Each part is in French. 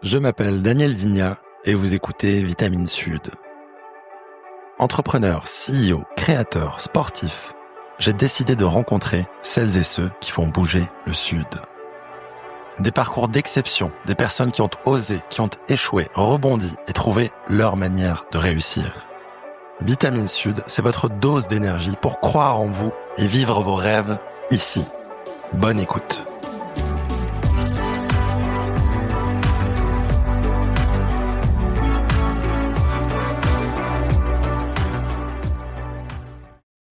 Je m'appelle Daniel Digna et vous écoutez Vitamine Sud. Entrepreneur, CEO, créateur, sportif, j'ai décidé de rencontrer celles et ceux qui font bouger le Sud. Des parcours d'exception, des personnes qui ont osé, qui ont échoué, rebondi et trouvé leur manière de réussir. Vitamine Sud, c'est votre dose d'énergie pour croire en vous et vivre vos rêves ici. Bonne écoute.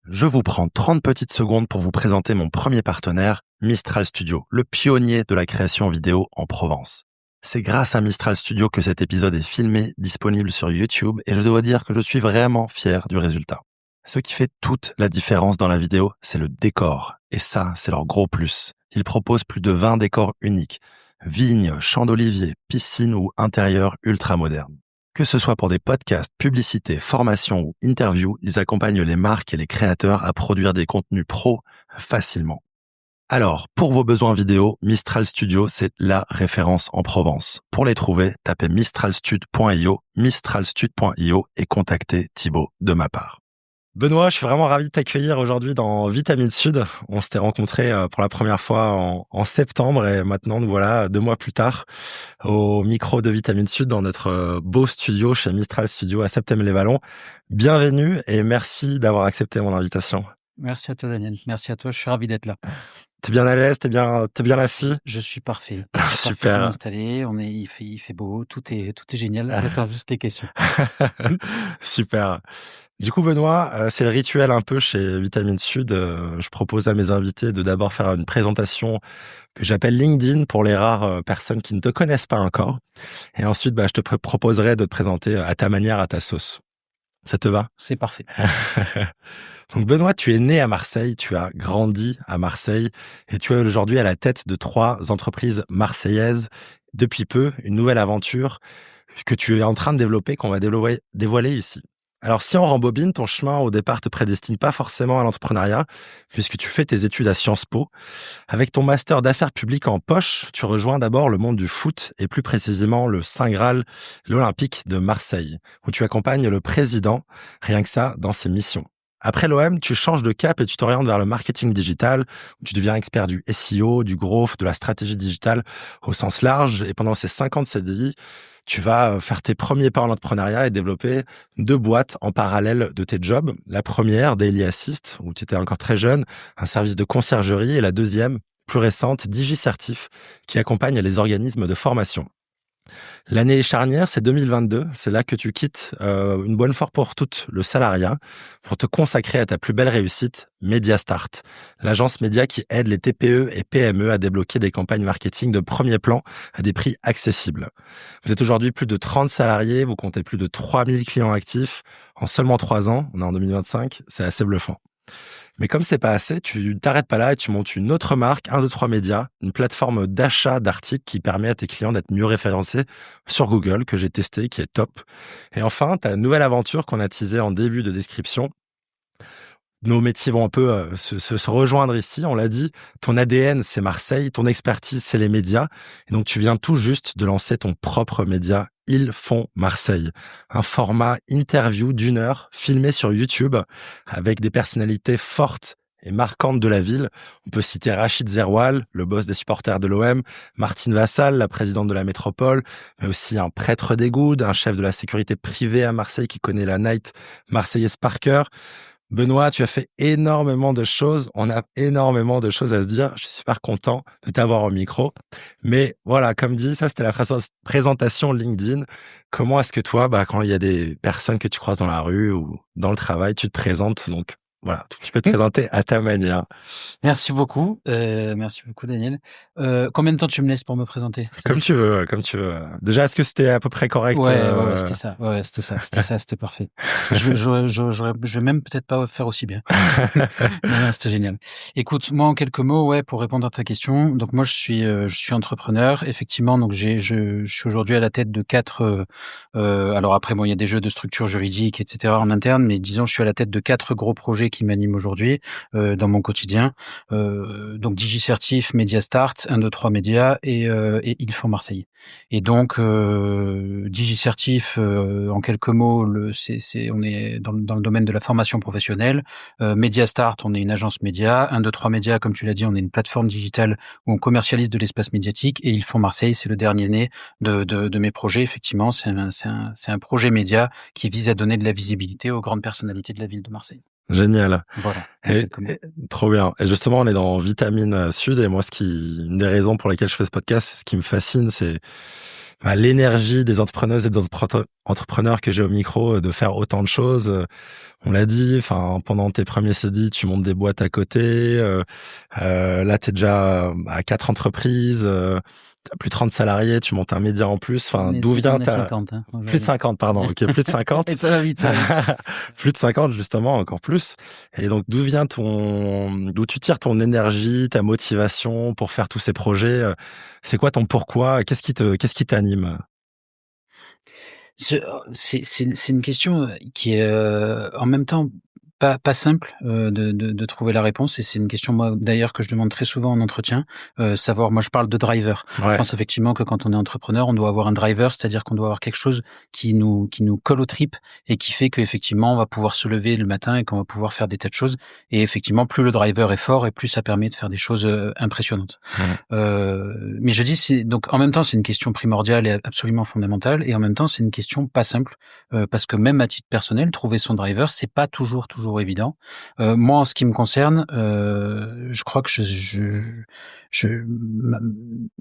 Je vous prends 30 petites secondes pour vous présenter mon premier partenaire, Mistral Studio, le pionnier de la création vidéo en Provence. C'est grâce à Mistral Studio que cet épisode est filmé, disponible sur YouTube, et je dois dire que je suis vraiment fier du résultat. Ce qui fait toute la différence dans la vidéo, c'est le décor. Et ça, c'est leur gros plus. Ils proposent plus de 20 décors uniques. Vignes, champs d'oliviers, piscines ou intérieurs ultra modernes. Que ce soit pour des podcasts, publicités, formations ou interviews, ils accompagnent les marques et les créateurs à produire des contenus pro facilement. Alors, pour vos besoins vidéo, Mistral Studio, c'est la référence en Provence. Pour les trouver, tapez mistralstud.io, mistralstud.io et contactez Thibaut de ma part. Benoît, je suis vraiment ravi de t'accueillir aujourd'hui dans Vitamine Sud. On s'était rencontrés pour la première fois en septembre et maintenant, nous voilà 2 mois plus tard au micro de Vitamine Sud dans notre beau studio chez Mistral Studio à Septèmes-les-Vallons. Bienvenue et merci d'avoir accepté mon invitation. Merci à toi, Daniel. Merci à toi. Je suis ravi d'être là. T'es bien à l'aise, t'es bien assis? Je suis parfait. Super. Parfaitement installé. Il fait beau. Tout est génial. J'attends juste tes questions. Super. Du coup, Benoît, c'est le rituel un peu chez Vitamine Sud. Je propose à mes invités de d'abord faire une présentation que j'appelle LinkedIn pour les rares personnes qui ne te connaissent pas encore. Et ensuite, je te proposerai de te présenter à ta manière, à ta sauce. Ça te va? C'est parfait. Donc Benoît, tu es né à Marseille, tu as grandi à Marseille et tu es aujourd'hui à la tête de 3 entreprises marseillaises. Depuis peu, une nouvelle aventure que tu es en train de développer, qu'on va dévoiler ici. Alors si on rembobine, ton chemin au départ te prédestine pas forcément à l'entrepreneuriat, puisque tu fais tes études à Sciences Po. Avec ton master d'affaires publiques en poche, tu rejoins d'abord le monde du foot, et plus précisément le Saint Graal, l'Olympique de Marseille, où tu accompagnes le président, rien que ça, dans ses missions. Après l'OM, tu changes de cap et tu t'orientes vers le marketing digital, où tu deviens expert du SEO, du growth, de la stratégie digitale au sens large, et pendant ces 5 ans de CDI, tu vas faire tes premiers pas en entrepreneuriat et développer 2 boîtes en parallèle de tes jobs. La première, Daily Assist, où tu étais encore très jeune, un service de conciergerie. Et la deuxième, plus récente, DigiCertif, qui accompagne les organismes de formation. L'année charnière, c'est 2022. C'est là que tu quittes une bonne fois pour toutes le salariat pour te consacrer à ta plus belle réussite, Mediastart, l'agence média qui aide les TPE et PME à débloquer des campagnes marketing de premier plan à des prix accessibles. Vous êtes aujourd'hui plus de 30 salariés, vous comptez plus de 3000 clients actifs en seulement 3 ans. On est en 2025, c'est assez bluffant. Mais comme c'est pas assez, tu t'arrêtes pas là et tu montes une autre marque, 123 Média, une plateforme d'achat d'articles qui permet à tes clients d'être mieux référencés sur Google, que j'ai testé, qui est top. Et enfin, ta nouvelle aventure qu'on a teasée en début de description. Nos métiers vont un peu se rejoindre ici. On l'a dit, ton ADN, c'est Marseille, ton expertise, c'est les médias. Et donc, tu viens tout juste de lancer ton propre média, Ils font Marseille. Un format interview d'1 heure, filmé sur YouTube, avec des personnalités fortes et marquantes de la ville. On peut citer Rachid Zerwal, le boss des supporters de l'OM, Martine Vassal, la présidente de la métropole, mais aussi un prêtre des Goudes, un chef de la sécurité privée à Marseille qui connaît la night marseillaise par cœur. Benoît, tu as fait énormément de choses. On a énormément de choses à se dire. Je suis super content de t'avoir au micro. Mais voilà, comme dit, ça, c'était la présentation LinkedIn. Comment est-ce que toi, quand il y a des personnes que tu croises dans la rue ou dans le travail, tu te présentes? Donc, voilà, tu peux te présenter à ta manière. Merci beaucoup, Daniel. Combien de temps tu me laisses pour me présenter? Comme tu veux. Déjà, est-ce que c'était à peu près correct? Ouais, c'était ça. Ouais, c'était ça, c'était parfait. Je vais même peut-être pas faire aussi bien. Non, c'était génial. Écoute, moi en quelques mots, pour répondre à ta question. Donc moi je suis entrepreneur, effectivement. Donc je suis aujourd'hui à la tête de 4. Alors après, il y a des jeux de structure juridique, etc. en interne, mais disons, je suis à la tête de 4 gros projets qui m'anime aujourd'hui dans mon quotidien. Donc DigiCertif, Mediastart, 1, 2, 3 Médias et Ilfort Marseille. Et donc DigiCertif, en quelques mots, on est dans le domaine de la formation professionnelle. Mediastart, on est une agence média. 1, 2, 3 Médias, comme tu l'as dit, on est une plateforme digitale où on commercialise de l'espace médiatique. Et Ilfort Marseille, c'est le dernier né de mes projets. Effectivement, c'est un projet média qui vise à donner de la visibilité aux grandes personnalités de la ville de Marseille. Génial. Voilà. Et trop bien. Et justement, on est dans Vitamine Sud. Et moi, une des raisons pour lesquelles je fais ce podcast, ce qui me fascine, c'est l'énergie des entrepreneuses et des entrepreneurs que j'ai au micro de faire autant de choses. On l'a dit, pendant tes premiers CDI, tu montes des boîtes à côté. Là, t'es déjà à 4 entreprises. T'as plus de 30 salariés, tu montes un média en plus. D'où vient ta... 50, hein, plus de 50, pardon. Ok, plus de 50. Et ça va vite. Plus de 50, justement, encore plus. Et donc, d'où tu tires ton énergie, ta motivation pour faire tous ces projets? C'est quoi ton pourquoi? Qu'est-ce qui t'anime? C'est une question qui est en même temps pas simple de trouver la réponse, et c'est une question, moi d'ailleurs, que je demande très souvent en entretien, savoir, moi je parle de driver. Ouais. Je pense effectivement que quand on est entrepreneur, on doit avoir un driver, c'est-à-dire qu'on doit avoir quelque chose qui nous colle aux tripes et qui fait qu'effectivement on va pouvoir se lever le matin et qu'on va pouvoir faire des tas de choses, et effectivement plus le driver est fort et plus ça permet de faire des choses impressionnantes. Mais je dis, donc en même temps c'est une question primordiale et absolument fondamentale, et en même temps c'est une question pas simple, parce que même à titre personnel, trouver son driver, c'est pas toujours évident. Moi, en ce qui me concerne, je crois que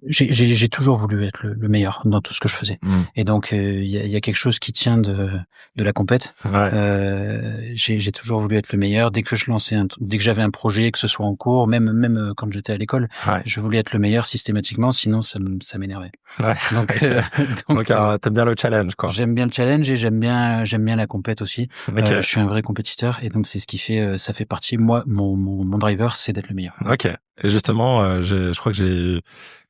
j'ai toujours voulu être le meilleur dans tout ce que je faisais. Et donc il y a quelque chose qui tient de la compète. Ouais. J'ai toujours voulu être le meilleur. Dès que j'avais un projet, que ce soit en cours, même quand j'étais à l'école, je voulais être le meilleur systématiquement, sinon ça m'énervait. Ouais. Donc t'aimes bien le challenge, quoi. J'aime bien le challenge et j'aime bien la compète aussi. Okay. Je suis un vrai compétiteur, et donc c'est ce qui fait, ça fait partie, moi, mon driver, c'est d'être le meilleur. Ok. Et justement, je crois que j'ai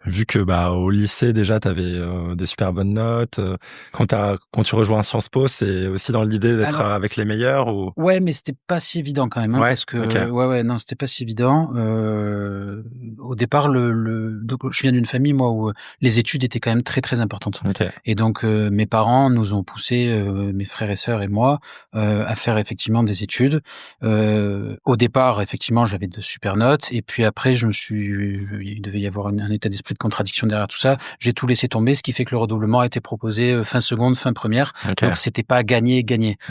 vu que au lycée déjà t'avais des super bonnes notes. Quand tu rejoins Sciences Po, c'est aussi dans l'idée d'être avec les meilleurs, ou? Ouais, mais c'était pas si évident quand même, hein, parce que non, c'était pas si évident. Au départ, donc je viens d'une famille, moi, où les études étaient quand même très très importantes. Okay. Et donc mes parents nous ont poussé, mes frères et sœurs et moi, à faire effectivement des études. Au départ, effectivement, j'avais de super notes, et puis après il devait y avoir un état d'esprit de contradiction derrière tout ça. J'ai tout laissé tomber, ce qui fait que le redoublement a été proposé fin seconde, fin première. Okay. Donc c'était pas gagné.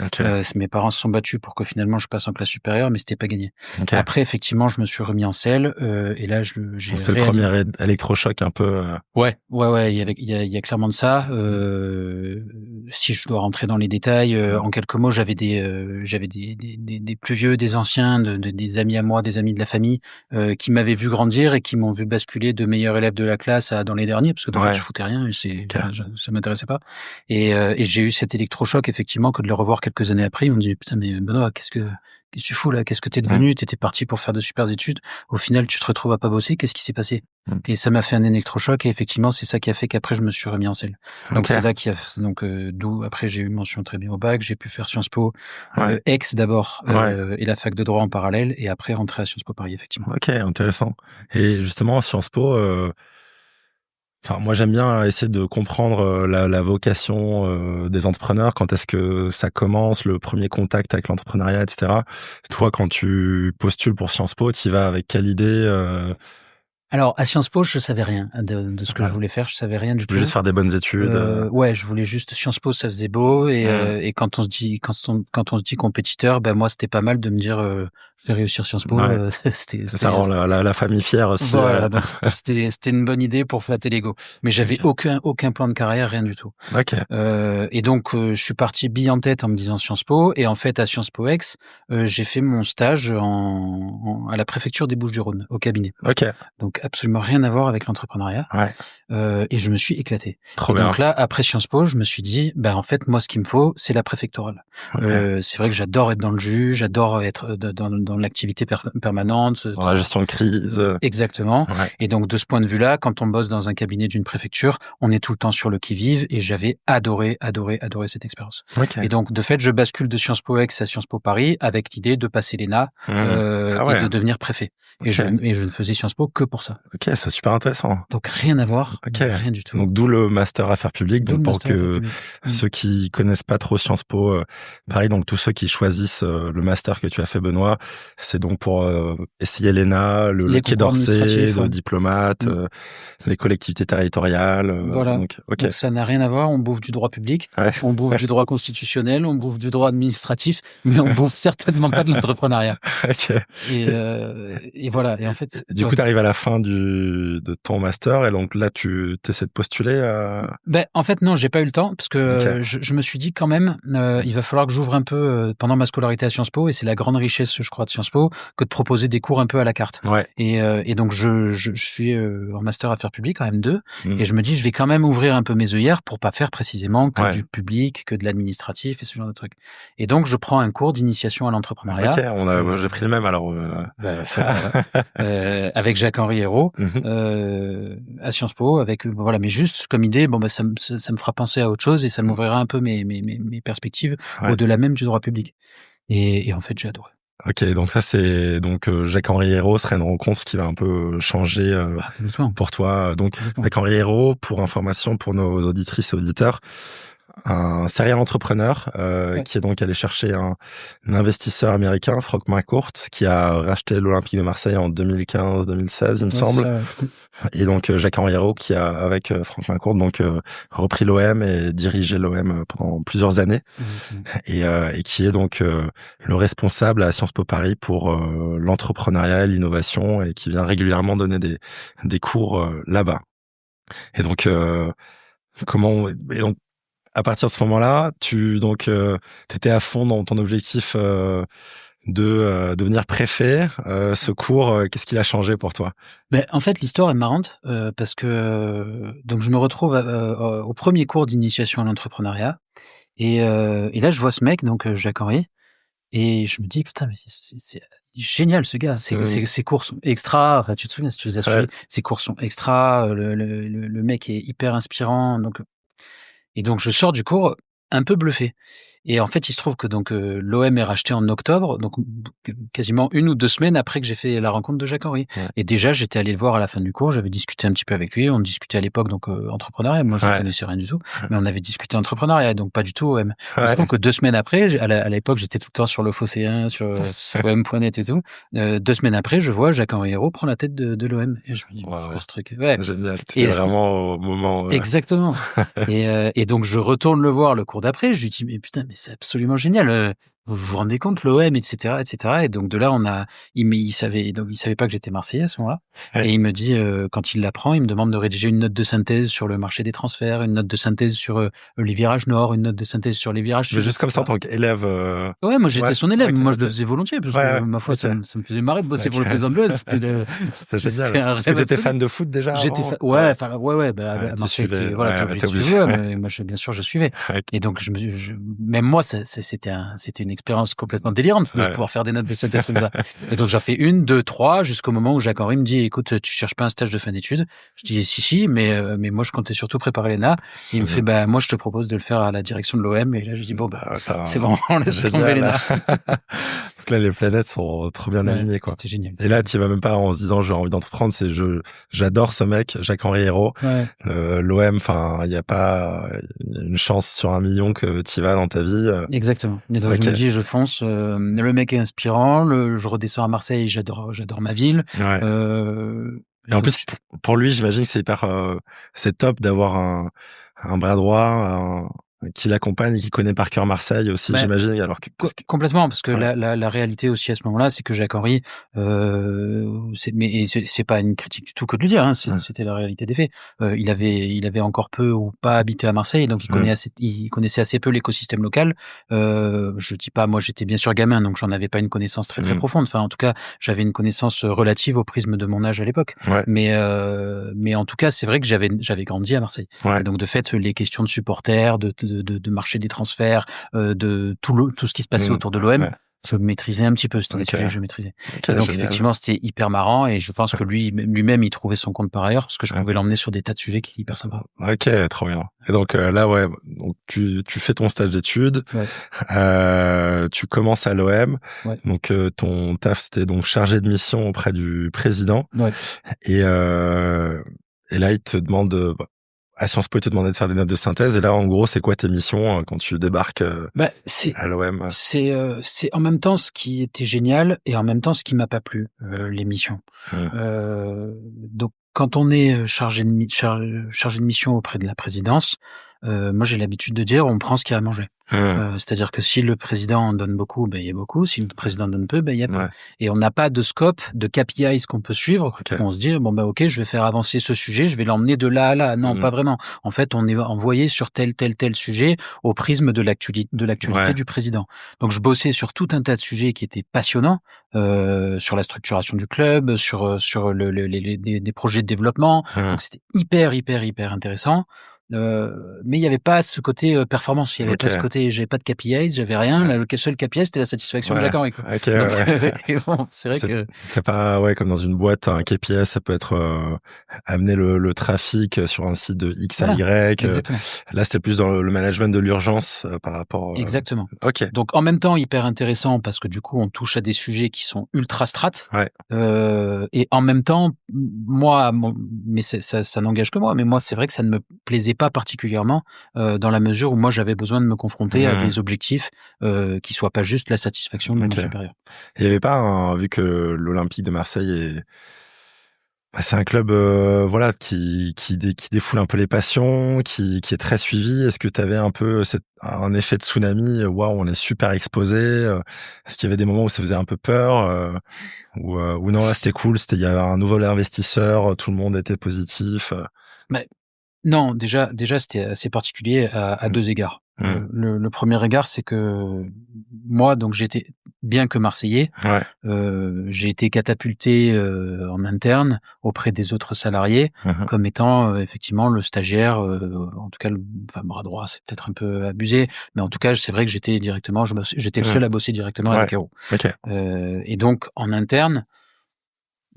Okay. Mes parents se sont battus pour que finalement je passe en classe supérieure, mais c'était pas gagné. Okay. Après, effectivement, je me suis remis en selle, et là c'est le premier électrochoc un peu. Ouais, il y a clairement de ça. Si je dois rentrer dans les détails, en quelques mots, j'avais des plus vieux, des anciens, des amis à moi, des amis de la famille, qui m'avaient vu grandir et qui m'ont vu basculer de meilleur élève de la classe à dans les derniers, parce que dans le fait, je foutais rien, et ça m'intéressait pas. Et j'ai eu cet électrochoc, effectivement, que de le revoir quelques années après. Ils m'ont dit, putain, mais Benoît, qu'est-ce que tu fous là? Qu'est-ce que t'es devenu? T'étais parti pour faire de super études. Au final, tu te retrouves à pas bosser. Qu'est-ce qui s'est passé? Et ça m'a fait un électrochoc, et effectivement, c'est ça qui a fait qu'après je me suis remis en selle. Donc c'est là d'où après j'ai eu mention très bien au bac, j'ai pu faire Sciences Po, Aix d'abord, et la fac de droit en parallèle, et après rentrer à Sciences Po Paris, effectivement. Ok, intéressant. Et justement, Sciences Po, moi j'aime bien essayer de comprendre la vocation des entrepreneurs. Quand est-ce que ça commence, le premier contact avec l'entrepreneuriat, etc. Toi, quand tu postules pour Sciences Po, tu y vas avec quelle idée? Alors, à Sciences Po, je savais rien de ce que je voulais faire. Je savais rien du tout. Juste faire des bonnes études. Ouais, je voulais juste Sciences Po, ça faisait beau, et quand on se dit compétiteur, moi c'était pas mal de me dire je vais réussir Sciences Po. Ça rend la famille fière aussi. Voilà, c'était une bonne idée pour flatter l'ego. Mais j'avais aucun plan de carrière, rien du tout. Okay. Et donc je suis parti bille en tête en me disant Sciences Po, et en fait à Sciences Po Aix, j'ai fait mon stage à la préfecture des Bouches-du-Rhône, au cabinet. Ok. Donc donc absolument rien à voir avec l'entrepreneuriat. Et je me suis éclaté. Trop bien. Donc là, après Sciences Po, je me suis dit, en fait, moi, ce qu'il me faut, c'est la préfectorale. C'est vrai que j'adore être dans le jus, j'adore être dans l'activité permanente. Dans la gestion de crise. Exactement. Et donc, de ce point de vue-là, quand on bosse dans un cabinet d'une préfecture, on est tout le temps sur le qui-vive et j'avais adoré cette expérience. Et donc, de fait, je bascule de Sciences Po Aix à Sciences Po Paris avec l'idée de passer l'ENA et de devenir préfet. Et je ne faisais Sciences Po que pour ça. Ok, c'est super intéressant. Donc, rien à voir. Rien du tout. Donc, d'où le master affaires publiques. Donc, pour que ceux qui connaissent pas trop Sciences Po Paris, donc tous ceux qui choisissent le master que tu as fait, Benoît, c'est donc pour essayer l'ENA, le Quai d'Orsay, le diplomate, les collectivités territoriales. Voilà. Donc, ça n'a rien à voir. On bouffe du droit public, on bouffe du droit constitutionnel, on bouffe du droit administratif, mais on bouffe certainement pas de l'entrepreneuriat. Et voilà. Et en fait, du coup, tu arrives à la fin de ton master et donc là, tu essaies de postuler à... En fait, non, j'ai pas eu le temps parce que je me suis dit quand même, il va falloir que j'ouvre un peu pendant ma scolarité à Sciences Po, et c'est la grande richesse, je crois, de Sciences Po, que de proposer des cours un peu à la carte. Et donc, je suis en master affaires publiques, en M2, et je me dis, je vais quand même ouvrir un peu mes œillères pour pas faire précisément que du public, que de l'administratif et ce genre de trucs. Et donc, je prends un cours d'initiation à l'entrepreneuriat. J'ai pris le même alors. Avec Jacques-Henri Hérault, à Sciences Po, mais juste comme idée, ça me fera penser à autre chose et ça m'ouvrira un peu mes perspectives au-delà même du droit public. Et en fait, j'ai adoré. Ok, donc ça c'est Jacques-Henri Hérault serait une rencontre qui va un peu changer pour toi. Donc Jacques-Henri Hérault, pour information pour nos auditrices et auditeurs, un serial entrepreneur qui est donc allé chercher un investisseur américain, Frank McCourt, qui a racheté l'Olympique de Marseille en 2015-2016, il me semble. Et donc Jacques-Henri Hérault qui a, avec Frank McCourt, donc repris l'OM et dirigé l'OM pendant plusieurs années, et qui est donc le responsable à Sciences Po Paris pour l'entrepreneuriat et l'innovation, et qui vient régulièrement donner des cours là-bas. Et donc à partir de ce moment-là, t'étais à fond dans ton objectif de devenir préfet. Ce cours, qu'est-ce qu'il a changé pour toi? En fait, l'histoire est marrante parce que donc je me retrouve au premier cours d'initiation à l'entrepreneuriat et là je vois ce mec, donc Jacques-Henri, et je me dis putain, mais c'est génial ce gars. Ses cours sont extra. Enfin, tu te souviens si tu les as suivis, ses cours sont extra. Le mec est hyper inspirant. Et donc, je sors du cours un peu bluffé. Et en fait, il se trouve que l'OM est racheté en octobre, donc quasiment 1 ou 2 semaines après que j'ai fait la rencontre de Jacques-Henri. Et déjà, j'étais allé le voir à la fin du cours, j'avais discuté un petit peu avec lui, on discutait à l'époque entrepreneuriat, moi je ne connaissais rien du tout, mais on avait discuté entrepreneuriat, donc pas du tout OM. Il se trouve que 2 semaines après, à l'époque j'étais tout le temps sur le Phocéen, sur OM.net et tout, 2 semaines après, je vois Jacques-Henri Hérault prendre la tête de l'OM. Et je me dis, ce truc. Génial, c'était vraiment au moment... Exactement. Et donc je retourne le voir le cours d'après, je lui dis, mais putain, c'est absolument génial. Vous vous rendez compte, l'OM, etc., etc. Et donc de là, il savait pas que j'étais Marseillais à ce moment-là. Et il me dit, quand il l'apprend, il me demande de rédiger une note de synthèse sur le marché des transferts, une note de synthèse sur les virages nord, une note de synthèse sur les virages sud. Mais juste comme ça en tant qu'élève. Ouais, moi j'étais son élève. Moi je le faisais volontiers parce que ma foi, ça me faisait marrer de bosser pour le président de l'OM. C'était génial. Est-ce que t'étais fan de foot déjà? Ouais. À Marseille, t'es obligé de suivre. Mais moi, bien sûr, je suivais. Et donc même moi, c'était une expérience complètement délirante de pouvoir faire des notes de synthèse comme ça. Et donc j'en fais 1, 2, 3 jusqu'au moment où Jacques-Henri me dit, écoute, tu cherches pas un stage de fin d'études? Je dis si, mais moi je comptais surtout préparer l'ENA. Il me fait, moi je te propose de le faire à la direction de l'OM. Et là je dis c'est bon, on laisse tomber l'ENA. Donc là les planètes sont trop bien alignées, quoi. C'était génial. Et là tu vas même pas en se disant j'ai envie d'entreprendre, j'adore ce mec, Jacques-Henri Hérault. L'OM, enfin il y a pas une chance sur 1 million que tu vas dans ta vie. Exactement. Et donc je me dis, je fonce. Le mec est inspirant. Je redescends à Marseille. J'adore ma ville. Et en plus, pour lui, j'imagine que c'est hyper, c'est top d'avoir un bras droit, qui l'accompagne et qui connaît par cœur Marseille aussi, j'imagine. Alors que, complètement, parce que la réalité aussi à ce moment-là, c'est que Jacques Henry, c'est pas une critique du tout que de le dire, hein, c'était la réalité des faits. Il avait encore peu ou pas habité à Marseille, donc il connaissait assez peu l'écosystème local. Je dis pas, moi j'étais bien sûr gamin, donc j'en avais pas une connaissance très profonde. Enfin, en tout cas, j'avais une connaissance relative au prisme de mon âge à l'époque. Mais en tout cas, c'est vrai que j'avais grandi à Marseille. Et donc de fait, les questions de supporters, de marché des transferts, de tout ce qui se passait autour de l'OM, je maîtrisais un petit peu, c'était des sujets que je maîtrisais. Et donc effectivement, c'était hyper marrant, et je pense que lui-même, il trouvait son compte par ailleurs, parce que je pouvais l'emmener sur des tas de sujets qui étaient hyper sympas. Ok, trop bien. Et donc là, donc tu fais ton stage d'études, tu commences à l'OM, donc ton taf, c'était donc chargé de mission auprès du président, et là, il te demande... à Sciences Po, il te demandait de faire des notes de synthèse. Et là, en gros, c'est quoi tes missions quand tu débarques à l'OM? C'est en même temps ce qui était génial et en même temps ce qui m'a pas plu, les missions. Donc, quand on est chargé de mission auprès de la présidence, moi, j'ai l'habitude de dire, on prend ce qu'il y a à manger. C'est-à-dire que si le président en donne beaucoup, il y a beaucoup. Si le président donne peu, il y a peu. Et on n'a pas de scope, de KPIs qu'on peut suivre. On se dit, ok, je vais faire avancer ce sujet, je vais l'emmener de là à là. Non, pas vraiment. En fait, on est envoyé sur tel sujet au prisme de l'actualité du président. Donc, je bossais sur tout un tas de sujets qui étaient passionnants, sur la structuration du club, sur des projets de développement. Donc, c'était hyper intéressant. Mais il y avait pas ce côté performance, il y avait pas ce côté, j'avais pas de KPIs, j'avais rien. Le seul KPI, c'était la satisfaction de Jacques Henry. Bon, c'est vrai que t'as pas, comme dans une boîte, un KPI, ça peut être amener le trafic sur un site de X à Y. Là, c'était plus dans le management de l'urgence par rapport. Exactement. Donc en même temps hyper intéressant, parce que du coup on touche à des sujets qui sont ultra strates. Et en même temps, moi, mais ça n'engage que moi, mais moi c'est vrai que ça ne me plaisait pas particulièrement, dans la mesure où moi j'avais besoin de me confronter à des objectifs qui soient pas juste la satisfaction de mon supérieur. Il y avait pas vu que l'Olympique de Marseille c'est un club qui défoule un peu les passions, qui est très suivi. Est-ce que tu avais un peu un effet de tsunami, waouh, on est super exposé, est-ce qu'il y avait des moments où ça faisait un peu peur, ou non, là c'était cool, il y avait un nouvel investisseur, tout le monde était positif? Mais non, déjà c'était assez particulier à deux égards. Le premier égard, c'est que moi, donc j'étais, bien que Marseillais, j'ai été catapulté en interne auprès des autres salariés comme étant effectivement le stagiaire, en tout cas bras droit, c'est peut-être un peu abusé, mais en tout cas c'est vrai que j'étais le seul à bosser directement avec Hérault. Et donc en interne,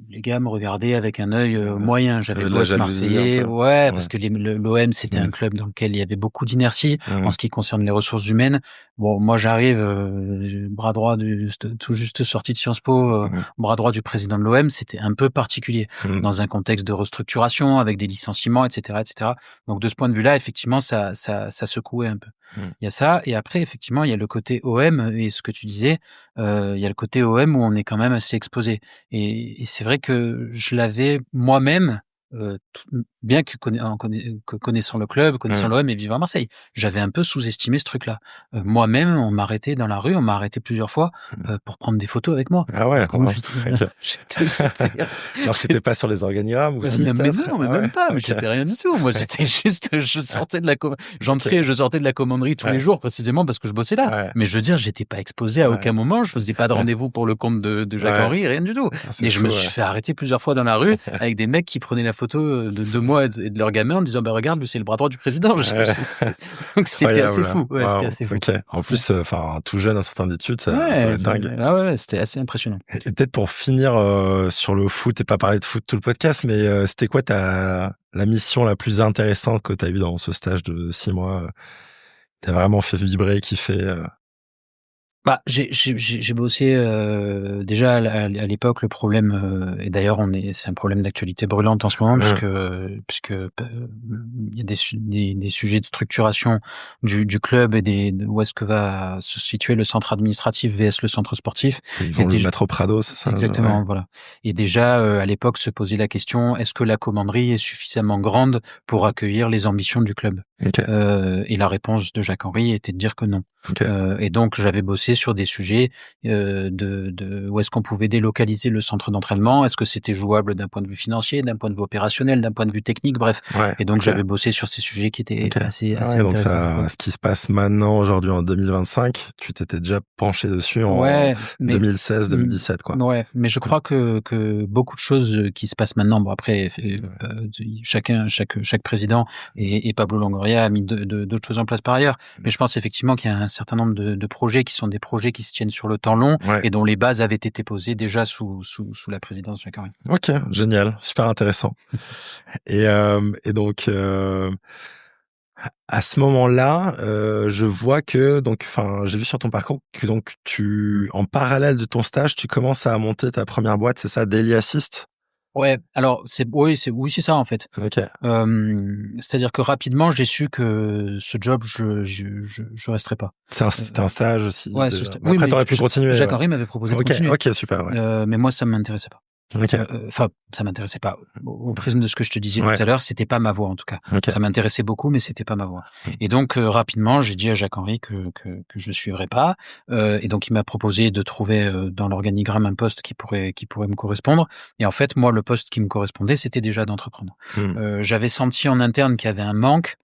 les gars me regardaient avec un œil moyen. J'avais beau être Marseillais, parce que l'OM c'était un club dans lequel il y avait beaucoup d'inertie en ce qui concerne les ressources humaines. Bon, moi j'arrive, bras droit tout juste sorti de Sciences Po, bras droit du président de l'OM, c'était un peu particulier dans un contexte de restructuration avec des licenciements, etc., etc. Donc de ce point de vue-là, effectivement, ça secouait un peu. Il y a ça, et après effectivement il y a le côté OM, et ce que tu disais, il y a le côté OM où on est quand même assez exposé, et c'est vrai que je l'avais moi-même, bien que connaissant le club, connaissant l'OM et vivant à Marseille, j'avais un peu sous-estimé ce truc-là. Moi-même, on m'arrêtait dans la rue, on m'a arrêté plusieurs fois pour prendre des photos avec moi. Ah ouais, alors c'était pas sur les organigrammes ou si? Non, mais même pas, mais j'étais rien du tout. Moi, j'étais juste, je sortais de la commanderie tous les jours, précisément parce que je bossais là. Mais je veux dire, j'étais pas exposé à aucun moment, je faisais pas de rendez-vous pour le compte de Jacques Henry, rien du tout. Et je me suis fait arrêter plusieurs fois dans la rue avec des mecs qui prenaient la photo de moi et de leur gamin en disant, regarde, lui, c'est le bras droit du président. Donc c'était assez fou. C'était assez fou. En plus, tout jeune, en sortant d'études, ça va être dingue. C'était assez impressionnant. Et peut-être pour finir sur le foot, et pas parler de foot tout le podcast, mais c'était quoi la mission la plus intéressante que tu as eue dans ce stage de 6 mois? T'as vraiment fait vibrer, kiffer? Bah, j'ai bossé déjà à l'époque. Le problème, et d'ailleurs c'est un problème d'actualité brûlante en ce moment, puisque il y a des sujets de structuration du club et où est-ce que va se situer le centre administratif vs le centre sportif. Ils vont le mettre au Prado, c'est ça? Exactement, voilà. Et déjà à l'époque se posait la question, est-ce que la commanderie est suffisamment grande pour accueillir les ambitions du club? Et la réponse de Jacques-Henri était de dire que non. Et donc j'avais bossé sur des sujets de où est-ce qu'on pouvait délocaliser le centre d'entraînement, est-ce que c'était jouable d'un point de vue financier, d'un point de vue opérationnel, d'un point de vue technique, bref. Et donc j'avais bossé sur ces sujets qui étaient assez donc intéressants. ce qui se passe maintenant, aujourd'hui, en 2025, tu t'étais déjà penché dessus en 2016, 2017, quoi. Ouais, mais je crois que beaucoup de choses qui se passent maintenant, bon après, chaque président et Pablo Longoria a mis d'autres choses en place par ailleurs, mais je pense effectivement qu'il y a un certain nombre de projets qui sont des projets qui se tiennent sur le temps long et dont les bases avaient été posées déjà sous la présidence de Jacques-Henri. Ok, génial, super intéressant. Et donc à ce moment-là, je vois que j'ai vu sur ton parcours que donc en parallèle de ton stage, tu commences à monter ta première boîte, c'est ça, Daily Assist? Ouais, alors c'est ça en fait. C'est-à-dire que rapidement j'ai su que ce job je resterais pas. C'était un stage aussi. Ouais, après t'aurais pu continuer. Jacques-Henri m'avait proposé de continuer. Ok, super. Ouais. Mais moi ça m'intéressait pas. Enfin, ça m'intéressait pas. Au prisme de ce que je te disais tout à l'heure, c'était pas ma voie en tout cas. Ça m'intéressait beaucoup, mais c'était pas ma voie. Et donc rapidement, j'ai dit à Jacques-Henri que je suivrais pas. Et donc il m'a proposé de trouver dans l'organigramme un poste qui pourrait me correspondre. Et en fait, moi, le poste qui me correspondait, c'était déjà d'entrepreneur. J'avais senti en interne qu'il y avait un manque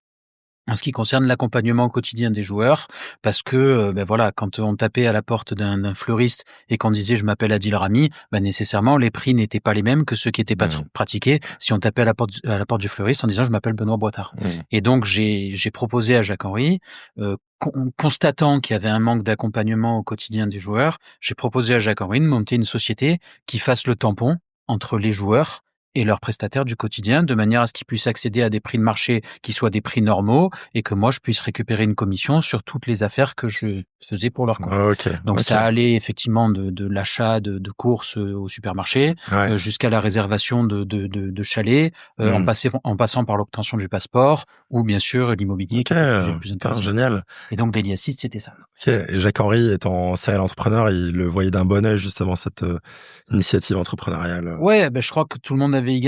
en ce qui concerne l'accompagnement au quotidien des joueurs, parce que voilà, quand on tapait à la porte d'un fleuriste et qu'on disait je m'appelle Adil Rami, nécessairement les prix n'étaient pas les mêmes que ceux qui étaient pratiqués si on tapait à la porte du fleuriste en disant je m'appelle Benoît Boitard. Et donc j'ai proposé à Jacques-Henri, constatant qu'il y avait un manque d'accompagnement au quotidien des joueurs, j'ai proposé à Jacques-Henri de monter une société qui fasse le tampon entre les joueurs et leurs prestataires du quotidien, de manière à ce qu'ils puissent accéder à des prix de marché qui soient des prix normaux et que moi je puisse récupérer une commission sur toutes les affaires que je faisais pour leur compte. Donc ça allait effectivement de l'achat de courses au supermarché jusqu'à la réservation de chalets, en passant par l'obtention du passeport ou bien sûr l'immobilier qui est le plus intéressant. Génial. Et donc Daily Assist, c'était ça. Et Jacques-Henri étant serial entrepreneur, il le voyait d'un bon œil justement cette initiative entrepreneuriale. Ouais, je crois que tout le monde avait à y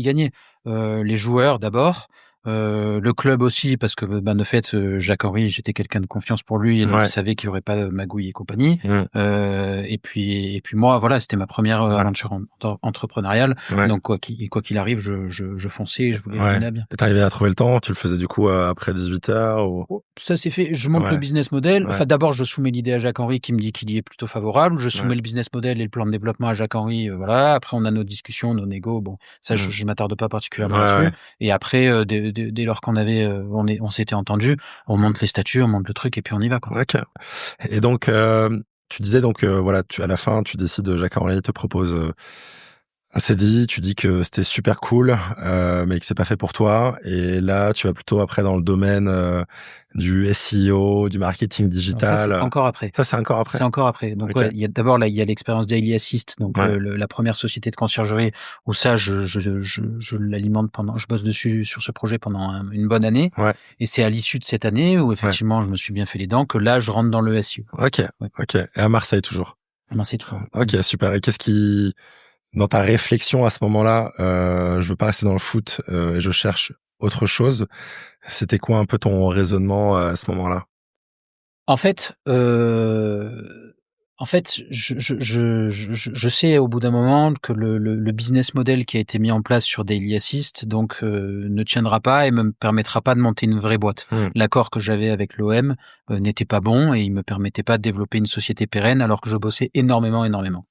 gagner. Les joueurs d'abord, le club aussi, parce que de fait, Jacques-Henri, j'étais quelqu'un de confiance pour lui, et donc il savait qu'il n'y aurait pas de magouille et compagnie. Et puis moi, voilà, c'était ma première aventure entrepreneuriale. Donc quoi qu'il arrive, je fonçais, et je voulais mener à bien. Et t'arrivais à trouver le temps? Tu le faisais du coup après 18h ou... Ça s'est fait. Je monte le business model. Enfin, d'abord, je soumets l'idée à Jacques-Henri qui me dit qu'il y est plutôt favorable. Je soumets le business model et le plan de développement à Jacques-Henri. Voilà. Après, on a nos discussions, nos négos. Bon, ça, je m'attarde pas particulièrement là-dessus. Et après, dès lors qu'on avait, on s'était entendu, on monte les statuts, on monte le truc et puis on y va, quoi. Ok. Et donc, tu disais donc voilà, à la fin, tu décides, Jacques-Henri te propose un CDI, tu dis que c'était super cool, mais que c'est pas fait pour toi. Et là, tu vas plutôt après dans le domaine du SEO, du marketing digital. Ça, c'est encore après. Ça, c'est encore après. C'est encore après. Donc il y a l'expérience Daily Assist, donc la première société de conciergerie où ça, je l'alimente je bosse dessus sur ce projet pendant une bonne année. Et c'est à l'issue de cette année où effectivement je me suis bien fait les dents que là je rentre dans le SEO. Ok. Et à Marseille toujours. À Marseille toujours. Ok, super. Et qu'est-ce qui dans ta réflexion à ce moment-là, je veux pas rester dans le foot et je cherche autre chose. C'était quoi un peu ton raisonnement à ce moment-là? En fait, je sais au bout d'un moment que le business model qui a été mis en place sur Daily Assist donc ne tiendra pas et me permettra pas de monter une vraie boîte. L'accord que j'avais avec l'OM n'était pas bon et il me permettait pas de développer une société pérenne alors que je bossais énormément.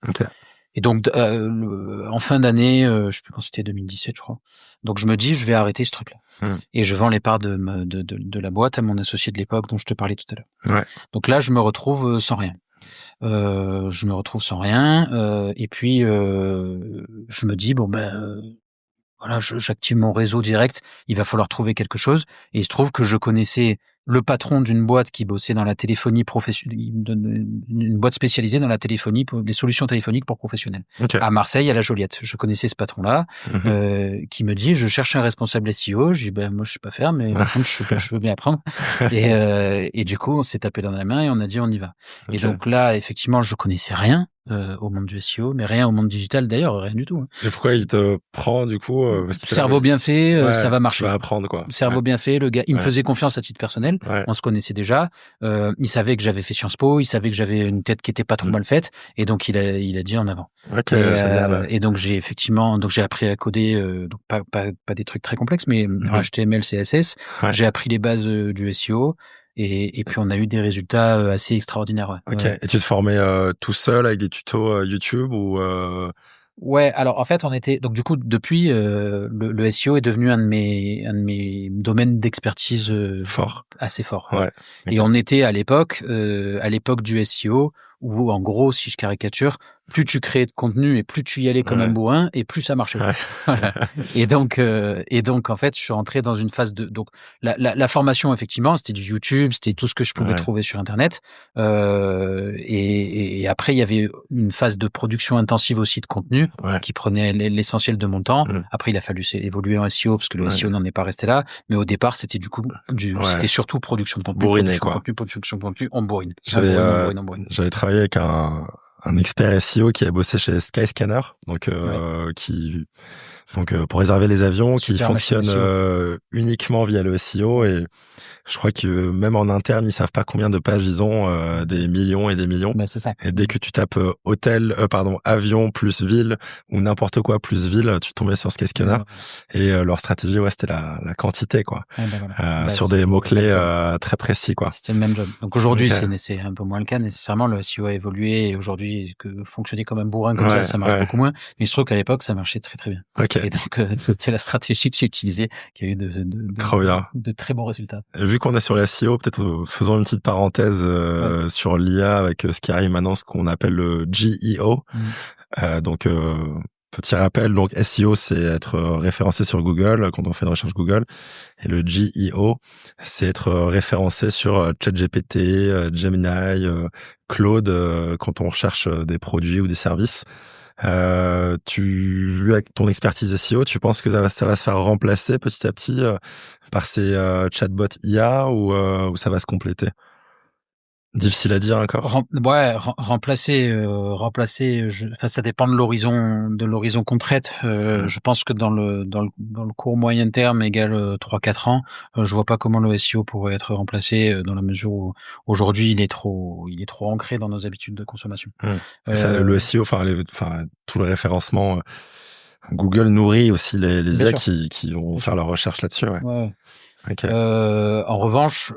Okay. Et donc en fin d'année, je sais plus quand c'était, 2017 je crois. Donc je me dis je vais arrêter ce truc-là. Et je vends les parts de la boîte à mon associé de l'époque dont je te parlais tout à l'heure. Donc là je me retrouve sans rien. Et puis je me dis voilà, j'active mon réseau direct, il va falloir trouver quelque chose. Et il se trouve que je connaissais le patron d'une boîte qui bossait dans la téléphonie professionnelle, une boîte spécialisée dans la téléphonie, pour les solutions téléphoniques pour professionnels. Okay. À Marseille, à la Joliette. Je connaissais ce patron-là, qui me dit, je cherche un responsable SEO. Je dis, ben, moi, je sais pas faire, mais par contre, je veux bien apprendre. Et du coup, on s'est tapé dans la main et on a dit, on y va. Okay. Et donc là, effectivement, je connaissais rien au monde du SEO, mais rien au monde digital d'ailleurs, rien du tout. Et pourquoi il te prend du coup cerveau bien fait, ça va marcher. Tu vas apprendre quoi. Cerveau bien fait, le gars, il me faisait confiance à titre personnel. On se connaissait déjà. Il savait que j'avais fait Sciences Po, il savait que j'avais une tête qui était pas trop mal faite, et donc il a dit en avant. Et donc j'ai appris à coder, donc pas des trucs très complexes, mais HTML, CSS. J'ai appris les bases du SEO. Et puis on a eu des résultats assez extraordinaires. Ok. Et tu te formais tout seul avec des tutos YouTube ou Ouais, alors en fait on était donc du coup depuis le SEO est devenu un de mes domaines d'expertise assez fort. Ouais. Okay. Et on était à l'époque du SEO où en gros, si je caricature, plus tu créais de contenu et plus tu y allais comme un bourrin et plus ça marchait. Voilà. Et donc en fait, je suis rentré dans une phase de donc la formation effectivement, c'était du YouTube, c'était tout ce que je pouvais trouver sur internet. Et après il y avait une phase de production intensive aussi de contenu qui prenait l'essentiel de mon temps. Après il a fallu évoluer en SEO parce que le SEO n'en est pas resté là, mais au départ, c'était du coup c'était surtout production de contenu, production de contenu, on bourrine. On bourrine. J'avais travaillé avec un expert SEO qui a bossé chez Skyscanner, donc pour réserver les avions, qui fonctionne uniquement via le SEO, et je crois que même en interne, ils savent pas combien de pages ils ont, des millions et des millions. Ben, c'est ça. Et dès que tu tapes avion plus ville ou n'importe quoi plus ville, tu tombais sur Skyscanner. Et leur stratégie, c'était la quantité, quoi. Sur des mots-clés très précis, quoi. C'était le même job. Donc aujourd'hui, c'est un peu moins le cas nécessairement. Le SEO a évolué et aujourd'hui, que fonctionner comme un bourrin comme ça marche beaucoup moins. Mais je trouve qu'à l'époque, ça marchait très très bien. Okay. Et donc c'est la stratégie que j'ai utilisée qui a eu de très bons résultats. Et vu qu'on est sur la SEO, peut-être faisons une petite parenthèse sur l'IA avec ce qui arrive maintenant, ce qu'on appelle le GEO. Petit rappel, donc SEO, c'est être référencé sur Google quand on fait une recherche Google, et le GEO, c'est être référencé sur ChatGPT, Gemini, Claude quand on recherche des produits ou des services. Vu avec ton expertise SEO, tu penses que ça va se faire remplacer petit à petit par ces chatbots IA ou ça va se compléter? Difficile à dire encore. Remplacer. Ça dépend de l'horizon qu'on traite. Je pense que dans le court moyen terme égal 3-4 ans, je vois pas comment le SEO pourrait être remplacé dans la mesure où aujourd'hui il est trop ancré dans nos habitudes de consommation. Le SEO, tout le référencement, Google nourrit aussi les IA qui vont faire leur recherche là-dessus. Ouais. Okay. En revanche,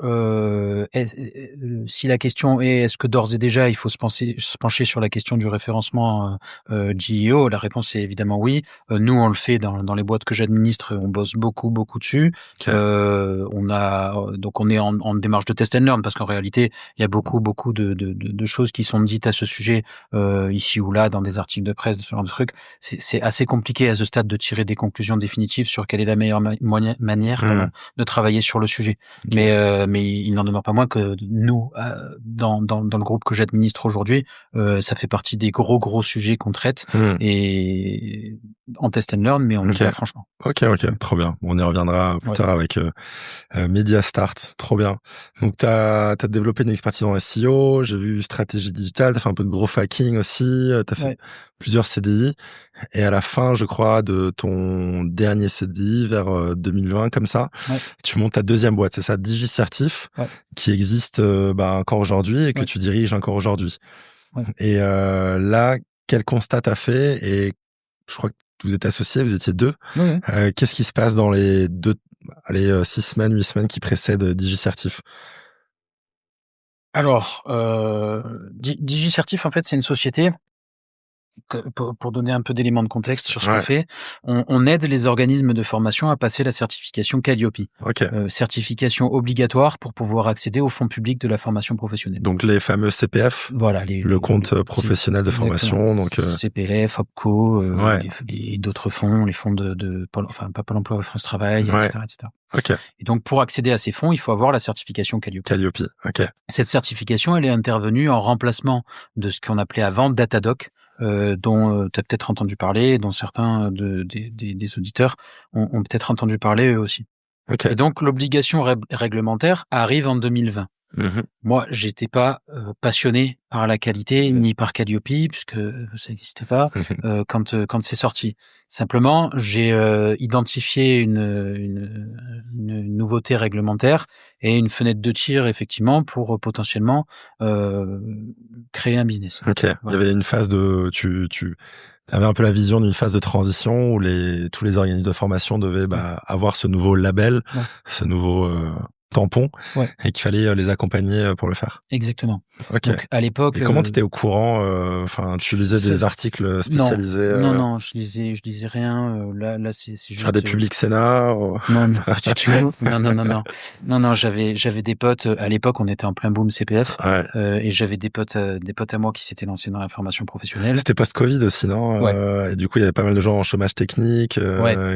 si la question est que d'ores et déjà il faut se pencher sur la question du référencement GEO, la réponse est évidemment oui. Nous on le fait dans les boîtes que j'administre, on bosse beaucoup dessus. Okay. On est en démarche de test and learn parce qu'en réalité il y a beaucoup de choses qui sont dites à ce sujet ici ou là dans des articles de presse, ce genre de trucs. C'est assez compliqué à ce stade de tirer des conclusions définitives sur quelle est la meilleure manière de travailler sur le sujet. Okay. Mais il n'en demeure pas moins que nous, dans le groupe que j'administre aujourd'hui, ça fait partie des gros sujets qu'on traite et en test and learn, mais on y va franchement. Ok, trop bien. On y reviendra plus tard avec Mediastart, trop bien. Donc t'as développé une expertise dans SEO, j'ai vu stratégie digitale, t'as fait un peu de growth hacking aussi, t'as fait plusieurs CDI, et à la fin, je crois, de ton dernier CDI vers 2020, comme ça, tu montes ta deuxième boîte, c'est ça, DigiCertif, qui existe encore aujourd'hui et que tu diriges encore aujourd'hui. Et là, quel constat t'as fait? Et je crois que vous êtes associés, vous étiez deux. Qu'est-ce qui se passe dans les 8 semaines qui précèdent DigiCertif? Alors, DigiCertif, en fait, c'est une société pour donner un peu d'éléments de contexte sur ce Ouais. qu'on fait, on aide les organismes de formation à passer la certification Calliope. Ok. Certification obligatoire pour pouvoir accéder aux fonds publics de la formation professionnelle. Donc les fameux CPF, Voilà, le compte professionnel de formation. Donc CPF, OPCO, ouais. et d'autres fonds, les fonds de enfin pas Pôle emploi, France Travail, Ouais. etc., etc. Ok. Et donc pour accéder à ces fonds, il faut avoir la certification Calliope. Calliope. Ok. Cette certification, elle est intervenue en remplacement de ce qu'on appelait avant Datadoc, dont tu as peut-être entendu parler, dont certains des auditeurs ont peut-être entendu parler eux aussi. Ok. Et donc l'obligation réglementaire arrive en 2020. Mhm. Moi, j'étais pas passionné par la qualité ni par Calliope puisque ça n'existait pas quand c'est sorti. Simplement, j'ai identifié une nouveauté réglementaire et une fenêtre de tir effectivement pour potentiellement créer un business. Ok. Voilà. Il y avait une phase de tu avais un peu la vision d'une phase de transition où tous les organismes de formation devaient avoir ce nouveau label, ce nouveau tampon, et qu'il fallait les accompagner pour le faire. Exactement. Ok. Donc à l'époque. Et comment t'étais au courant? Enfin, tu lisais des articles spécialisés? Non, je lisais rien. Là, c'est juste. Faire des publics Sénat? Non, pas du tout. Non. J'avais des potes. À l'époque, on était en plein boom CPF, et j'avais des potes à moi qui s'étaient lancés dans la formation professionnelle. C'était post-Covid aussi, non? Ouais. Et du coup, il y avait pas mal de gens en chômage technique,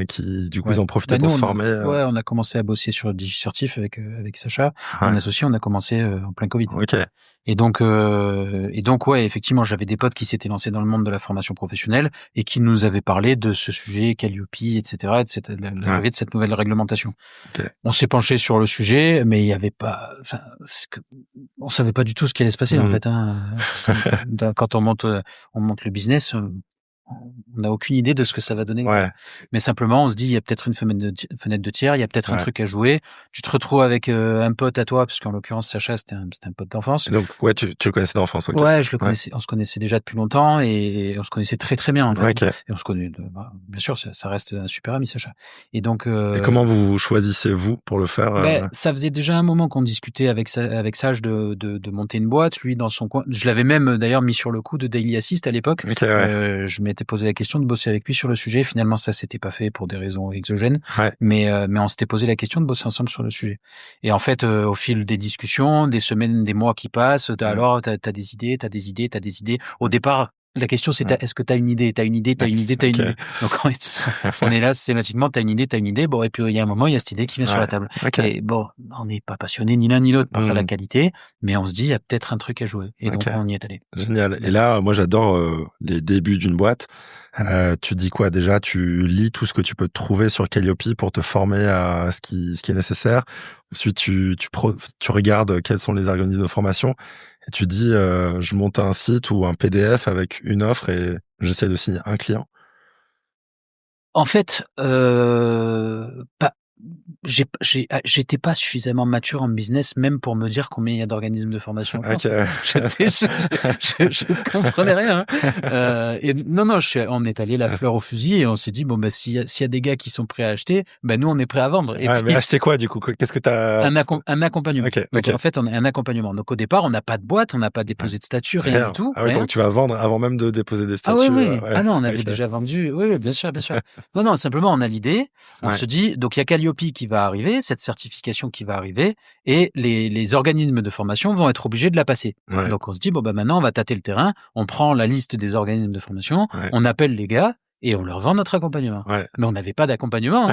qui, du coup, ils en profitaient pour se former. Ouais, on a commencé à bosser sur le DigiCertif avec Sacha, mon associé. On a commencé en plein Covid. Ok. Et donc, ouais, effectivement, j'avais des potes qui s'étaient lancés dans le monde de la formation professionnelle et qui nous avaient parlé de ce sujet Calliope, etc., l'arrivée de cette nouvelle réglementation. Okay. On s'est penché sur le sujet, mais il y avait pas, enfin, on savait pas du tout ce qui allait se passer en fait. Quand on monte le business. On n'a aucune idée de ce que ça va donner. Ouais. Mais simplement, on se dit, il y a peut-être une fenêtre de tir, il y a peut-être un truc à jouer. Tu te retrouves avec un pote à toi, parce qu'en l'occurrence, Sacha, c'était un pote d'enfance. Et donc, ouais, tu le connaissais d'enfance, ok. Ouais, je le connaissais. On se connaissait déjà depuis longtemps et on se connaissait très très bien. En fait. Okay. Et on se connaît, bien sûr, ça reste un super ami, Sacha. Et donc. Et comment vous choisissez-vous pour le faire? Ça faisait déjà un moment qu'on discutait avec Sage de monter une boîte. Lui, dans son coin, je l'avais même d'ailleurs mis sur le coup de Daily Assist à l'époque. Okay, ouais. Je m'étais posé la question de bosser avec lui sur le sujet. Finalement, ça s'était pas fait pour des raisons exogènes. Ouais. Mais on s'était posé la question de bosser ensemble sur le sujet. Et en fait, au fil des discussions, des semaines, des mois qui passent, alors t'as des idées. Au départ, la question c'est est-ce que t'as une idée? T'as une idée. Donc on est là systématiquement, t'as une idée. Bon, et puis il y a un moment, il y a cette idée qui vient sur la table. Et bon, on n'est pas passionné ni l'un ni l'autre par faire la qualité, mais on se dit il y a peut-être un truc à jouer. Et donc on y est allé. Génial. Et là, moi j'adore les débuts d'une boîte. Tu dis quoi déjà? Tu lis tout ce que tu peux trouver sur Calliope pour te former à ce qui est nécessaire. Ensuite, tu regardes quels sont les organismes de formation et tu dis je monte un site ou un PDF avec une offre et j'essaie de signer un client. En fait, j'étais pas suffisamment mature en business même pour me dire combien il y a d'organismes de formation. Okay. Je comprenais rien. Et non, on est allé la fleur au fusil et on s'est dit bon s'il y a des gars qui sont prêts à acheter, nous on est prêts à vendre. Et mais c'est quoi du coup? Qu'est-ce que t'as? Un accompagnement. Okay. Donc en fait on a un accompagnement. Donc au départ on n'a pas de boîte, on n'a pas déposé de statut, rien du tout. Ah oui, donc tu vas vendre avant même de déposer des statuts. Ah oui. Ah non, on avait déjà vendu. Oui, bien sûr. Non, simplement on a l'idée. On se dit donc il y a Calliope qui va arriver, cette certification qui va arriver, et les organismes de formation vont être obligés de la passer. Ouais. Donc on se dit maintenant on va tâter le terrain, on prend la liste des organismes de formation, on appelle les gars et on leur vend notre accompagnement. Ouais. Mais on n'avait pas d'accompagnement.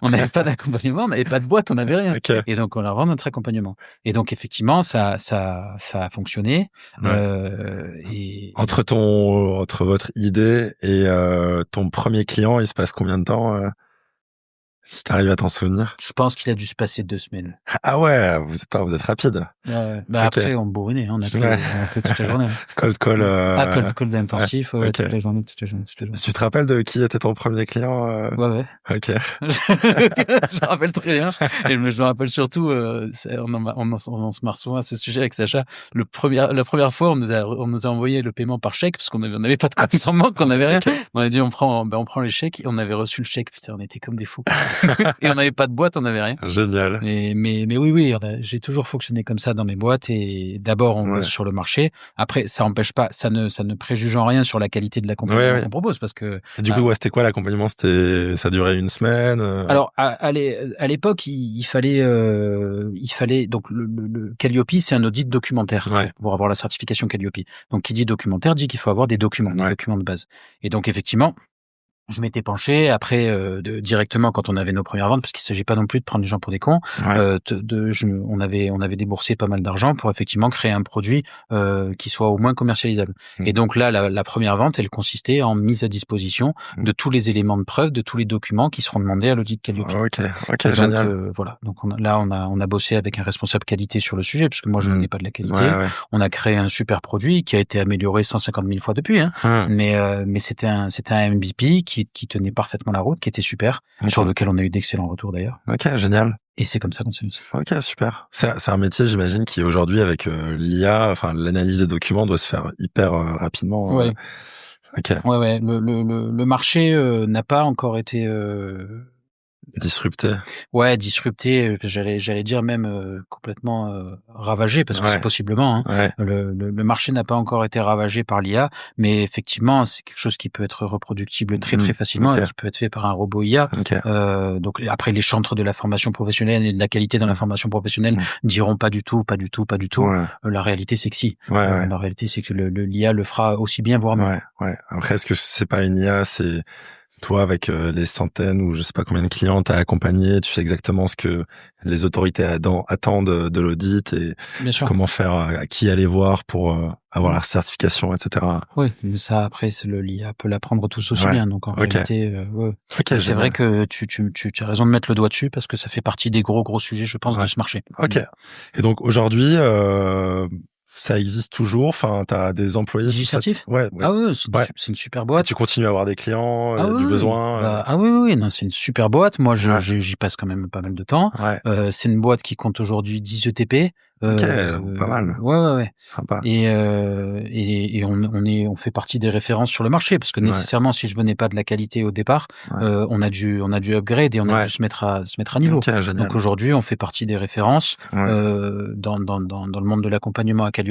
On n'avait pas d'accompagnement, on n'avait pas de boîte, on n'avait rien. Okay. Et donc on leur vend notre accompagnement. Et donc effectivement ça a fonctionné. Et entre votre idée et ton premier client, il se passe combien de temps? Si t'arrives à t'en souvenir. Je pense qu'il a dû se passer 2 semaines. Ah ouais, vous êtes rapide. Ouais. Après, on bourrinait, on a fait toute la journée. Cold call. Cold call d'intensif, toute la journée. Tu te rappelles de qui était ton premier client? Ouais. Ok. Je me rappelle très bien. Et je me rappelle surtout, on se marre souvent à ce sujet avec Sacha. La première fois, on nous a envoyé le paiement par chèque parce qu'on n'avait pas de compte en banque, on n'avait rien. Okay. On a dit on prend les chèques et on avait reçu le chèque. Putain, on était comme des fous. Et on n'avait pas de boîte, on n'avait rien. Génial. Mais oui, j'ai toujours fonctionné comme ça dans mes boîtes. Et d'abord, on bosse sur le marché. Après, ça empêche pas, ça ne préjuge en rien sur la qualité de l'accompagnement qu'on propose, parce que. Et du coup, c'était quoi l'accompagnement? Ça durait une semaine? Alors, à l'époque, il fallait donc le Calliope, c'est un audit documentaire pour avoir la certification Calliope. Donc, qui dit documentaire dit qu'il faut avoir des documents de base. Et donc, effectivement, je m'étais penché après directement quand on avait nos premières ventes, parce qu'il s'agit pas non plus de prendre les gens pour des cons. On avait déboursé pas mal d'argent pour effectivement créer un produit qui soit au moins commercialisable. Et donc là, la première vente, elle consistait en mise à disposition de tous les éléments de preuve, de tous les documents qui seront demandés à l'audit Calliope. Ok, génial. Donc, voilà. Donc on a bossé avec un responsable qualité sur le sujet, parce que moi je n'ai pas de la qualité. On a créé un super produit qui a été amélioré 150 000 fois depuis. Mais c'était un MVP qui tenait parfaitement la route, qui était super, sur lequel on a eu d'excellents retours d'ailleurs. Ok, génial. Et c'est comme ça qu'on s'est mis. Ok, super. C'est un métier, j'imagine, qui aujourd'hui, avec l'IA, enfin l'analyse des documents, doit se faire hyper rapidement. Ouais. Ok. Ouais. Le marché n'a pas encore été disrupté. Ouais, disrupté. J'allais dire même complètement ravagé, parce que c'est possiblement. Le marché n'a pas encore été ravagé par l'IA, mais effectivement, c'est quelque chose qui peut être reproductible très très facilement et qui peut être fait par un robot IA. Donc après, les chantres de la formation professionnelle et de la qualité dans la formation professionnelle diront pas du tout. La réalité, c'est que si. La réalité, c'est que l'IA le fera aussi bien, voire mieux. Après, est-ce que c'est pas une IA, c'est toi, avec les centaines ou je sais pas combien de clients t'as accompagné, tu sais exactement ce que les autorités attendent de l'audit et comment faire, à qui aller voir pour avoir la certification, etc. Oui, ça après, l'IA peut l'apprendre tous aussi bien. Donc en réalité, c'est vrai que tu as raison de mettre le doigt dessus, parce que ça fait partie des gros sujets, je pense, de ce marché. Ok. Et donc aujourd'hui, ça existe toujours? Enfin, t'as des employés? Législatif? Ah oui, c'est une super boîte. Et tu continues à avoir des clients, du besoin? Oui, non, c'est une super boîte. Moi, j'y passe quand même pas mal de temps. C'est une boîte qui compte aujourd'hui 10 ETP. Ok, pas mal. Ouais. Sympa. Et on fait partie des références sur le marché, parce que nécessairement, si je venais pas de la qualité au départ, on a dû upgrade et on a dû se mettre à niveau. Donc aujourd'hui, on fait partie des références dans le monde de l'accompagnement à Calliope.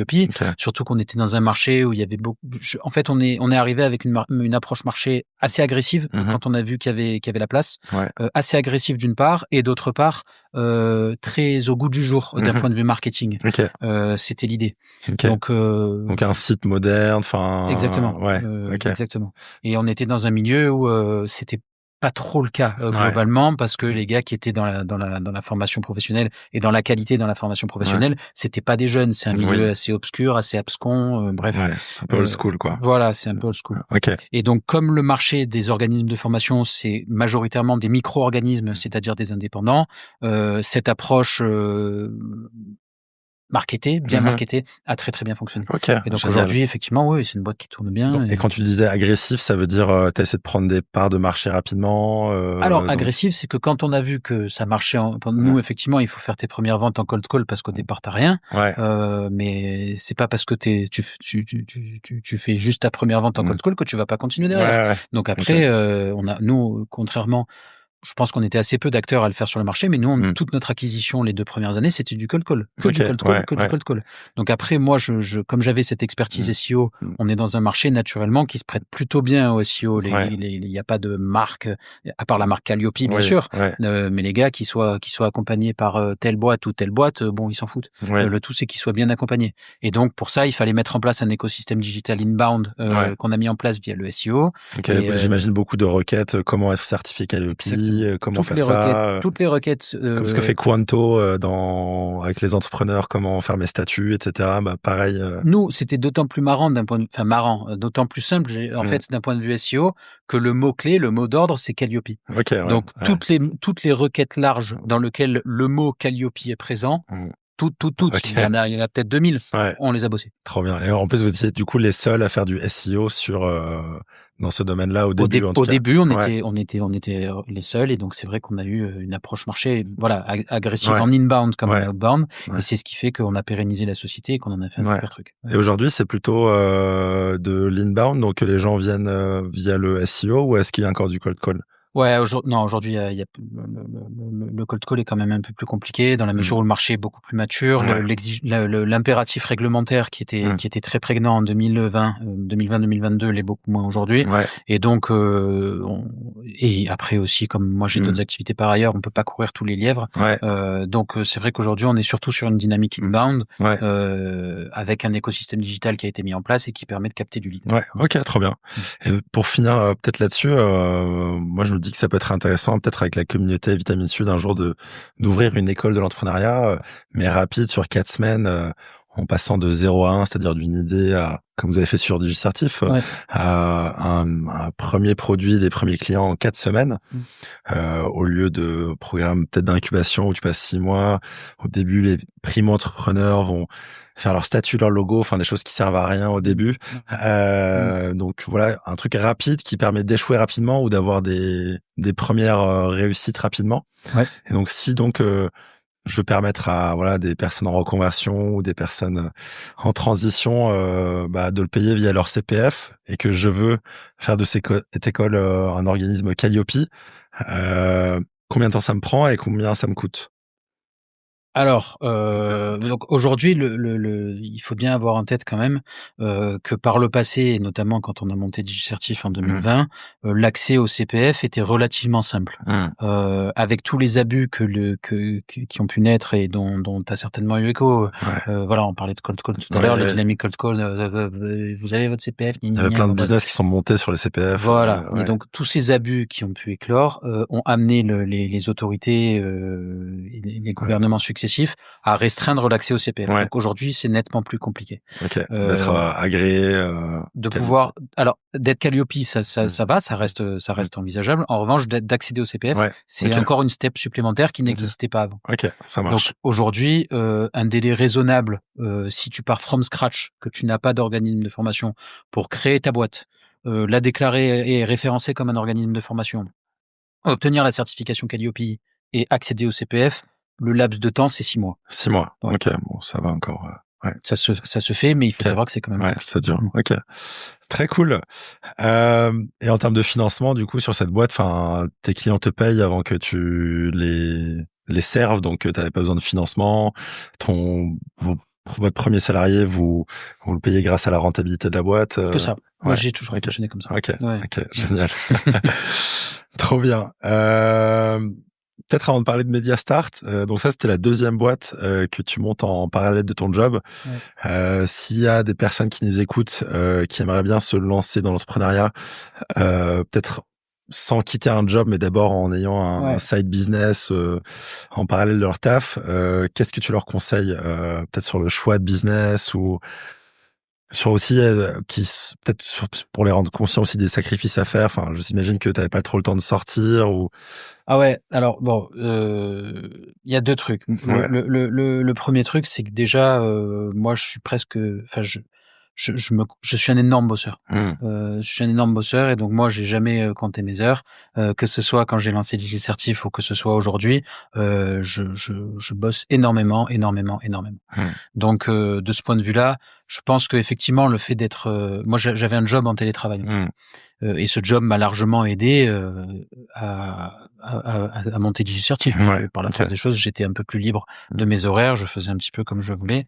Surtout qu'on était dans un marché où il y avait beaucoup. En fait, on est arrivé avec une approche marché assez agressive quand on a vu qu'il y avait la place, assez agressive d'une part, et d'autre part très au goût du jour d'un point de vue marketing. C'était l'idée. Donc un site moderne, enfin. Exactement. Exactement. Et on était dans un milieu où c'était pas trop le cas globalement, parce que les gars qui étaient dans la formation professionnelle et dans la qualité dans la formation professionnelle, c'était pas des jeunes. C'est un milieu assez obscur, assez abscon. Bref. C'est un peu old school, quoi. Voilà, c'est un peu old school. Et donc, comme le marché des organismes de formation, c'est majoritairement des micro-organismes, c'est-à-dire des indépendants, cette approche bien marketée, a très très bien fonctionné. Et donc aujourd'hui, effectivement, oui, c'est une boîte qui tourne bien. Et quand tu disais agressif, ça veut dire t'essaies de prendre des parts de marché rapidement? Alors agressif, c'est que quand on a vu que ça marchait, nous effectivement, il faut faire tes premières ventes en cold call, parce qu'au départ t'as rien. Mais c'est pas parce que tu fais juste ta première vente en cold call que tu vas pas continuer derrière. Donc après, nous, contrairement. Je pense qu'on était assez peu d'acteurs à le faire sur le marché, mais nous, toute notre acquisition les 2 premières années, c'était du cold call. Du cold call. Donc après, moi, comme j'avais cette expertise SEO, on est dans un marché naturellement qui se prête plutôt bien au SEO. Il n'y a pas de marque, à part la marque Calliope, bien sûr, mais les gars qui soient accompagnés par telle boîte ou telle boîte, bon, ils s'en foutent. Le tout, c'est qu'ils soient bien accompagnés. Et donc, pour ça, il fallait mettre en place un écosystème digital inbound qu'on a mis en place via le SEO. J'imagine beaucoup de requêtes, comment être certifié Calliope. Comment faire ça? Toutes les requêtes. Comme ce que fait Quanto avec les entrepreneurs, comment faire mes statuts, etc. Pareil. Nous, c'était d'autant plus marrant d'autant plus simple, en fait, d'un point de vue SEO, que le mot-clé, le mot d'ordre, c'est Calliope. Donc, toutes les requêtes larges dans lesquelles le mot Calliope est présent, toutes. Il y en a peut-être 2000. On les a bossés. Trop bien. Et en plus, vous étiez du coup les seuls à faire du SEO dans ce domaine-là au début. Au début, on était les seuls, et donc c'est vrai qu'on a eu une approche marché, agressive en inbound comme en outbound, et c'est ce qui fait qu'on a pérennisé la société et qu'on en a fait un super truc. Et aujourd'hui, c'est plutôt de l'inbound, donc que les gens viennent via le SEO, ou est-ce qu'il y a encore du cold call? Ouais, aujourd'hui, il y a le cold call est quand même un peu plus compliqué dans la mesure où le marché est beaucoup plus mature. Ouais. L'impératif réglementaire qui était très prégnant en 2020-2022 l'est beaucoup moins aujourd'hui. Ouais. Et donc, et après aussi, comme moi j'ai d'autres activités par ailleurs, on peut pas courir tous les lièvres. Ouais. Donc c'est vrai qu'aujourd'hui on est surtout sur une dynamique inbound, Ouais. avec un écosystème digital qui a été mis en place et qui permet de capter du lead. Ouais, ok, trop bien. Et pour finir peut-être là-dessus, moi je me dis que ça peut être intéressant, peut-être avec la communauté Vitamine Sud, un jour d'ouvrir une école de l'entrepreneuriat, mais rapide sur 4 semaines, en passant de 0 à 1, c'est-à-dire d'une idée à, comme vous avez fait sur Digicertif, à un premier produit, des premiers clients en 4 semaines, au lieu de programme peut-être d'incubation où tu passes 6 mois. Au début, les primo-entrepreneurs vont faire leur statut, leur logo, enfin des choses qui servent à rien au début. Donc voilà, un truc rapide qui permet d'échouer rapidement ou d'avoir des premières réussites rapidement. Ouais. Et donc si je veux permettre à des personnes en reconversion ou des personnes en transition de le payer via leur CPF et que je veux faire de cette école un organisme Calliope, combien de temps ça me prend et combien ça me coûte? Alors, donc aujourd'hui, il faut bien avoir en tête quand même que par le passé, et notamment quand on a monté Digicertif en 2020, l'accès au CPF était relativement simple. Avec tous les abus qui ont pu naître et dont tu as certainement eu écho. Voilà, on parlait de cold call tout à l'heure, le dynamic cold call. Vous avez votre CPF. Il y avait plein de business qui sont montés sur les CPF. Voilà. Et donc tous ces abus qui ont pu éclore ont amené les autorités et les gouvernements successifs à restreindre l'accès au CPF. Donc aujourd'hui, c'est nettement plus compliqué. D'être agréé, de pouvoir, alors d'être Calliope, ça va, ça reste envisageable. En revanche, d'accéder au CPF, c'est encore une step supplémentaire qui n'existait pas avant. Ok, ça marche. Donc aujourd'hui, un délai raisonnable, si tu pars from scratch, que tu n'as pas d'organisme de formation pour créer ta boîte, la déclarer et référencer comme un organisme de formation, obtenir la certification Calliope et accéder au CPF, le laps de temps, c'est 6 mois. 6 mois. Ok, bon, ça va encore. Ça se fait, mais il faut savoir que c'est quand même compliqué. Ça dure. Ok. Très cool. Et en termes de financement, du coup, sur cette boîte, enfin, tes clients te payent avant que tu les serves, donc tu n'avais pas besoin de financement. Votre premier salarié, vous le payez grâce à la rentabilité de la boîte. Que ça. Moi, j'ai toujours fonctionné comme ça. Ok, génial. Trop bien. Peut-être avant de parler de Mediastart, donc ça c'était la deuxième boîte que tu montes en parallèle de ton job. S'il y a des personnes qui nous écoutent, qui aimeraient bien se lancer dans l'entrepreneuriat, peut-être sans quitter un job, mais d'abord en ayant un side business en parallèle de leur taf, qu'est-ce que tu leur conseilles peut-être sur le choix de business ou sur aussi peut-être pour les rendre conscients aussi des sacrifices à faire. Enfin, je s'imagine que t'avais pas trop le temps de sortir ou. Ah ouais. Alors bon, il y a 2 trucs. Le premier truc, c'est que déjà, moi, je suis presque, enfin, je suis un énorme bosseur. Je suis un énorme bosseur et donc moi j'ai jamais compté mes heures, que ce soit quand j'ai lancé Digicertif ou que ce soit aujourd'hui, je bosse énormément. Donc de ce point de vue-là, je pense que effectivement le fait d'être, moi j'avais un job en télétravail et ce job m'a largement aidé à monter Digicertif. Par la force des choses, j'étais un peu plus libre de mes horaires, je faisais un petit peu comme je voulais.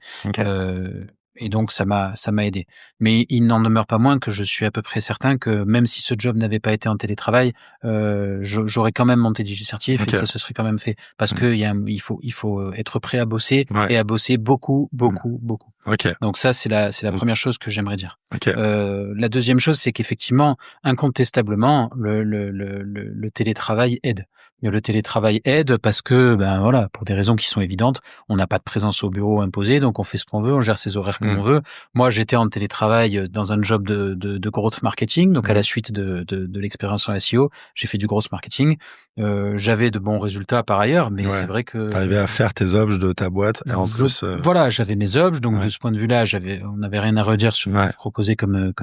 Et donc ça m'a aidé. Mais il n'en demeure pas moins que je suis à peu près certain que même si ce job n'avait pas été en télétravail, j'aurais quand même monté Digicertif et ça se serait quand même fait parce que il faut être prêt à bosser et à bosser beaucoup. Donc ça c'est la première chose que j'aimerais dire. La deuxième chose c'est qu'effectivement incontestablement le télétravail aide. Le télétravail aide parce que voilà, pour des raisons qui sont évidentes, on n'a pas de présence au bureau imposée, donc on fait ce qu'on veut, on gère ses horaires comme on veut. Moi, j'étais en télétravail dans un job de growth marketing, donc à la suite de l'expérience en SEO, j'ai fait du growth marketing. J'avais de bons résultats par ailleurs, mais c'est vrai que t'arrivais à faire tes objs de ta boîte et en plus voilà, j'avais mes objs, donc de ce point de vue-là, on n'avait rien à redire sur ce que je proposais comme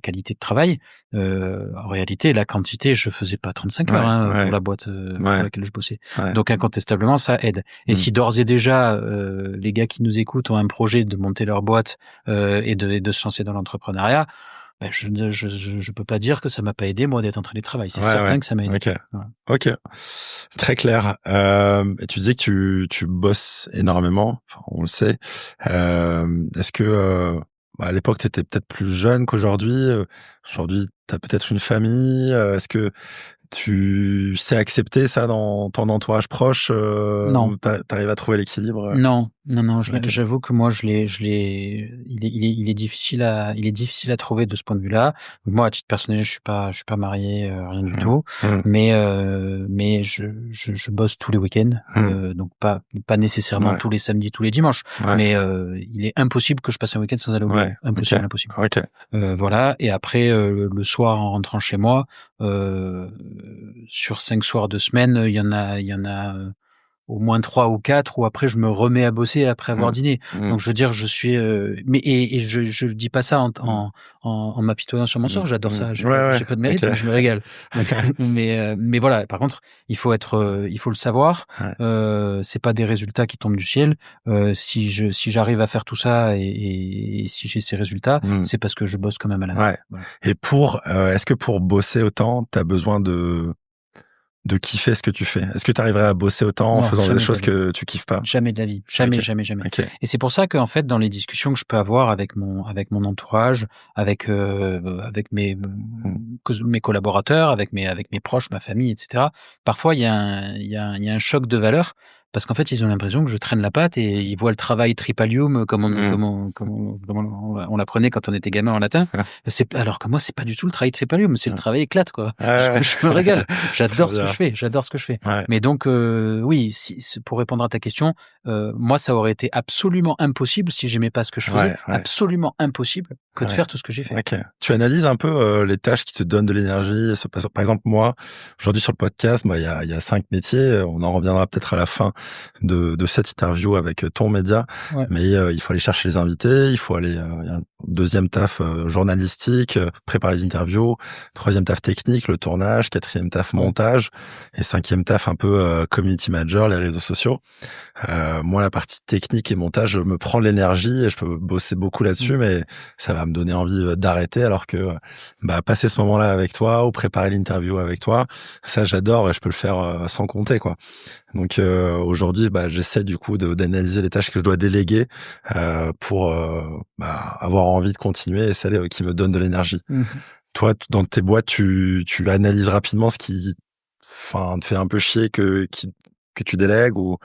qualité de travail. En réalité, la quantité, je faisais pas 35 heures pour la boîte pour laquelle je bossais. Donc incontestablement, ça aide. Et si d'ores et déjà les gars qui nous écoutent ont un projet de monter leur boîte et de se lancer dans l'entrepreneuriat, je peux pas dire que ça m'a pas aidé, moi, d'être en télétravail. C'est certain que ça m'a aidé. Ok. Voilà. Ok. Très clair. Et tu disais que tu bosses énormément. Enfin, on le sait. Est-ce que, à l'époque, tu étais peut-être plus jeune qu'aujourd'hui. Aujourd'hui, tu as peut-être une famille. Est-ce que tu sais accepter ça dans ton entourage proche, Non. t'arrives à trouver l'équilibre? Non, Ok. j'avoue que moi il est difficile à trouver de ce point de vue-là. Moi, à titre personnel, je suis pas marié, rien du tout. Mmh. Mais je bosse tous les week-ends, donc pas nécessairement Ouais. tous les samedis, tous les dimanches. Ouais. Mais il est impossible que je passe un week-end sans aller au bureau. Ouais. Impossible, Ok. impossible. Ok. Voilà. Et après, le soir, en rentrant chez moi, sur 5 soirs de semaine, il y en a au moins 3 ou 4 où après je me remets à bosser après avoir dîné. Donc je veux dire, je suis, mais je dis pas ça en m'apitoyant sur mon sort. J'adore ça. Ouais. J'ai pas de mérite, Ok. mais je me régale. Donc, mais voilà. Par contre, il faut le savoir. Ouais. C'est pas des résultats qui tombent du ciel. Si j'arrive à faire tout ça et si j'ai ces résultats, c'est parce que je bosse quand même à la main. Ouais. Voilà. Et est-ce que pour bosser autant, t'as besoin de kiffer ce que tu fais? Est-ce que tu arriverais à bosser autant en Non, faisant des jamais de la choses vie. que tu kiffes pas? Jamais de la vie. Jamais, Ok. jamais, jamais. Ok. Et c'est pour ça qu'en fait, dans les discussions que je peux avoir avec mon entourage, avec mes collaborateurs, avec mes proches, ma famille, etc. Parfois, il y a un choc de valeurs parce qu'en fait, ils ont l'impression que je traîne la patte et ils voient le travail tripalium comme on l'apprenait quand on était gamin en latin. Alors que moi, c'est pas du tout le travail tripalium, c'est le travail éclate, quoi. Ouais. Je me régale. J'adore ce que bien. je fais. J'adore ce que je fais. Ouais. Mais donc, oui, pour répondre à ta question, moi, ça aurait été absolument impossible si j'aimais pas ce que je faisais. Ouais. Absolument impossible que de faire tout ce que j'ai fait. Ok. Tu analyses un peu les tâches qui te donnent de l'énergie. Par exemple, moi, aujourd'hui sur le podcast, il y a 5 métiers. On en reviendra peut-être à la fin de cette interview avec ton média. Ouais. Mais il faut aller chercher les invités. Il faut aller. Il y a un deuxième taf journalistique, préparer les interviews. Troisième taf technique, le tournage. Quatrième taf montage. Et cinquième taf un peu community manager, les réseaux sociaux. Moi, la partie technique et montage me prend de l'énergie et je peux bosser beaucoup là-dessus, mais ça va me donner envie d'arrêter, alors que passer ce moment-là avec toi ou préparer l'interview avec toi, ça j'adore et je peux le faire sans compter, quoi. Donc aujourd'hui, j'essaie du coup d'analyser les tâches que je dois déléguer pour avoir envie de continuer et celles qui me donnent de l'énergie. Toi, dans tes boîtes, tu analyses rapidement ce qui te fait un peu chier que tu délègues ou...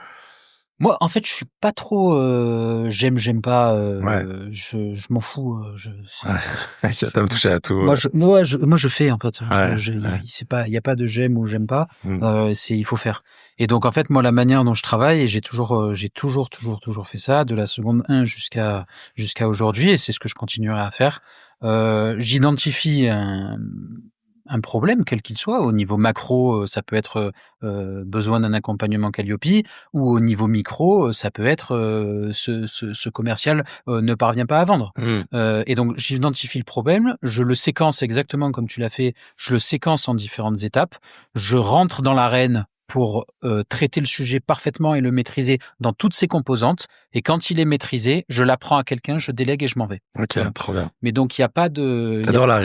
Moi, en fait, je suis pas trop j'aime pas. Ouais. Je m'en fous. Ça me touché à tout. Moi, je fais en fait. Ouais. Il y a pas de j'aime ou j'aime pas. Il faut faire. Et donc en fait, moi, la manière dont je travaille, et j'ai toujours fait ça de la seconde 1 jusqu'à aujourd'hui, et c'est ce que je continuerai à faire. J'identifie un problème, quel qu'il soit. Au niveau macro, ça peut être besoin d'un accompagnement Calliope, ou au niveau micro, ça peut être ce commercial ne parvient pas à vendre. Et donc j'identifie le problème, je le séquence exactement comme tu l'as fait, je le séquence en différentes étapes, je rentre dans l'arène pour traiter le sujet parfaitement et le maîtriser dans toutes ses composantes. Et quand il est maîtrisé, je l'apprends à quelqu'un, je délègue et je m'en vais. Ok, voilà. trop bien. Mais donc il y a pas de. T'adores la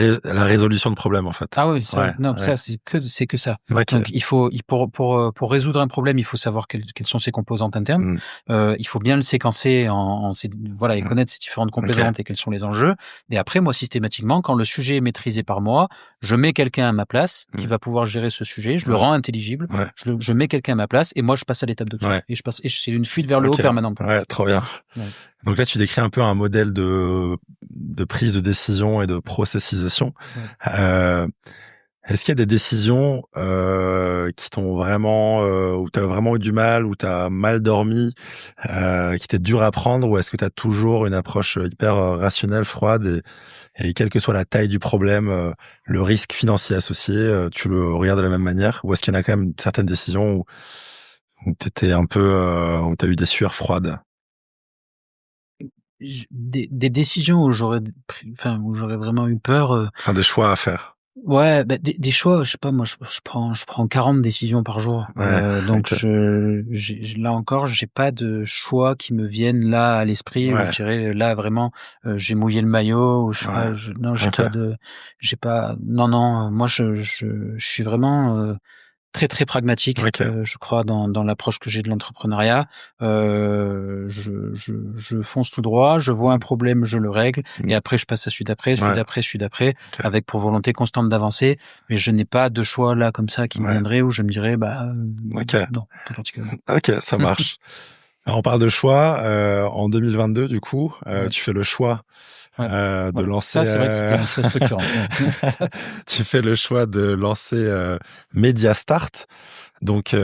résolution de problèmes en fait. Ah oui, ça, ça c'est que ça. Okay. Donc il faut pour résoudre un problème, il faut savoir quelles sont ses composantes internes. Il faut bien le séquencer et connaître ses différentes composantes et quels sont les enjeux. Et après, moi systématiquement, quand le sujet est maîtrisé par moi, je mets quelqu'un à ma place qui va pouvoir gérer ce sujet. Je le rends intelligible. Je mets quelqu'un à ma place et moi je passe à l'étape de dessus. Et c'est une fuite vers le haut permanente. Ouais, trop bien. Ouais. Donc là, tu décris un peu un modèle de prise de décision et de processisation. Est-ce qu'il y a des décisions qui t'ont vraiment, où t'as vraiment eu du mal, où t'as mal dormi, qui étaient dures à prendre, ou est-ce que t'as toujours une approche hyper rationnelle, froide, et quelle que soit la taille du problème, le risque financier associé, tu le regardes de la même manière, ou est-ce qu'il y en a quand même certaines décisions où t'étais un peu, où t'as eu des sueurs froides? Des décisions où j'aurais vraiment eu peur. Des choix à faire. Ouais, bah, des choix, je sais pas, moi, je prends 40 décisions par jour. Donc OK. là encore, j'ai pas de choix qui me viennent là à l'esprit où je Ouais, dirais là vraiment, j'ai mouillé le maillot ou je sais ouais, pas, non, OK, j'ai pas, non, non, moi je suis vraiment, très, très pragmatique, OK, je crois dans l'approche que j'ai de l'entrepreneuriat. Je fonce tout droit, je vois un problème, je le règle et mmh, après je passe à celui ouais, d'après, OK, avec pour volonté constante d'avancer. Mais je n'ai pas de choix là comme ça qui me ouais, viendrait où je me dirais: «Bah, OK, non, pas particulièrement». OK, ça marche. Alors on parle de choix, en 2022 du coup, Ouais, tu fais le choix, ouais, de voilà. lancer, Ça, c'est vrai que c'était un choix structurant, ouais. tu fais le choix de lancer, Mediastart. Donc,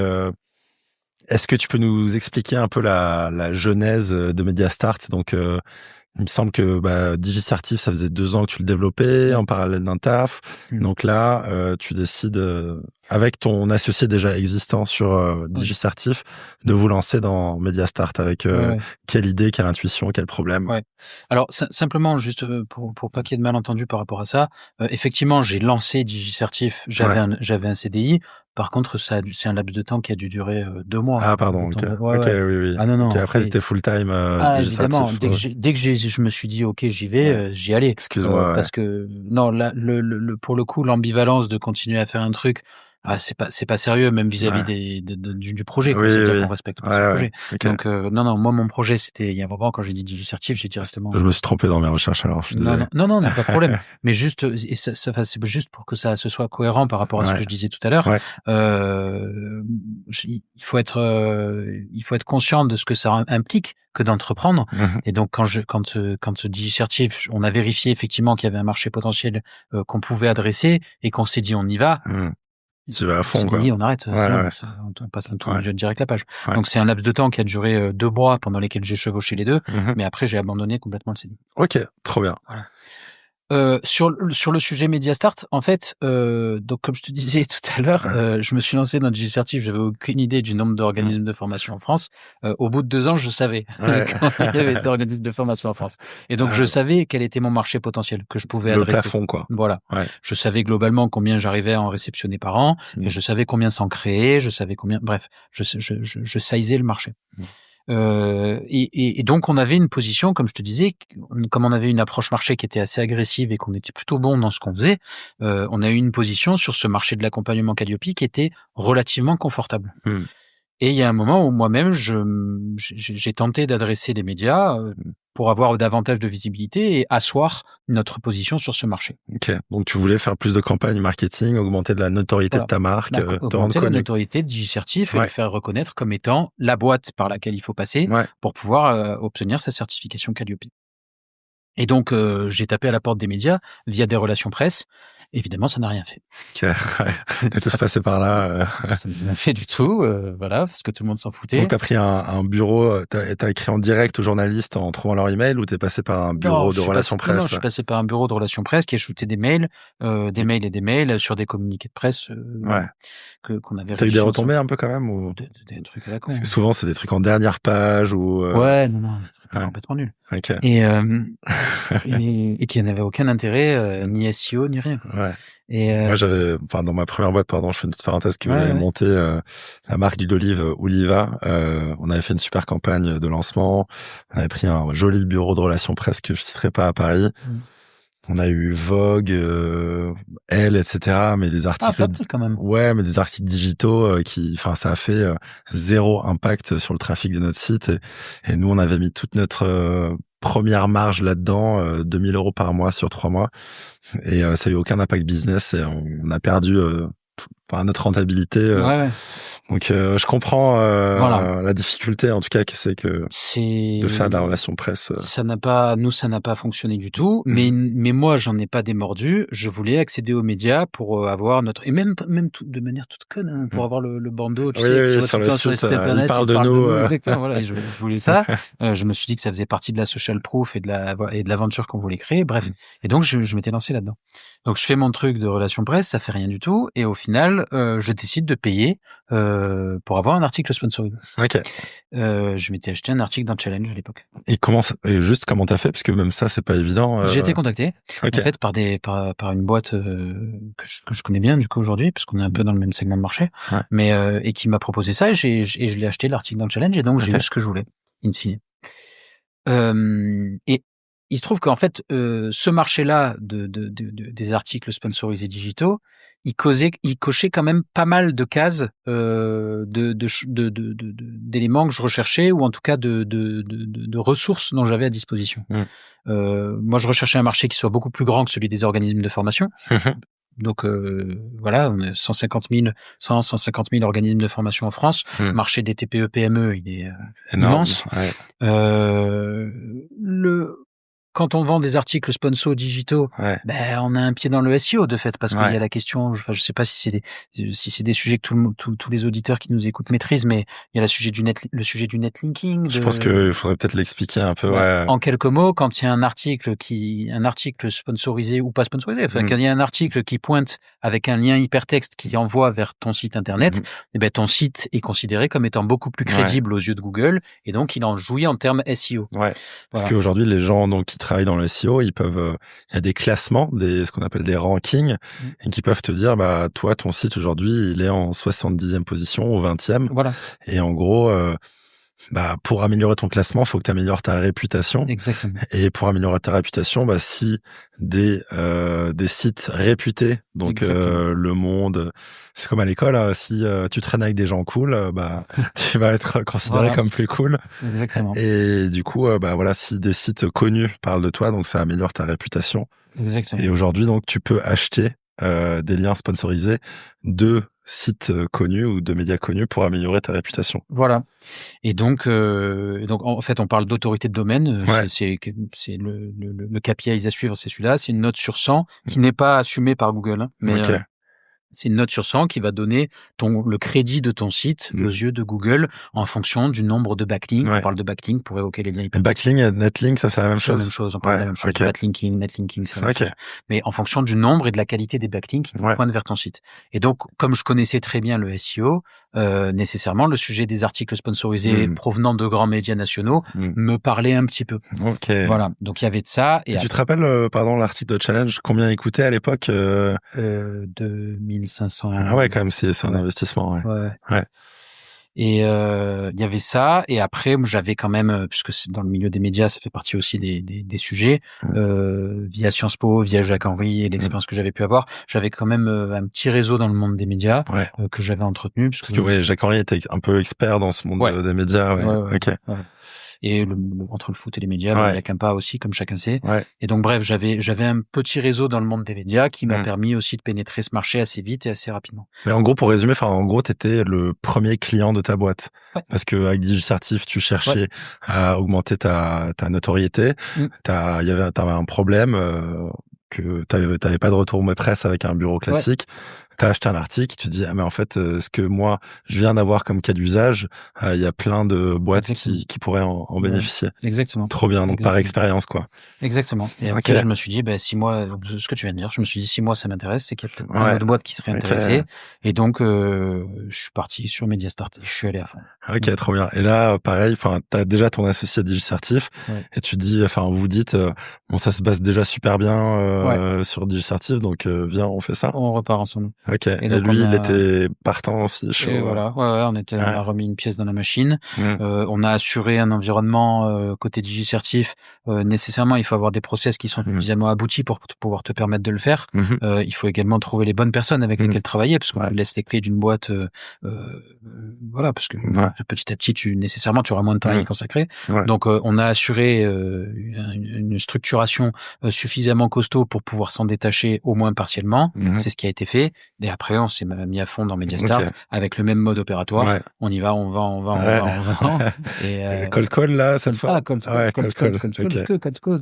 est-ce que tu peux nous expliquer un peu la genèse, de Mediastart? Donc, il me semble que, bah, DigiCertif, ça faisait 2 ans que tu le développais Ouais. en parallèle d'un taf. Mmh. Donc là, tu décides, avec ton associé déjà existant sur, Oui. DigiCertif, de vous lancer dans Mediastart avec, Ouais, ouais. quelle idée, quelle intuition, quel problème? Ouais. Alors simplement juste, pour pas qu'il y ait de malentendus par rapport à ça, effectivement, j'ai lancé DigiCertif, Ouais. j'avais un CDI. Par contre, c'est un laps de temps qui a dû durer, 2 mois, Ah le pardon, OK. temps de ouais, OK, ouais. oui, oui. Ah non, OK, non, après après c'était full time, ah évidemment, DigiCertif, ouais. dès que je me suis dit: «OK, j'y vais», Ouais. j'y allais. Excuse-moi, ouais. Parce que non, là, pour le coup, l'ambivalence de continuer à faire un truc, c'est pas sérieux même vis-à-vis Ouais. des du projet, quoi. Oui, C'est-à-dire oui, qu'on oui. respecte pas son Ouais, ouais. projet. OK. Donc non, non, moi, mon projet, c'était il y a un moment, quand j'ai dit DigiCertif, j'ai directement Je me suis trompé dans mes recherches alors, je suis non, désolé. non, non, non, pas de problème. Mais juste, et enfin, c'est juste pour que ça se soit cohérent par rapport à ce que Ouais, je disais tout à l'heure. ouais. Il faut être conscient de ce que ça implique que d'entreprendre. Mmh. Et donc, quand ce DigiCertif, on a vérifié effectivement qu'il y avait un marché potentiel qu'on pouvait adresser et qu'on s'est dit on y va. Mmh. Tu vas à On fond, s'est quoi. dit on arrête, Ouais, c'est bon, ouais, on passe un tour ouais, direct la page. ouais. Donc c'est un laps de temps qui a duré 2 mois pendant lesquels j'ai chevauché les deux. Mmh. Mais après j'ai abandonné complètement le CDI. OK, trop bien. Voilà. Sur le sujet Mediastart, en fait, donc comme je te disais tout à l'heure, Ouais, je me suis lancé dans DigiCertif, j'avais aucune idée du nombre mmh, d'organismes de formation en France. Au bout de 2 ans, je savais ouais. combien il y avait d'organismes de formation en France et donc je Ah, savais quel était mon marché potentiel que je pouvais le adresser. plafond, quoi. Voilà. Ouais. Je savais globalement combien j'arrivais à en réceptionner par an et Mmh, je savais combien s'en créer, je savais combien bref, je sizais le marché. mmh. Et donc on avait une position, comme je te disais, comme on avait une approche marché qui était assez agressive et qu'on était plutôt bon dans ce qu'on faisait, on a eu une position sur ce marché de l'accompagnement Calliope qui était relativement confortable. Mmh. Et il y a un moment où moi-même, j'ai tenté d'adresser les médias pour avoir davantage de visibilité et asseoir notre position sur ce marché. OK. Donc tu voulais faire plus de campagnes marketing, augmenter de la notoriété de Voilà. ta marque, te rendre Augmenter la connu. notoriété de DigiCertif et le Ouais, faire reconnaître comme étant la boîte par laquelle il faut passer ouais. pour pouvoir obtenir sa certification Calliope. Et donc, j'ai tapé à la porte des médias via des relations presse. Évidemment, ça n'a rien fait. OK, ouais. Et tout se Ça passait par là, ça n'a rien fait du tout, voilà, parce que tout le monde s'en Donc foutait. t'as pris un bureau, t'as écrit en direct aux journalistes en trouvant leur email ou t'es passé par un bureau de relations Non, je presse? suis passé par un bureau de relations presse qui a shooté des mails, Et des mails sur des communiqués de presse, ouais. qu'on avait T'as eu des rédigés ensemble. retombées un peu quand même ou? Des trucs à la Parce que con. souvent c'est des trucs en dernière page ou, Ouais, non, non, des trucs ouais. complètement nuls. OK. Et qui n'avaient aucun intérêt, ni SEO ni rien, quoi. Ouais. Et Moi j'avais, enfin dans ma première boîte, pardon, je fais une petite parenthèse, que ouais, j'avais ouais. monté, la marque d'huile d'olive Oliva. On avait fait une super campagne de lancement. On avait pris un joli bureau de relations presse que je citerai pas à Paris. Mmh. On a eu Vogue, Elle, etc. Mais des Ah, articles, pas mal quand même. ouais, mais des articles digitaux qui, enfin, ça a fait zéro impact sur le trafic de notre site. Et nous, on avait mis toute notre première marge là-dedans, 2000 € par mois sur 3 mois. Et ça a eu aucun impact business et on a perdu enfin, notre rentabilité. Ouais, ouais. Donc, je comprends Voilà. la difficulté, en tout cas, que c'est que de faire de la C'est relation presse. ça n'a pas fonctionné du tout, Mhm. mais moi, j'en ai pas démordu. Je voulais accéder aux médias pour, avoir notre et même tout de manière toute conne, hein, pour Mhm. avoir le bandeau, tu Oui, sais, que tu oui, vois tout sur le le temps sur les site, sites il internet, parle ils de parlent de nous. nous, exactement, voilà, et je voulais ça. Je me suis dit que ça faisait partie de la social proof et de l'aventure qu'on voulait créer, bref. Et donc je m'étais lancé là-dedans. Donc je fais mon truc de relations presse, ça fait rien du tout et au final, je décide de payer, pour avoir un article sponsorisé. Ok. Je m'étais acheté un article dans Challenge à l'époque. Et comment t'as fait? Parce que même ça, c'est pas évident. J'ai été contacté, Ok. en fait, par une boîte que je connais bien du coup aujourd'hui, parce qu'on est un peu dans le même segment de marché, Ouais. mais et qui m'a proposé ça, et je l'ai acheté l'article dans Challenge, et donc j'ai Ok. eu ce que je voulais, in fine. Et il se trouve qu'en fait, ce marché-là des articles sponsorisés digitaux, il cochait quand même pas mal de cases d'éléments que je recherchais, ou en tout cas de ressources dont j'avais à disposition. Moi, je recherchais un marché qui soit beaucoup plus grand que celui des organismes de formation. Donc voilà, on est 150 000 organismes de formation en France. Marché des TPE PME, il est immense. Ouais. Quand on vend des articles sponsors digitaux, ben on a un pied dans le SEO de fait, parce qu'il y a la question. Enfin, je sais pas si c'est des sujets que tous les auditeurs qui nous écoutent maîtrisent, mais il y a le sujet du netlinking. Je pense qu'il faudrait peut-être l'expliquer un peu. Ouais. En quelques mots, quand il y a un article sponsorisé ou pas sponsorisé, enfin, quand il y a un article qui pointe avec un lien hypertexte qui envoie vers ton site internet, et ben ton site est considéré comme étant beaucoup plus crédible aux yeux de Google, et donc il en jouit en termes SEO. Ouais. Parce qu'aujourd'hui, les gens donc qui travaillent dans le SEO, il y a des classements, ce qu'on appelle des rankings, et qui peuvent te dire, bah toi, ton site aujourd'hui, il est en 70e position, au 20e. Voilà. Et en gros, pour améliorer ton classement, faut que tu améliores ta réputation. Exactement. Et pour améliorer ta réputation, si des sites réputés, donc Le Monde, c'est comme à l'école, hein, si tu traînes avec des gens cool, tu vas être considéré comme plus cool. Exactement. Et du coup, si des sites connus parlent de toi, donc ça améliore ta réputation. Exactement. Et aujourd'hui, donc tu peux acheter des liens sponsorisés de sites connus ou de médias connus pour améliorer ta réputation. Voilà. Et donc en fait, on parle d'autorité de domaine. C'est le KPI à suivre, c'est celui-là. C'est une note sur 100 qui n'est pas assumée par Google, hein, mais c'est une note sur 100 qui va donner le crédit de ton site aux yeux de Google en fonction du nombre de backlinks. On parle de backlink pour évoquer les liens hypertextes. Backlink et netlink, ça c'est la même chose. C'est la même chose, on parle de la même chose. Backlinking, netlinking, c'est la même chose. Mais en fonction du nombre et de la qualité des backlinks qui pointent vers ton site. Et donc, comme je connaissais très bien le SEO, nécessairement, le sujet des articles sponsorisés provenant de grands médias nationaux me parlait un petit peu. Voilà. Donc, il y avait de ça. Et tu te rappelles, l'article de Challenge, combien il coûtait à l'époque? 2500. Ah ouais, quand même, c'est un investissement. Ouais. Et il y avait ça, et après j'avais quand même, puisque c'est dans le milieu des médias, ça fait partie aussi des sujets, via Sciences Po, via Jacques Henry et l'expérience que j'avais pu avoir, j'avais quand même un petit réseau dans le monde des médias que j'avais entretenu. Parce que Jacques Henry était un peu expert dans ce monde des médias. Et entre le foot et les médias, il y a qu'un pas aussi, comme chacun sait. Et donc bref, j'avais un petit réseau dans le monde des médias qui m'a permis aussi de pénétrer ce marché assez vite et assez rapidement. Mais en gros, pour résumer, t'étais le premier client de ta boîte. Parce que avec DigiCertif, tu cherchais à augmenter ta notoriété. T'avais un problème, que t'avais pas de retour presse avec un bureau classique. T'as acheté un article, tu dis, mais en fait, ce que moi, je viens d'avoir comme cas d'usage, il y a plein de boîtes qui pourraient en bénéficier. Exactement. Trop bien. Donc, par expérience, quoi. Exactement. Et après, je me suis dit, 6 mois, ce que tu viens de dire, je me suis dit, 6 mois, ça m'intéresse, c'est qu'il y a peut-être une autre boîte qui serait intéressée. Et donc, je suis parti sur Mediastart et je suis allé à fond. Ok, trop bien. Et là, pareil, t'as déjà ton associé DigiCertif et tu dis, vous dites, ça se passe déjà super bien, sur DigiCertif, donc, viens, on fait ça. On repart ensemble. Ok. Et lui, il était partant aussi, chaud. Et voilà. On a remis une pièce dans la machine. On a assuré un environnement, côté DigiCertif. Nécessairement, il faut avoir des process qui sont suffisamment aboutis pour pouvoir te permettre de le faire. Il faut également trouver les bonnes personnes avec lesquelles travailler, parce qu'on laisse les clés d'une boîte, parce que petit à petit, tu auras moins de temps à y consacrer. Donc, on a assuré une structuration suffisamment costaud pour pouvoir s'en détacher au moins partiellement. C'est ce qui a été fait. Et après, on s'est mis à fond dans Mediastart avec le même mode opératoire. On y va, on vend. Et cold call là, cette fois. Cold call,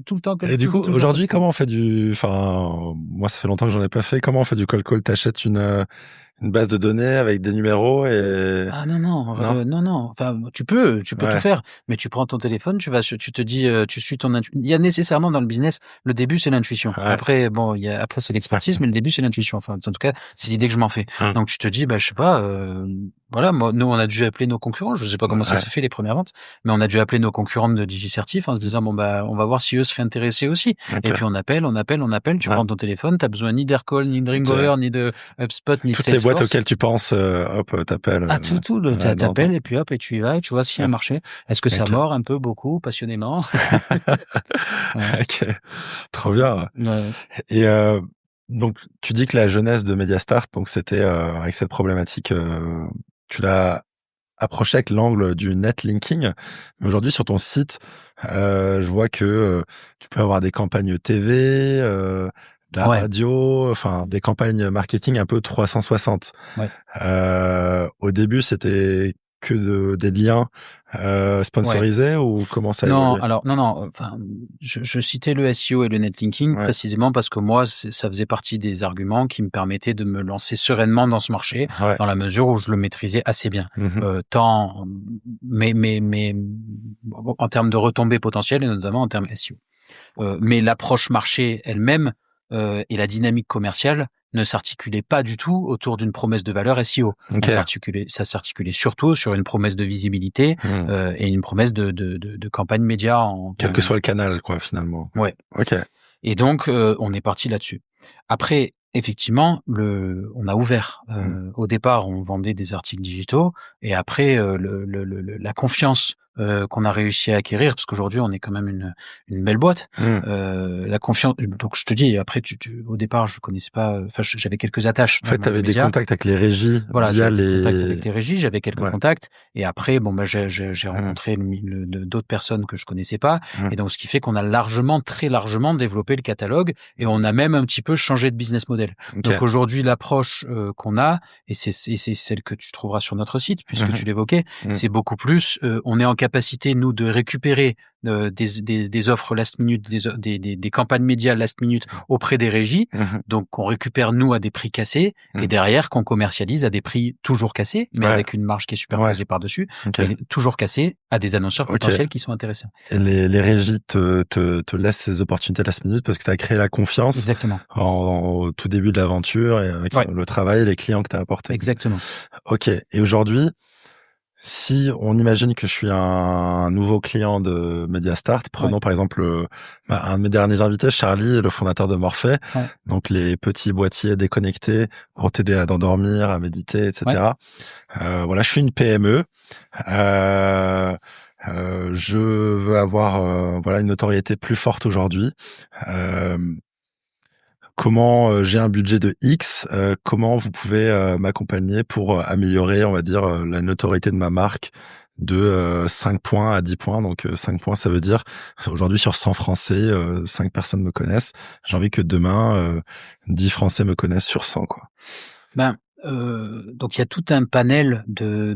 tout le temps. Et du coup, aujourd'hui, comment on fait moi, ça fait longtemps que j'en ai pas fait. Comment on fait du cold call? T'achètes une base de données avec des numéros et... Ah non. Enfin, tu peux tout faire, mais tu prends ton téléphone, tu te dis, tu suis ton intuition. Il y a nécessairement dans le business, le début c'est l'intuition. Après, c'est l'expertise, mais le début c'est l'intuition. Enfin, en tout cas, c'est l'idée que je m'en fais. Donc tu te dis, je sais pas, voilà, nous on a dû appeler nos concurrents. Je sais pas comment ça s'est fait les premières ventes, mais on a dû appeler nos concurrents de DigiCertif en se disant bon bah on va voir si eux seraient intéressés aussi. Et puis on appelle. Tu prends ton téléphone, t'as besoin ni d'Aircall, ni de Ringover, ni de HubSpot, ni de toutes Salesforce. les boîtes auxquelles tu penses, hop, t'appelles. T'appelles et puis hop et tu y vas et tu vois s'il y a un marché. Est-ce que ça mord un peu, beaucoup, passionnément? Ok, trop bien. Et donc tu dis que la jeunesse de Mediastart, donc c'était avec cette problématique, tu l'as approché avec l'angle du netlinking. Mais aujourd'hui sur ton site, je vois que tu peux avoir des campagnes TV, de la radio, enfin des campagnes marketing un peu 360. Au début, c'était que des liens sponsorisés ou comment ça évolue? Enfin, je citais le SEO et le netlinking précisément parce que moi, ça faisait partie des arguments qui me permettaient de me lancer sereinement dans ce marché, dans la mesure où je le maîtrisais assez bien, mais en termes de retombées potentielles et notamment en termes SEO. Mais l'approche marché elle-même et la dynamique commerciale ne s'articulait pas du tout autour d'une promesse de valeur SEO. Ça s'articulait surtout sur une promesse de visibilité et une promesse de campagne média. Quel que soit le canal, quoi, finalement. Ouais. Ok. Et donc, on est parti là-dessus. Après, effectivement, on a ouvert. Au départ, on vendait des articles digitaux et après, la confiance qu'on a réussi à acquérir, parce qu'aujourd'hui on est quand même une belle boîte. La confiance. Donc je te dis, après au départ je connaissais pas. Enfin j'avais quelques attaches. En fait, tu avais des contacts avec les régies. Voilà, via avec les régies, j'avais quelques contacts. Et après, bon j'ai rencontré d'autres personnes que je connaissais pas. Et donc ce qui fait qu'on a très largement développé le catalogue et on a même un petit peu changé de business model. Donc aujourd'hui l'approche qu'on a, et c'est celle que tu trouveras sur notre site puisque tu l'évoquais, c'est beaucoup plus. On est en capacité nous de récupérer des offres last minute, des campagnes médias last minute auprès des régies, donc qu'on récupère nous à des prix cassés et derrière qu'on commercialise à des prix toujours cassés, mais avec une marge qui est superposée par-dessus, et toujours cassés à des annonceurs potentiels qui sont intéressés. Et les régies te laissent ces opportunités last minute parce que tu as créé la confiance. Exactement. Au tout début de l'aventure et avec le travail et les clients que tu as apportés. Exactement. Ok. Et aujourd'hui, si on imagine que je suis un nouveau client de Mediastart, prenons par exemple un de mes derniers invités, Charlie, le fondateur de Morphée, donc les petits boîtiers déconnectés pour t'aider à t'endormir, à méditer, etc. Voilà, je suis une PME. Je veux avoir une notoriété plus forte aujourd'hui. Comment j'ai un budget de X, comment vous pouvez m'accompagner pour améliorer, on va dire, la notoriété de ma marque de 5 points à 10 points. Donc 5 points, ça veut dire aujourd'hui sur 100 Français, 5 personnes me connaissent. J'ai envie que demain 10 Français me connaissent sur 100, quoi. Donc il y a tout un panel de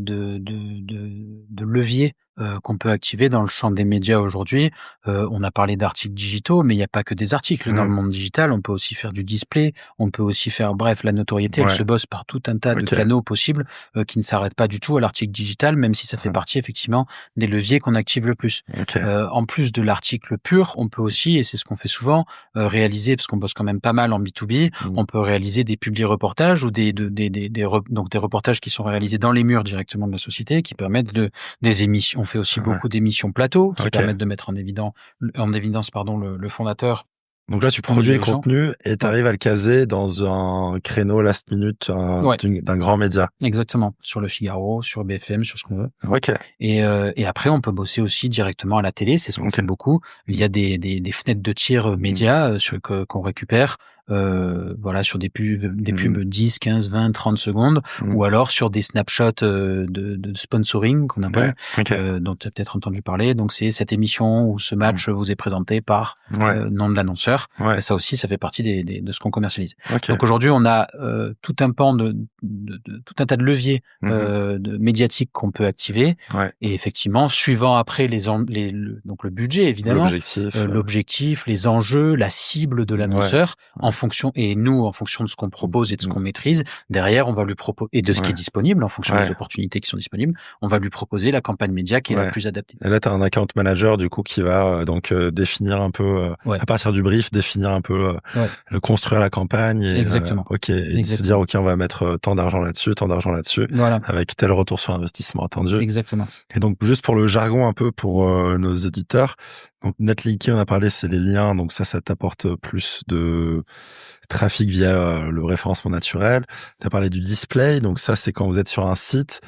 leviers qu'on peut activer dans le champ des médias aujourd'hui. On a parlé d'articles digitaux, mais il n'y a pas que des articles. Dans le monde digital, on peut aussi faire du display, on peut aussi faire, bref, la notoriété, elle se bosse par tout un tas de canaux possibles qui ne s'arrêtent pas du tout à l'article digital, même si ça fait partie effectivement des leviers qu'on active le plus. En plus de l'article pur, on peut aussi, et c'est ce qu'on fait souvent, réaliser, parce qu'on bosse quand même pas mal en B2B, on peut réaliser des publi-reportages ou donc des reportages qui sont réalisés dans les murs directement de la société, qui permettent des émissions. On fait aussi beaucoup d'émissions plateau qui permettent de mettre en évidence le fondateur. Donc là, tu produis le contenu et tu arrives à le caser dans un créneau last minute d'un grand média. Exactement. Sur Le Figaro, sur BFM, sur ce qu'on veut. Et après, on peut bosser aussi directement à la télé. C'est ce qu'on fait beaucoup. Il y a des fenêtres de tir médias qu'on récupère. Sur des pubs 10, 15, 20, 30 secondes, ou alors sur des snapshots de sponsoring qu'on appelle, dont tu as peut-être entendu parler. Donc c'est cette émission où ce match vous est présenté par nom de l'annonceur. Et ça aussi, ça fait partie de ce qu'on commercialise. Donc aujourd'hui, on a tout un pan tout un tas de leviers médiatiques qu'on peut activer. Et effectivement, suivant après donc le budget évidemment, l'objectif, les enjeux, la cible de l'annonceur, en fonction de ce qu'on propose et de ce qu'on maîtrise, derrière, on va lui proposer, et de ce qui est disponible, en fonction des opportunités qui sont disponibles, on va lui proposer la campagne média qui est la plus adaptée. Et là, tu as un account manager, du coup, qui va définir un peu, à partir du brief, définir un peu, construire la campagne. Et, Exactement. Et se dire, OK, on va mettre tant d'argent là-dessus, voilà, avec tel retour sur investissement attendu. Exactement. Et donc, juste pour le jargon un peu pour nos éditeurs, donc netlinking, on a parlé, c'est les liens, donc ça t'apporte plus de trafic via le référencement naturel. Tu as parlé du display, donc ça, c'est quand vous êtes sur un site,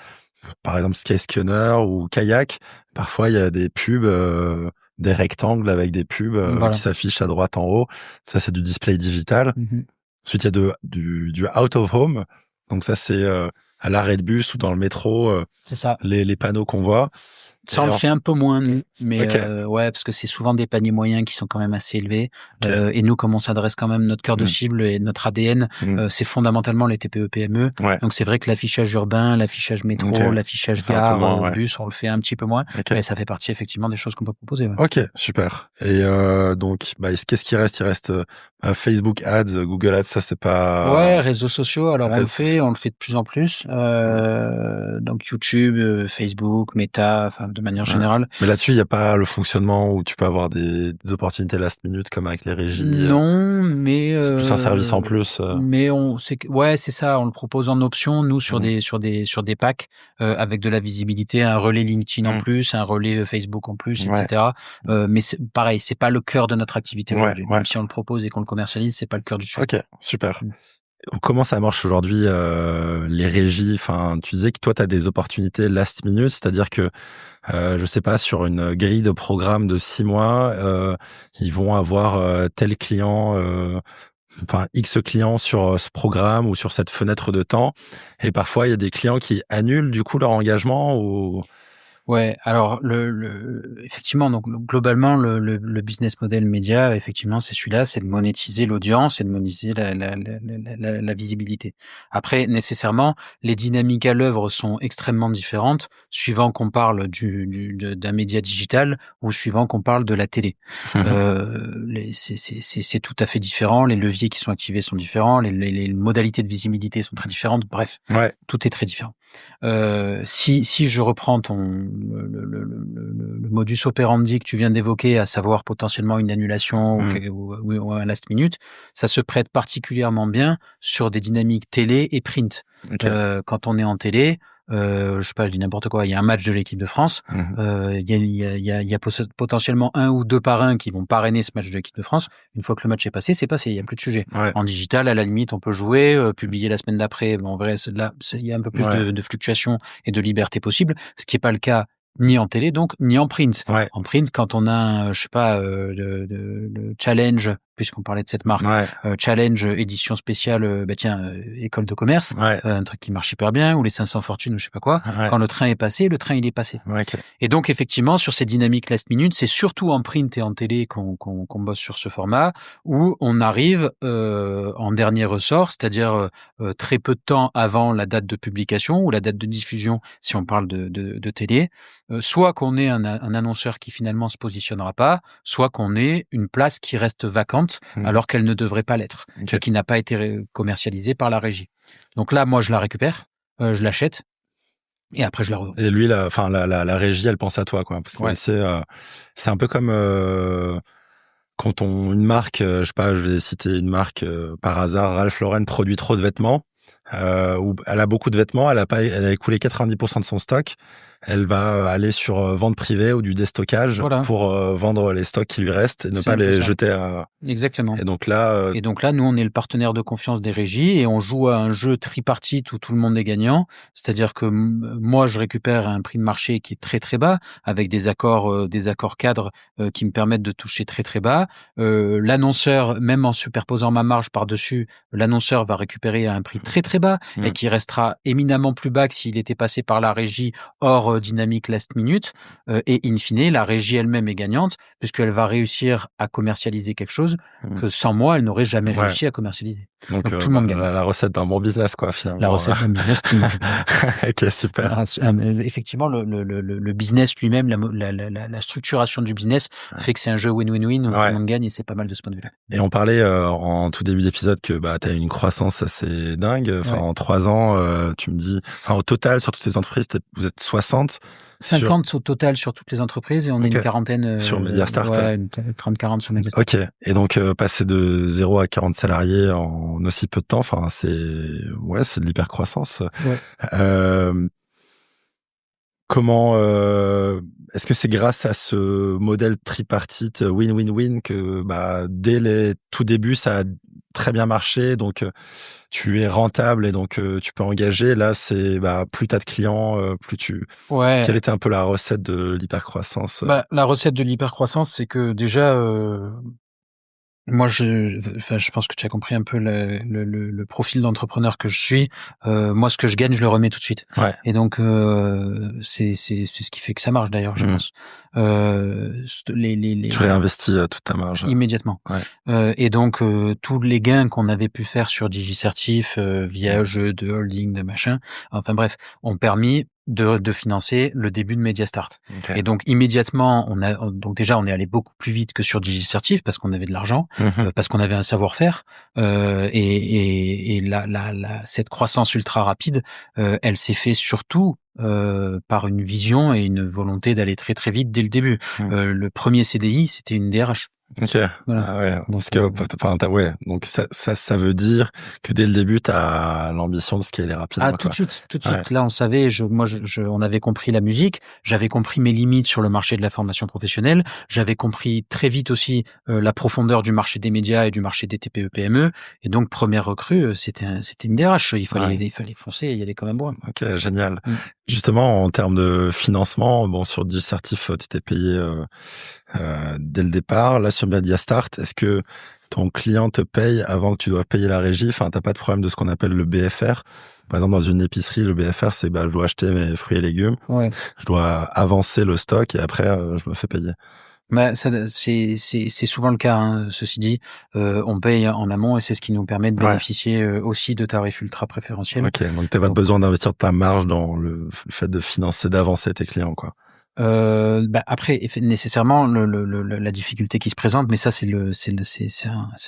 par exemple Skyscanner ou Kayak, parfois il y a des pubs, des rectangles avec des pubs qui s'affichent à droite en haut. Ça, c'est du display digital. Ensuite, il y a du out of home. Donc ça, c'est à l'arrêt de bus ou dans le métro, c'est ça. Les panneaux qu'on voit. Ça, on le fait un peu moins, nous, mais parce que c'est souvent des paniers moyens qui sont quand même assez élevés. Et nous, comme on s'adresse quand même, notre cœur de cible et notre ADN, c'est fondamentalement les TPE-PME. Donc c'est vrai que l'affichage urbain, l'affichage métro, l'affichage gare, bus, on le fait un petit peu moins. Mais ça fait partie effectivement des choses qu'on peut proposer. Ok, super. Et donc, qu'est-ce qui reste? Il reste Facebook Ads, Google Ads, ça c'est pas... réseaux sociaux, alors on le fait de plus en plus. Donc YouTube, Facebook, Meta, enfin de manière générale. Mais là-dessus, il n'y a pas le fonctionnement où tu peux avoir des opportunités last minute comme avec les régies. Non, mais c'est plus un service en plus. Mais c'est ça, on le propose en option, nous sur des packs avec de la visibilité, un relais LinkedIn en plus, un relais Facebook en plus, etc. Mais c'est pareil, c'est pas le cœur de notre activité aujourd'hui. Même si on le propose et qu'on le commercialise, c'est pas le cœur du sujet. Ok, super. Comment ça marche aujourd'hui, les régies? Enfin, tu disais que toi, tu as des opportunités last minute, c'est-à-dire que, je sais pas, sur une grille de programme de 6 mois, ils vont avoir tel client, X clients sur ce programme ou sur cette fenêtre de temps. Et parfois, il y a des clients qui annulent du coup leur engagement ou... Ouais, alors effectivement, donc globalement le business model média, effectivement, c'est celui-là, c'est de monétiser l'audience et de monétiser la visibilité. Après, nécessairement, les dynamiques à l'œuvre sont extrêmement différentes suivant qu'on parle d'un média digital ou suivant qu'on parle de la télé. C'est tout à fait différent. Les leviers qui sont activés sont différents. Les modalités de visibilité sont très différentes. Bref, tout est très différent. Si je reprends le modus operandi que tu viens d'évoquer, à savoir potentiellement une annulation ou un last minute, ça se prête particulièrement bien sur des dynamiques télé et print. Quand on est en télé, je sais pas, je dis n'importe quoi, il y a un match de l'équipe de France, il y a potentiellement un ou deux parrains qui vont parrainer ce match de l'équipe de France. Une fois que le match est passé, il y a plus de sujet. En digital, à la limite, on peut jouer, publier la semaine d'après. En vrai, là, il y a un peu plus de fluctuation et de liberté possible, ce qui est pas le cas ni en télé, donc, ni en print. En print, quand on a, je sais pas, le challenge, puisqu'on parlait de cette marque, challenge édition spéciale, école de commerce, un truc qui marche hyper bien, ou les 500 fortunes, ou je sais pas quoi. Quand le train est passé, le train il est passé. Et donc effectivement, sur ces dynamiques last minute, c'est surtout en print et en télé qu'on bosse sur ce format, où on arrive en dernier ressort, c'est-à-dire très peu de temps avant la date de publication ou la date de diffusion, si on parle de télé, soit qu'on ait un annonceur qui finalement se positionnera pas, soit qu'on ait une place qui reste vacante alors qu'elle ne devrait pas l'être et qui n'a pas été commercialisée par la régie. Donc là, moi, je la récupère, je l'achète et après je la revends. Et lui, la régie, elle pense à toi, quoi, parce que c'est un peu comme quand une marque, je sais pas, je vais citer une marque par hasard, Ralph Lauren produit trop de vêtements, où elle a beaucoup de vêtements, elle a écoulé 90% de son stock. Elle va aller sur vente privée ou du déstockage pour vendre les stocks qui lui restent et ne pas les jeter à... Exactement. Et donc là, nous, on est le partenaire de confiance des régies et on joue à un jeu tripartite où tout le monde est gagnant. C'est-à-dire que moi, je récupère un prix de marché qui est très très bas avec des accords cadres qui me permettent de toucher très très bas. L'annonceur, même en superposant ma marge par-dessus, l'annonceur va récupérer à un prix très très bas et qui restera éminemment plus bas que s'il était passé par la régie hors dynamique last minute, et in fine, la régie elle-même est gagnante puisqu'elle va réussir à commercialiser quelque chose que sans moi, elle n'aurait jamais réussi à commercialiser. Donc tout le monde gagne. La recette d'un bon business, quoi, finalement. La recette d'un business qui marche bien. Ok, super. Effectivement, le business lui-même, la structuration du business fait que c'est un jeu win-win-win où tout le monde gagne et c'est pas mal de ce point de vue-là. Et on parlait en tout début d'épisode que t'as eu une croissance assez dingue. Enfin, en 3 ans, tu me dis, enfin, au total, sur toutes les entreprises, vous êtes 60. 50 au total sur toutes les entreprises et on est une quarantaine sur Mediastart. Ouais, 30-40 sur Mediastart. Ok. Et donc passer de 0 à 40 salariés en aussi peu de temps, enfin c'est de l'hypercroissance. Ouais. Comment est-ce que c'est grâce à ce modèle tripartite win-win-win que dès les tout débuts ça a très bien marché, donc tu es rentable et donc tu peux engager. Là, c'est plus t'as de clients, plus tu. Ouais. Quelle était un peu la recette de l'hypercroissance? La recette de l'hypercroissance, c'est que déjà, moi, je pense que tu as compris un peu le profil d'entrepreneur que je suis. Moi, ce que je gagne, je le remets tout de suite. Ouais. Et donc, c'est ce qui fait que ça marche d'ailleurs, je pense. Tu réinvestis toute ta marge. Immédiatement. Ouais. Et donc, tous les gains qu'on avait pu faire sur DigiCertif, via jeu de holding, de machin, enfin bref, ont permis de financer le début de Mediastart. Okay. Et donc immédiatement, donc déjà on est allé beaucoup plus vite que sur DigiCertif parce qu'on avait de l'argent, parce qu'on avait un savoir-faire, et cette croissance ultra rapide, elle s'est fait surtout par une vision et une volonté d'aller très très vite dès le début. Le premier CDI, c'était une DRH. Ok. Voilà. Ah ouais. Parce que, donc ça veut dire que dès le début, t'as l'ambition de scaler rapidement. Tout de suite. Là, on savait, on avait compris la musique. J'avais compris mes limites sur le marché de la formation professionnelle. J'avais compris très vite aussi la profondeur du marché des médias et du marché des TPE-PME. Et donc, première recrue, c'était une DRH. Il fallait foncer et y aller quand même bon. Ok, génial. Justement, en termes de financement, sur DigiCertif, tu t'es payé dès le départ. Là, sur Mediastart, est-ce que ton client te paye avant que tu dois payer la régie? Enfin, t'as pas de problème de ce qu'on appelle le BFR. Par exemple, dans une épicerie, le BFR, c'est je dois acheter mes fruits et légumes. Ouais. Je dois avancer le stock et après, je me fais payer. C'est souvent le cas, hein, ceci dit. On paye en amont et c'est ce qui nous permet de bénéficier aussi de tarifs ultra préférentiels. Ok, donc t'as pas besoin d'investir ta marge dans le fait de financer, d'avancer tes clients, quoi. Après, nécessairement, la difficulté qui se présente, mais ça, c'est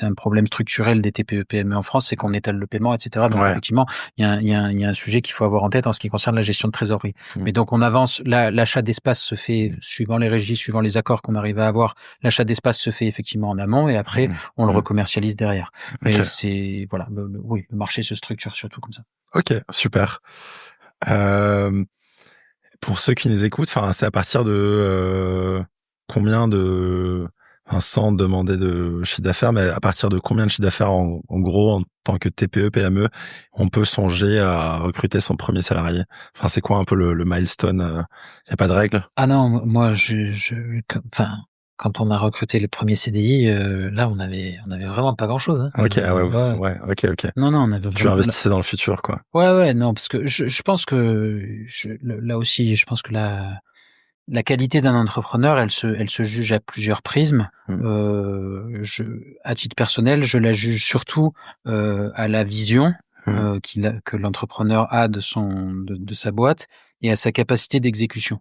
un problème structurel des TPE-PME en France, c'est qu'on étale le paiement, etc. Donc, effectivement, il y a un sujet qu'il faut avoir en tête en ce qui concerne la gestion de trésorerie. Mais donc, on avance, l'achat d'espace se fait suivant les régies, suivant les accords qu'on arrive à avoir. L'achat d'espace se fait effectivement en amont et après, on le recommercialise derrière. Mais le marché se structure surtout comme ça. Ok, super. Pour ceux qui nous écoutent, c'est à partir de combien de, sans demander de chiffre d'affaires, mais à partir de combien de chiffre d'affaires en gros en tant que TPE, PME, on peut songer à recruter son premier salarié? Enfin, c'est quoi un peu le milestone? Y a pas de règle? Ah non, moi quand on a recruté le premier CDI, là on avait vraiment pas grand-chose. Hein. Ok, ok. Non, on avait. Tu investissais dans le futur, quoi. Ouais, non, parce que je pense que là aussi, je pense que la qualité d'un entrepreneur, elle se juge à plusieurs prismes. À titre personnel, je la juge surtout à la vision que l'entrepreneur a de sa boîte et à sa capacité d'exécution.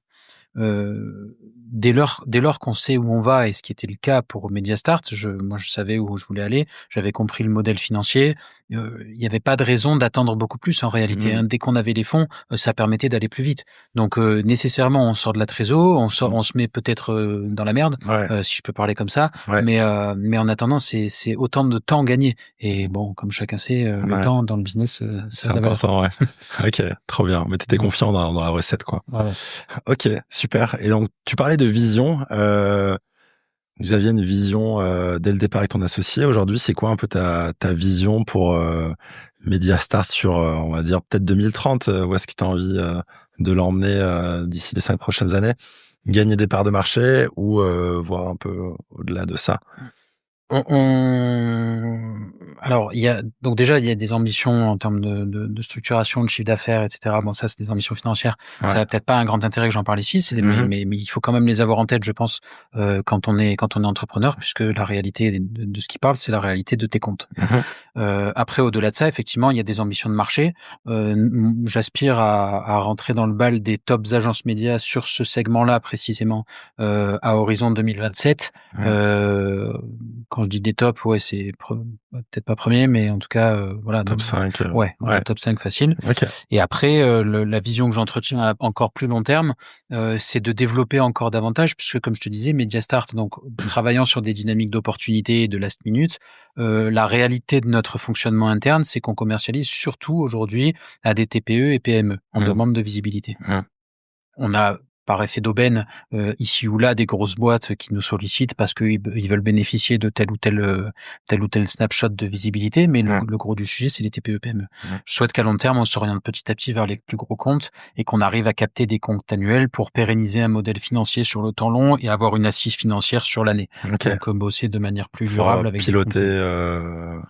Dès lors qu'on sait où on va, et ce qui était le cas pour Mediastart, moi je savais où je voulais aller, j'avais compris le modèle financier, il y avait pas de raison d'attendre beaucoup plus en réalité. Dès qu'on avait les fonds, ça permettait d'aller plus vite. Donc nécessairement on sort de la trésor, on se met peut-être dans la merde, si je peux parler comme ça, mais en attendant c'est autant de temps gagné. Et bon, comme chacun sait, le temps dans le business, c'est important. Ok, trop bien. Mais t'étais confiant dans la recette, quoi. Ok, super. Et donc tu parlais de vision. Vous aviez une vision dès le départ avec ton associé. Aujourd'hui, c'est quoi un peu ta vision pour Mediastart sur, on va dire, peut-être 2030? Où est-ce que tu as envie de l'emmener d'ici les 5 prochaines années? Gagner des parts de marché ou voir un peu au-delà de ça? Alors, il y a des ambitions en termes de structuration, de chiffre d'affaires, etc. Bon, ça, c'est des ambitions financières. Ouais. Ça a peut-être pas un grand intérêt que j'en parle ici. Mais il faut quand même les avoir en tête, je pense, quand on est entrepreneur, puisque la réalité de ce qu'il parle, c'est la réalité de tes comptes. Après, au-delà de ça, effectivement, il y a des ambitions de marché. J'aspire à rentrer dans le bal des tops agences médias sur ce segment-là précisément à horizon 2027. Quand je dis des tops, ouais, c'est peut-être pas premier, mais en tout cas, voilà. Top 5. Ouais, top 5 facile. Okay. Et après, la vision que j'entretiens à encore plus long terme, c'est de développer encore davantage, puisque comme je te disais, Mediastart, donc travaillant sur des dynamiques d'opportunité et de last minute, la réalité de notre fonctionnement interne, c'est qu'on commercialise surtout aujourd'hui à des TPE et PME en demande de visibilité. On a par effet d'aubaine, ici ou là, des grosses boîtes qui nous sollicitent parce qu'ils veulent bénéficier de tel ou tel snapshot de visibilité, mais le gros du sujet, c'est les TPE-PME. Je souhaite qu'à long terme, on s'oriente petit à petit vers les plus gros comptes et qu'on arrive à capter des comptes annuels pour pérenniser un modèle financier sur le temps long et avoir une assise financière sur l'année. Donc, bosser de manière plus durable avec piloter.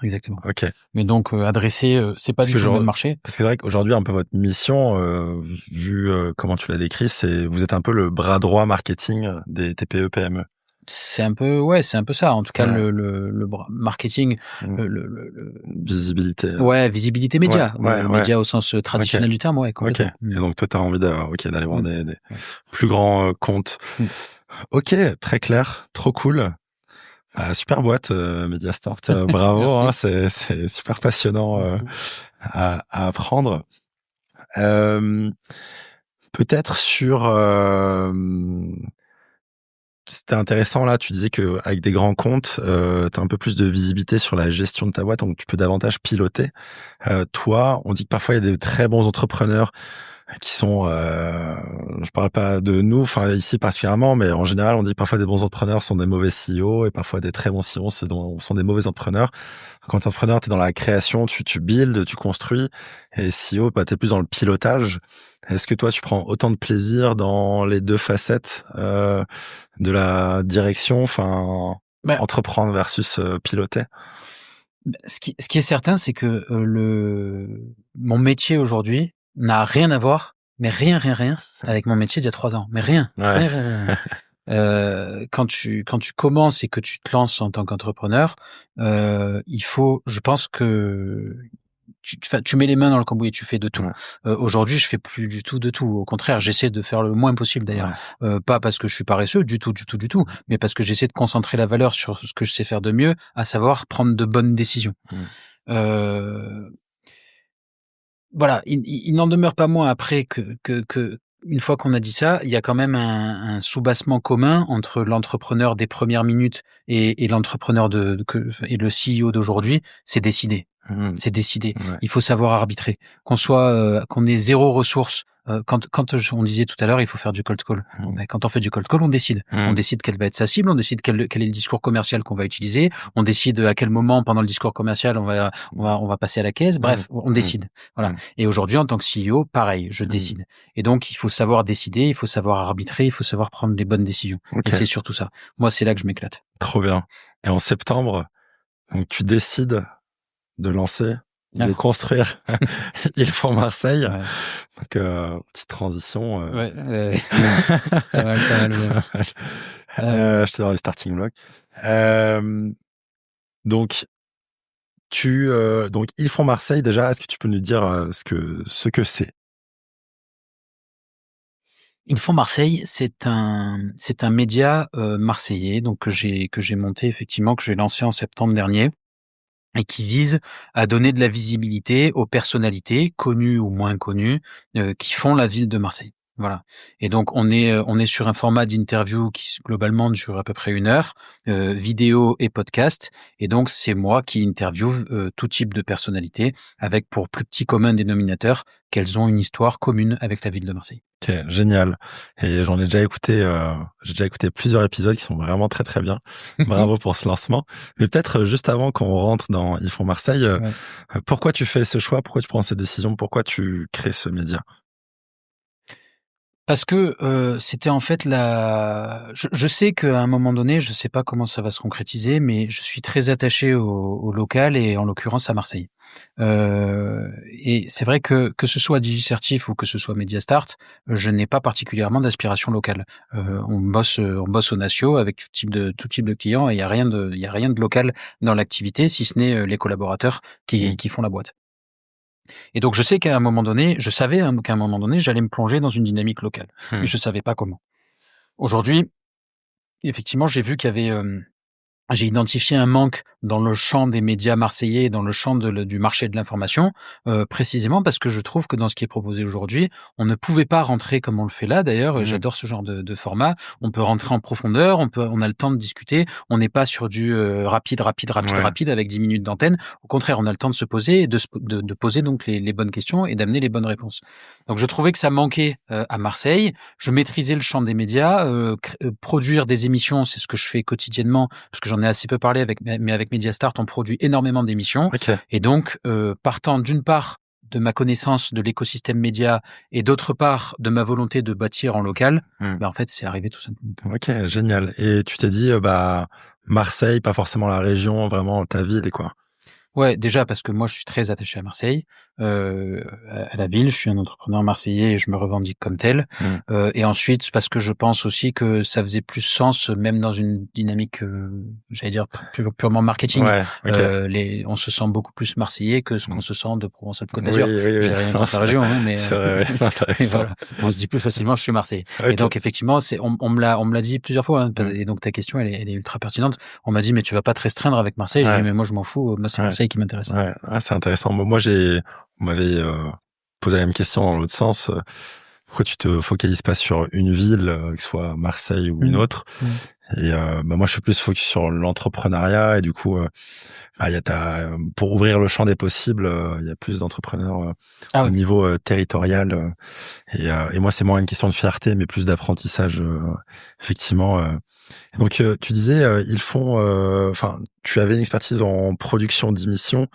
Exactement. Okay. Mais donc, adresser, c'est pas du tout le même marché. Parce que c'est vrai qu'aujourd'hui, un peu votre mission, vu comment tu l'as décrit, c'est vous êtes un peu le bras droit marketing des TPE PME. C'est un peu ça. En tout cas, le marketing, visibilité. Visibilité média. Média au sens traditionnel du terme, ouais, complètement. Et donc, toi, t'as envie d'aller voir des plus grands comptes. Ok, très clair, trop cool. Super boîte, Mediastart. Bravo, hein, c'est super passionnant à apprendre. Peut-être sur c'était intéressant là, tu disais que avec des grands comptes, t'as un peu plus de visibilité sur la gestion de ta boîte, donc tu peux davantage piloter. Toi, on dit que parfois il y a des très bons entrepreneurs qui sont, je parle pas de nous, enfin ici particulièrement, mais en général, on dit que parfois des bons entrepreneurs sont des mauvais CEO et parfois des très bons CEO sont des mauvais entrepreneurs. Quand t'es entrepreneur, t'es dans la création, tu builds, tu construis, et CEO, t'es plus dans le pilotage. Est-ce que toi, tu prends autant de plaisir dans les deux facettes de la direction, enfin entreprendre versus piloter? Ce qui est certain, c'est que mon métier aujourd'hui n'a rien à voir, mais rien avec mon métier d'il y a 3 ans. Mais rien. Quand tu commences et que tu te lances en tant qu'entrepreneur, il faut, je pense que tu mets les mains dans le cambouis et tu fais de tout. Aujourd'hui, je fais plus du tout de tout. Au contraire, j'essaie de faire le moins possible d'ailleurs. Pas parce que je suis paresseux, du tout, mais parce que j'essaie de concentrer la valeur sur ce que je sais faire de mieux, à savoir prendre de bonnes décisions. Voilà, il n'en demeure pas moins après que une fois qu'on a dit ça, il y a quand même un soubassement commun entre l'entrepreneur des premières minutes et l'entrepreneur et le CEO d'aujourd'hui, c'est décider. C'est décider. Il faut savoir arbitrer. Qu'on ait zéro ressource. Quand on disait tout à l'heure, il faut faire du cold call. Quand on fait du cold call, on décide. On décide quelle va être sa cible, on décide quel est le discours commercial qu'on va utiliser, on décide à quel moment pendant le discours commercial on va passer à la caisse. Bref, on décide. Voilà. Et aujourd'hui, en tant que CEO, pareil, je décide. Et donc, il faut savoir décider, il faut savoir arbitrer, il faut savoir prendre les bonnes décisions. Et c'est surtout ça. Moi, c'est là que je m'éclate. Trop bien. Et en septembre, donc tu décides de lancer, de construire Ils font Marseille. Donc, petite transition. Pas mal. Je te donne les starting blocks. Donc, donc Ils font Marseille, déjà, est-ce que tu peux nous dire ce que c'est? Ils font Marseille, c'est un média marseillais, donc que j'ai monté effectivement, que j'ai lancé en septembre dernier, et qui vise à donner de la visibilité aux personnalités, connues ou moins connues, qui font la ville de Marseille. Voilà. Et donc on est sur un format d'interview qui globalement dure à peu près 1 heure, vidéo et podcast. Et donc c'est moi qui interviewe tout type de personnalités, avec pour plus petit commun dénominateur qu'elles ont une histoire commune avec la ville de Marseille. Ok, génial. Et j'en ai déjà écouté, j'ai déjà écouté plusieurs épisodes qui sont vraiment très très bien. Bravo pour ce lancement. Mais peut-être juste avant qu'on rentre dans Ils font Marseille, pourquoi tu fais ce choix? Pourquoi tu prends cette décision? Pourquoi tu crées ce média? Parce que c'était en fait je sais qu'à un moment donné, je sais pas comment ça va se concrétiser, mais je suis très attaché au local et en l'occurrence à Marseille. Et c'est vrai que ce soit Digicertif ou que ce soit Mediastart, je n'ai pas particulièrement d'aspiration locale. On bosse au Natio avec tout type de clients et il y a rien de local dans l'activité si ce n'est les collaborateurs qui font la boîte. Et donc je sais qu'à un moment donné, je savais qu'à un moment donné, j'allais me plonger dans une dynamique locale, mais je savais pas comment. Aujourd'hui, effectivement, j'ai vu qu'il y avait j'ai identifié un manque dans le champ des médias marseillais et dans le champ du marché de l'information, précisément parce que je trouve que dans ce qui est proposé aujourd'hui, on ne pouvait pas rentrer comme on le fait là d'ailleurs. J'adore ce genre de format. On peut rentrer en profondeur, on a le temps de discuter. On n'est pas sur du rapide avec 10 minutes d'antenne. Au contraire, on a le temps de se poser et de poser donc les bonnes questions et d'amener les bonnes réponses. Donc je trouvais que ça manquait à Marseille. Je maîtrisais le champ des médias. Produire des émissions, c'est ce que je fais quotidiennement parce que j'en ai assez peu parlé mais avec Mediastart, on produit énormément d'émissions. Okay. Et donc, partant d'une part de ma connaissance de l'écosystème média et d'autre part de ma volonté de bâtir en local, en fait, c'est arrivé tout simplement. Ok, génial. Et tu t'es dit, Marseille, pas forcément la région, vraiment ta ville et quoi. Ouais, déjà parce que moi je suis très attaché à Marseille, à la ville. Je suis un entrepreneur marseillais et je me revendique comme tel. Et ensuite parce que je pense aussi que ça faisait plus sens, même dans une dynamique, j'allais dire purement marketing. Ouais, okay. On se sent beaucoup plus marseillais que ce qu'on se sent de Provence-Alpes-Côte d'Azur. Oui. J'ai rien contre la région, mais c'est vrai, voilà. On se dit plus facilement je suis Marseillais. Okay. Et donc effectivement, on me l'a dit plusieurs fois. Et donc ta question, elle est ultra pertinente. On m'a dit mais tu vas pas te restreindre avec Marseille. J'ai dit mais moi je m'en fous. Moi c'est Marseille qui m'intéresse. Ouais, c'est intéressant. Moi, on m'avait posé la même question dans l'autre sens. Pourquoi tu te focalises pas sur une ville, que ce soit Marseille ou une autre? Et moi, je suis plus focus sur l'entrepreneuriat et du coup, pour ouvrir le champ des possibles, il y a plus d'entrepreneurs au niveau territorial. Et moi, c'est moins une question de fierté, mais plus d'apprentissage, effectivement. Donc, tu disais, tu avais une expertise en production d'émissions,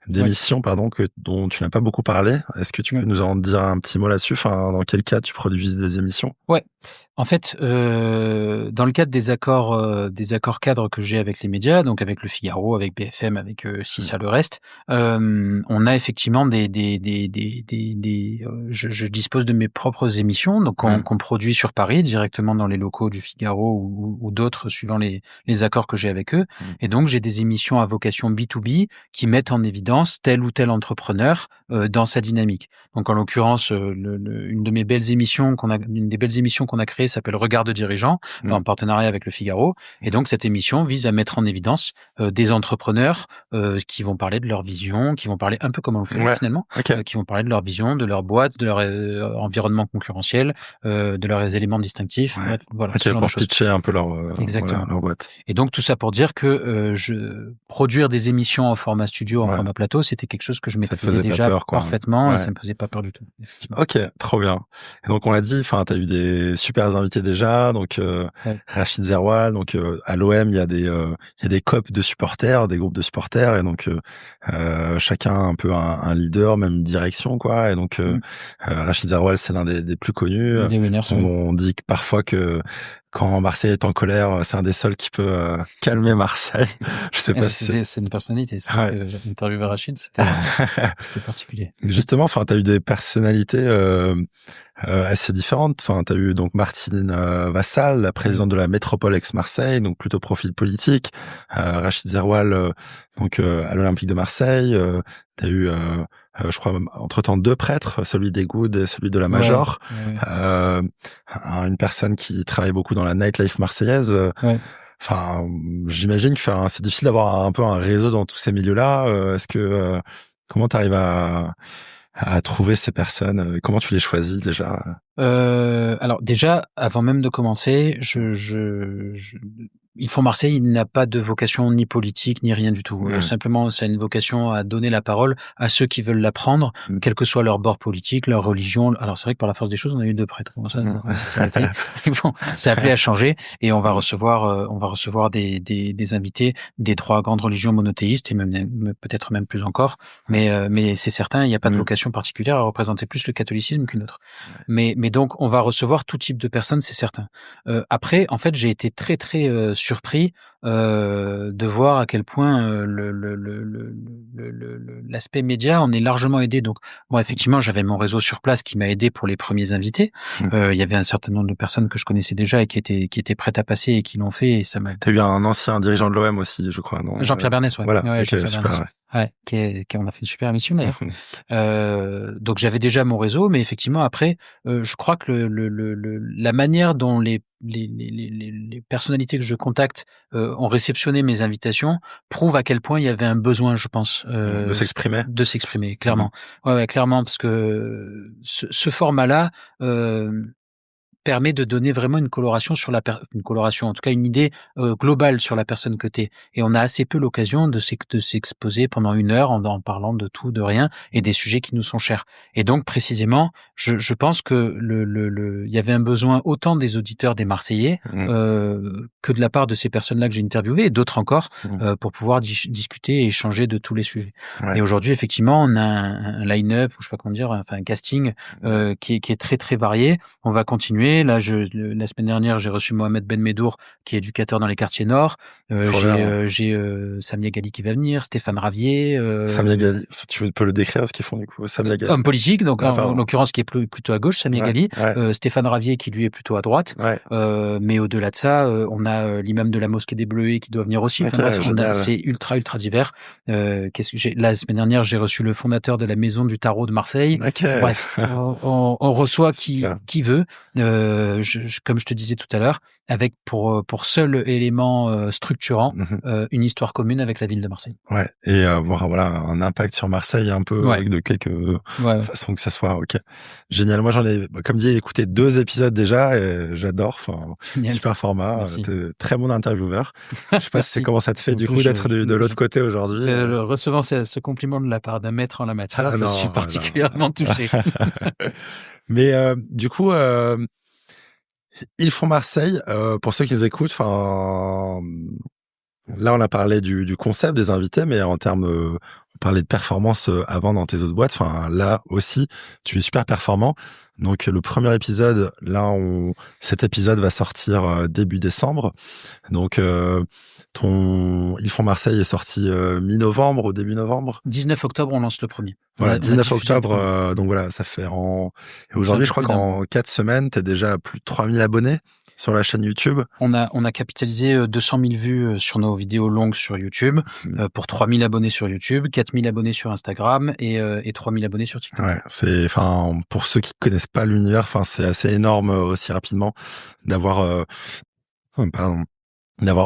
dont tu n'as pas beaucoup parlé. Est-ce que tu peux nous en dire un petit mot là-dessus? Enfin, dans quel cas tu produis des émissions? Ouais. En fait, dans le cadre des accords cadres que j'ai avec les médias, donc avec Le Figaro, avec BFM, avec CISA, le reste, on a effectivement je dispose de mes propres émissions, donc qu'on produit sur Paris directement dans les locaux du Figaro ou d'autres suivant les accords que j'ai avec eux. Et donc j'ai des émissions à vocation B2B qui mettent en évidence tel ou tel entrepreneur dans sa dynamique. Donc en l'occurrence, une des belles émissions qu'on a créée s'appelle Regard de dirigeant, en partenariat avec Le Figaro. Et donc cette émission vise à mettre en évidence des entrepreneurs qui vont parler de leur vision, qui vont parler un peu comme on le fait finalement, qui vont parler de leur vision, de leur boîte, de leur environnement concurrentiel, de leurs éléments distinctifs. Voilà, ce genre de choses. Pitcher un peu leur boîte. Et donc tout ça pour dire que produire des émissions en format studio, en format plateau, c'était quelque chose que je maîtrisais déjà parfaitement et ça me faisait pas peur du tout. Ok, trop bien. Et donc on l'a dit, t'as eu des super invités déjà, donc Rachid Zerwal, donc à l'OM il y a des COP de supporters, des groupes de supporters, et donc chacun un peu un leader, même une direction quoi. Et donc Rachid Zerwal c'est l'un des plus connus. On dit parfois que quand Marseille est en colère, c'est un des seuls qui peut calmer Marseille. Je sais pas si c'est une personnalité. J'ai interviewé Rachid, c'était particulier. Justement, t'as eu des personnalités assez différentes. T'as eu donc Martine Vassal, la présidente de la Métropole ex-Marseille, donc plutôt profil politique. Rachid Zerwal, donc à l'Olympique de Marseille. T'as eu, je crois, entre-temps 2 prêtres, celui des Goudes et celui de la Major. Une personne qui travaille beaucoup dans la nightlife marseillaise. J'imagine que c'est difficile d'avoir un peu un réseau dans tous ces milieux-là. Est-ce que comment t'arrives à trouver ces personnes? Comment tu les choisis déjà? Alors déjà, avant même de commencer, Ils font Marseille, il n'a pas de vocation ni politique, ni rien du tout. Mmh. Simplement, ça a une vocation à donner la parole à ceux qui veulent la prendre, quel que soit leur bord politique, leur religion. Alors, c'est vrai que par la force des choses, on a eu 2 prêtres. Bon, ça, c'est arrêté. Mais bon, c'est appelé à changer et on va recevoir des invités des 3 grandes religions monothéistes et même peut-être même plus encore. Mais c'est certain, il n'y a pas de vocation particulière à représenter plus le catholicisme qu'une autre. Mais donc, on va recevoir tout type de personnes, c'est certain. Après, en fait, j'ai été très, très surpris de voir à quel point l'aspect média en est largement aidé. Donc, bon, effectivement, j'avais mon réseau sur place qui m'a aidé pour les premiers invités. Il y avait un certain nombre de personnes que je connaissais déjà et qui étaient prêtes à passer et qui l'ont fait. Et ça m'a. T'as eu un ancien dirigeant de l'OM aussi, je crois, non? Jean-Pierre Bernès, ouais. Voilà, Ouais, okay, super. Bernès. Ouais, on a fait une super émission d'ailleurs. Donc j'avais déjà mon réseau, mais effectivement après, je crois que la manière dont les personnalités que je contacte ont réceptionné mes invitations prouve à quel point il y avait un besoin, je pense, de s'exprimer, clairement. Ouais, clairement, parce que ce format-là. Permet de donner vraiment une coloration sur une coloration, en tout cas une idée globale sur la personne que t'es. Et on a assez peu l'occasion de s'exposer pendant 1 heure en parlant de tout, de rien, et des sujets qui nous sont chers. Et donc précisément, je pense que il y avait un besoin autant des auditeurs des Marseillais que de la part de ces personnes-là que j'ai interviewées, et d'autres encore, pour pouvoir discuter et échanger de tous les sujets. Et aujourd'hui, effectivement, on a un line-up, ou je sais pas comment dire, enfin un casting qui est très très varié. On va continuer. Là, la semaine dernière, j'ai reçu Mohamed Ben Medour, qui est éducateur dans les quartiers nord. J'ai Samia Gali qui va venir, Stéphane Ravier. Samia Gali, tu peux le décrire ce qu'ils font du coup? Samia Gali. Homme politique, donc en l'occurrence qui est plutôt à gauche, Samia Gali. Stéphane Ravier qui lui est plutôt à droite. Mais au-delà de ça, on a l'imam de la mosquée des Bleuets qui doit venir aussi. Enfin, bref, c'est ultra divers. La semaine dernière, j'ai reçu le fondateur de la Maison du Tarot de Marseille. Bref, on reçoit qui veut. Comme je te disais tout à l'heure, avec pour seul élément structurant une histoire commune avec la ville de Marseille. Ouais, et voilà un impact sur Marseille un peu avec de quelques façons que ça soit. Ok, génial. Moi j'en ai, comme dit, écouté 2 épisodes déjà et j'adore. Enfin, super format. T'es très bon intervieweur. Je sais pas comment ça te fait du coup d'être de l'autre côté aujourd'hui. Recevant ce compliment de la part d'un maître en la matière, je suis particulièrement touché. Mais du coup, ils font Marseille. Pour ceux qui nous écoutent, enfin, là on a parlé du concept des invités, mais en termes, on parlait de performance avant dans tes autres boîtes. Enfin, là aussi, tu es super performant. Donc le premier épisode, là, cet épisode va sortir début décembre. Donc Ils font Marseille est sorti mi-novembre ou début novembre. 19 octobre, on lance le premier. Voilà, 19 octobre. Donc voilà, ça fait Et aujourd'hui, je crois qu'en 4 semaines, t'es déjà à plus de 3000 abonnés sur la chaîne YouTube. On a capitalisé 200 000 vues sur nos vidéos longues sur YouTube, pour 3000 abonnés sur YouTube, 4000 abonnés sur Instagram et 3000 abonnés sur TikTok. Ouais, pour ceux qui connaissent pas l'univers, c'est assez énorme aussi rapidement d'avoir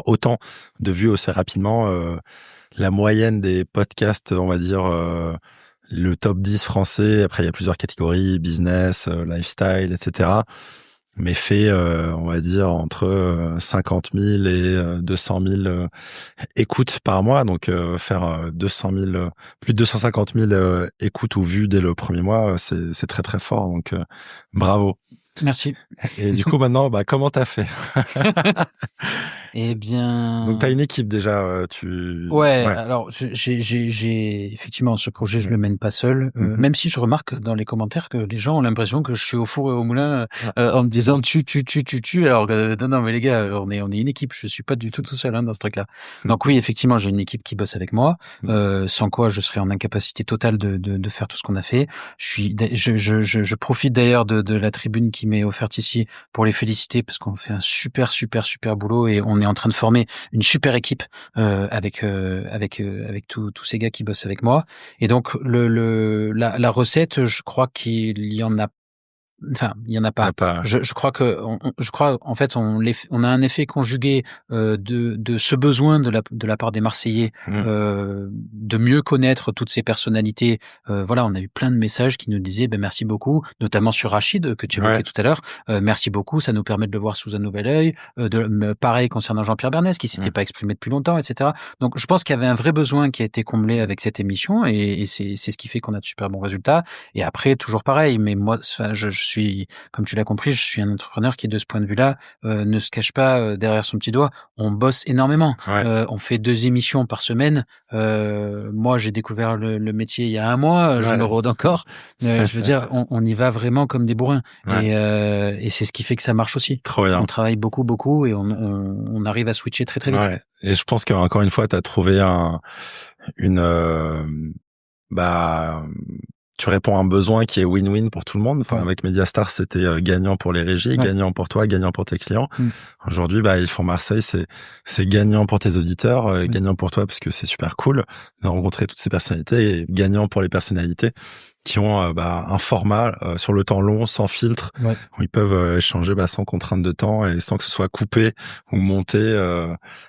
autant de vues aussi rapidement. La moyenne des podcasts, on va dire, le top 10 français, après il y a plusieurs catégories, business, lifestyle, etc. Mais fait, on va dire, entre 50 000 et 200 000 écoutes par mois. Donc faire 200 000, plus de 250 000 écoutes ou vues dès le premier mois, c'est très très fort. Donc bravo. Merci. Et du coup maintenant, comment t'as fait? Eh bien. Donc t'as une équipe déjà, Ouais. Alors j'ai effectivement ce projet, je le mène pas seul. Même si je remarque dans les commentaires que les gens ont l'impression que je suis au four et au moulin en me disant tu. Alors non mais les gars, on est une équipe. Je suis pas du tout seul dans ce truc-là. Donc oui, effectivement, j'ai une équipe qui bosse avec moi. Sans quoi je serais en incapacité totale de faire tout ce qu'on a fait. Je profite d'ailleurs de la tribune qui m'est offerte ici pour les féliciter parce qu'on fait un super boulot et on est en train de former une super équipe avec tous ces gars qui bossent avec moi. Et donc la recette, je crois qu'il y en a enfin, il y en a Il y pas. a pas. Je crois que je crois en fait on a un effet conjugué de ce besoin de la part des Marseillais de mieux connaître toutes ces personnalités. Voilà, on a eu plein de messages qui nous disaient merci beaucoup, notamment sur Rachid que tu évoquais tout à l'heure. Merci beaucoup, ça nous permet de le voir sous un nouvel œil. Pareil concernant Jean-Pierre Bernès qui s'était pas exprimé depuis longtemps, etc. Donc je pense qu'il y avait un vrai besoin qui a été comblé avec cette émission et c'est ce qui fait qu'on a de super bons résultats. Et après toujours pareil, mais moi je suis, comme tu l'as compris, je suis un entrepreneur qui de ce point de vue-là ne se cache pas derrière son petit doigt. On bosse énormément. On fait 2 émissions par semaine. Moi j'ai découvert le métier il y a 1 mois, je me rôde encore. Je veux dire, on y va vraiment comme des bourrins. Et c'est ce qui fait que ça marche aussi. Trop bien. On travaille beaucoup et on arrive à switcher très vite. Ouais. Et je pense qu'encore une fois, tu as trouvé tu réponds à un besoin qui est win-win pour tout le monde. Enfin, avec Mediastar, c'était gagnant pour les régies, gagnant pour toi, gagnant pour tes clients. Aujourd'hui, Ils font Marseille, c'est gagnant pour tes auditeurs, gagnant pour toi parce que c'est super cool de rencontrer toutes ces personnalités et gagnant pour les personnalités qui ont un format sur le temps long, sans filtre, où ils peuvent échanger sans contrainte de temps et sans que ce soit coupé ou monté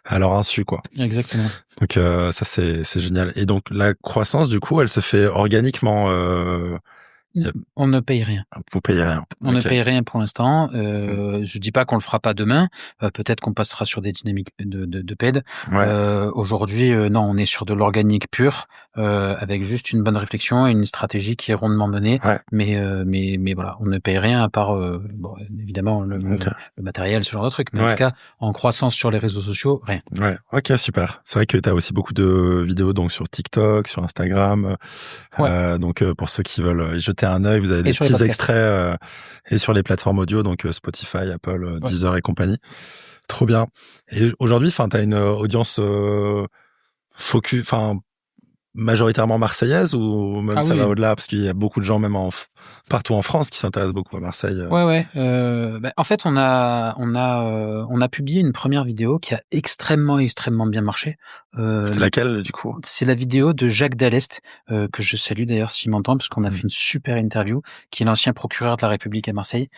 à leur insu, quoi. Exactement. Donc ça c'est génial. Et donc la croissance, du coup, elle se fait organiquement. On ne paye rien. Vous payez rien. On ne paye rien pour l'instant. Je dis pas qu'on le fera pas demain. Peut-être qu'on passera sur des dynamiques de paid. Aujourd'hui, non, on est sur de l'organique pur, avec juste une bonne réflexion et une stratégie qui est rondement menée. Mais voilà, on ne paye rien à part, évidemment le matériel, ce genre de truc. Mais en tout cas, en croissance sur les réseaux sociaux, rien. Ouais. Ok, super. C'est vrai que tu as aussi beaucoup de vidéos donc sur TikTok, sur Instagram. Donc pour ceux qui veulent y jeter un œil, vous avez des petits extraits et sur les plateformes audio, donc Spotify, Apple, Deezer et compagnie. Trop bien. Et aujourd'hui, tu as une audience focus, majoritairement marseillaise ou même ça va au-delà, parce qu'il y a beaucoup de gens même partout en France qui s'intéressent beaucoup à Marseille. En fait, on a publié une première vidéo qui a extrêmement bien marché. C'était laquelle, du coup? C'est la vidéo de Jacques Dallest, que je salue d'ailleurs s'il m'entend, parce qu'on a fait une super interview, qui est l'ancien procureur de la République à Marseille.